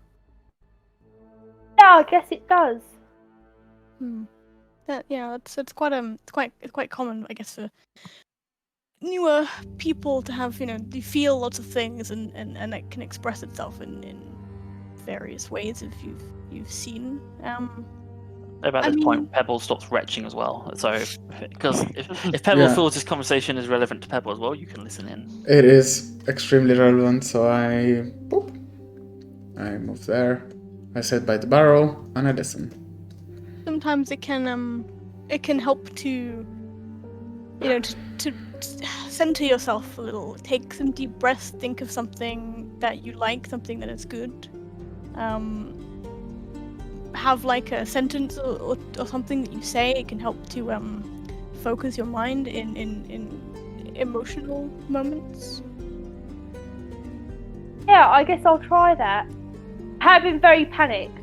Yeah, I guess it does.
It's quite common, I guess, for newer people to have, they feel lots of things and it can express itself in various ways if you've seen.
about this point, Pebble stops retching as well. So, because if Pebble feels this conversation is relevant to Pebble as well, you can listen in.
It is extremely relevant, so I move there. I sit by the barrel and I listen.
Sometimes it can help to center yourself a little. Take some deep breaths. Think of something that you like, something that is good. Have like a sentence or something that you say. It can help to focus your mind in emotional moments.
Yeah, I guess I'll try that. I have been very panicked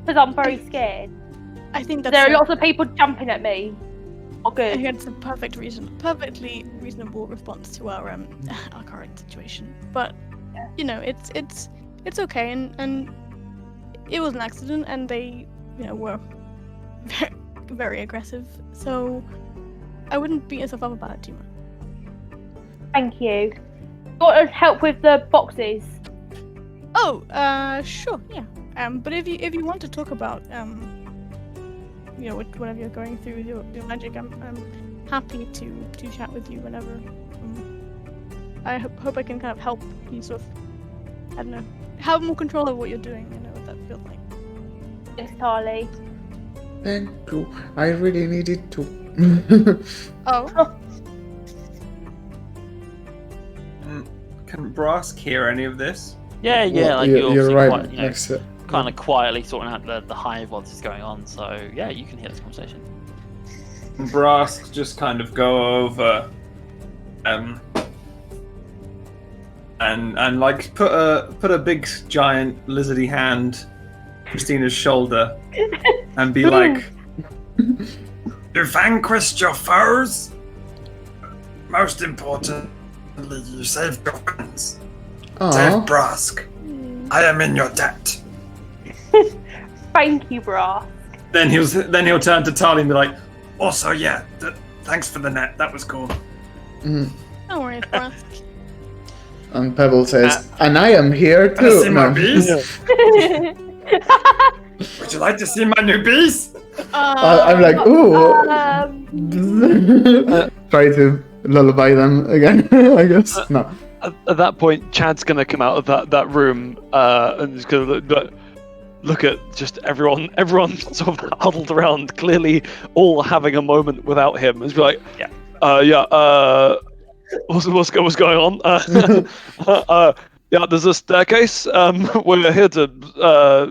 because I'm very scared.
I think that's
there are lots of people jumping at me. Oh,
I
good.
think that's a perfectly reasonable response to our current situation. But it's okay, and it was an accident, and they were very, very aggressive. So I wouldn't beat yourself up about it too much.
Thank you. Want to help with the boxes?
Oh, sure, yeah. But if you want to talk about whatever you're going through with your magic, I'm happy to chat with you whenever. I hope I can kind of help you sort of, I don't know, have more control over what you're doing. I know what that feels like.
Thanks, Tarly.
Thank you. I really needed to.
Oh.
Can Brask hear any of this?
Yeah,
Well,
like
you're right
quite,
next to it.
kind of quietly sorting out the hive while this is going on. So yeah, you can hear this conversation.
Brask just kind of go over, and like put a big giant lizardy hand on Christina's shoulder and be like, "You vanquished your foes. Most importantly, you saved your friends. Save
Aww.
Brask. I am in your debt."
Thank you, Brask.
Then he'll turn to Tali and be like, "Also, yeah, thanks for the net. That was cool."
Mm.
Don't worry, Brask.
And Pebble says, and I am here
Wanna
too.
see my
No.
bees? Would you like to see my new bees?
I'm like, ooh. Try to lullaby them again, I guess. No.
At that point, Chad's gonna come out of that room and he's gonna look at just everyone sort of huddled around, clearly all having a moment without him. And be like,
Yeah.
What's going on? Yeah, there's a staircase. We're here to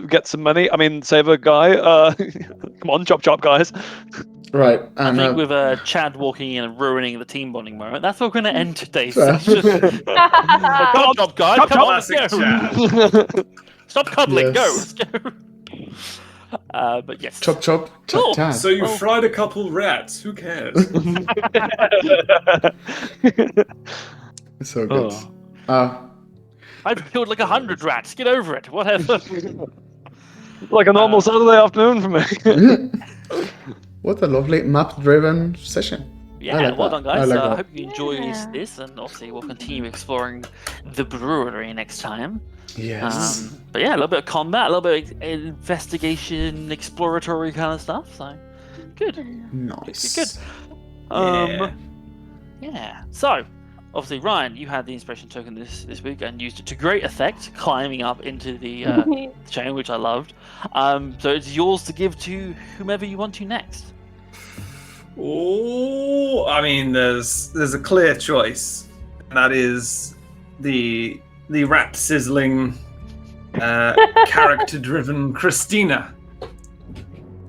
get some money. I mean, save a guy. Come on, chop, guys.
Right,
I
and
think with Chad walking in and ruining the team bonding moment, that's what we're going to end today's
Fair.
session. Chop, guys,
Chop,
come on,
Classic
let's go.
Chad.
Stop cuddling, go, let's
Yes.
go. But yes.
chop,
Cool.
tad.
So you fried a couple rats. Who cares?
It's so good.
Oh.
I've killed like 100 rats. Get over it. Whatever.
Like a normal Saturday afternoon for me.
What a lovely map-driven session.
Yeah,
I like
well
that.
done, guys.
I like
I
that.
hope you enjoyed
Yeah.
this, and obviously we'll continue exploring the brewery next time.
Yes.
But yeah, a little bit of combat, a little bit of investigation, exploratory kind of stuff. So good.
Nice.
Good. Yeah. So obviously, Ryan, you had the inspiration token this week and used it to great effect, climbing up into the chain, which I loved. So it's yours to give to whomever you want to next.
Oh, I mean, there's a clear choice, and that is the rat sizzling, character-driven Christina.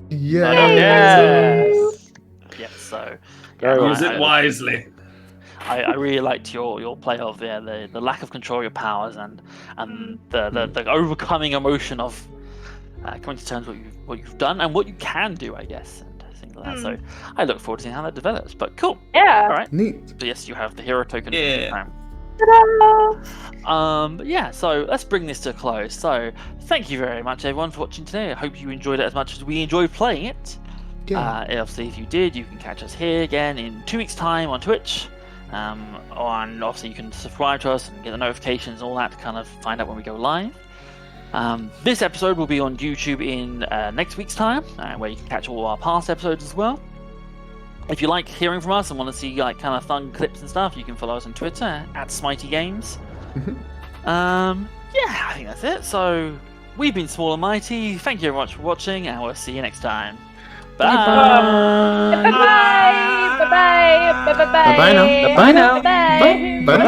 Yeah.
Yes. Yes. So
Use it wisely.
I really liked your play of the lack of control of your powers and the overcoming emotion of coming to terms with what you've done and what you can do, I guess, and things like that. So I look forward to seeing how that develops. But cool.
Yeah.
All right.
Neat.
So yes, you have the hero token.
Yeah.
Ta-da!
Yeah, so let's bring this to a close. So thank you very much everyone for watching today. I hope you enjoyed it as much as we enjoyed playing it.
Yeah.
Obviously, if you did, you can catch us here again in 2 weeks' time on Twitch. And obviously, you can subscribe to us and get the notifications, all that to kind of find out when we go live. This episode will be on YouTube in next week's time, where you can catch all our past episodes as well. If you like hearing from us and want to see like kind of fun clips and stuff, you can follow us on Twitter at Smitey Games. Yeah, I think that's it. So we've been Small and Mighty. Thank you very much for watching, and we'll see you next time. Bye.
Bye bye. Bye bye. Bye bye.
Bye-bye now.
Bye now. Bye.
Bye. Bye.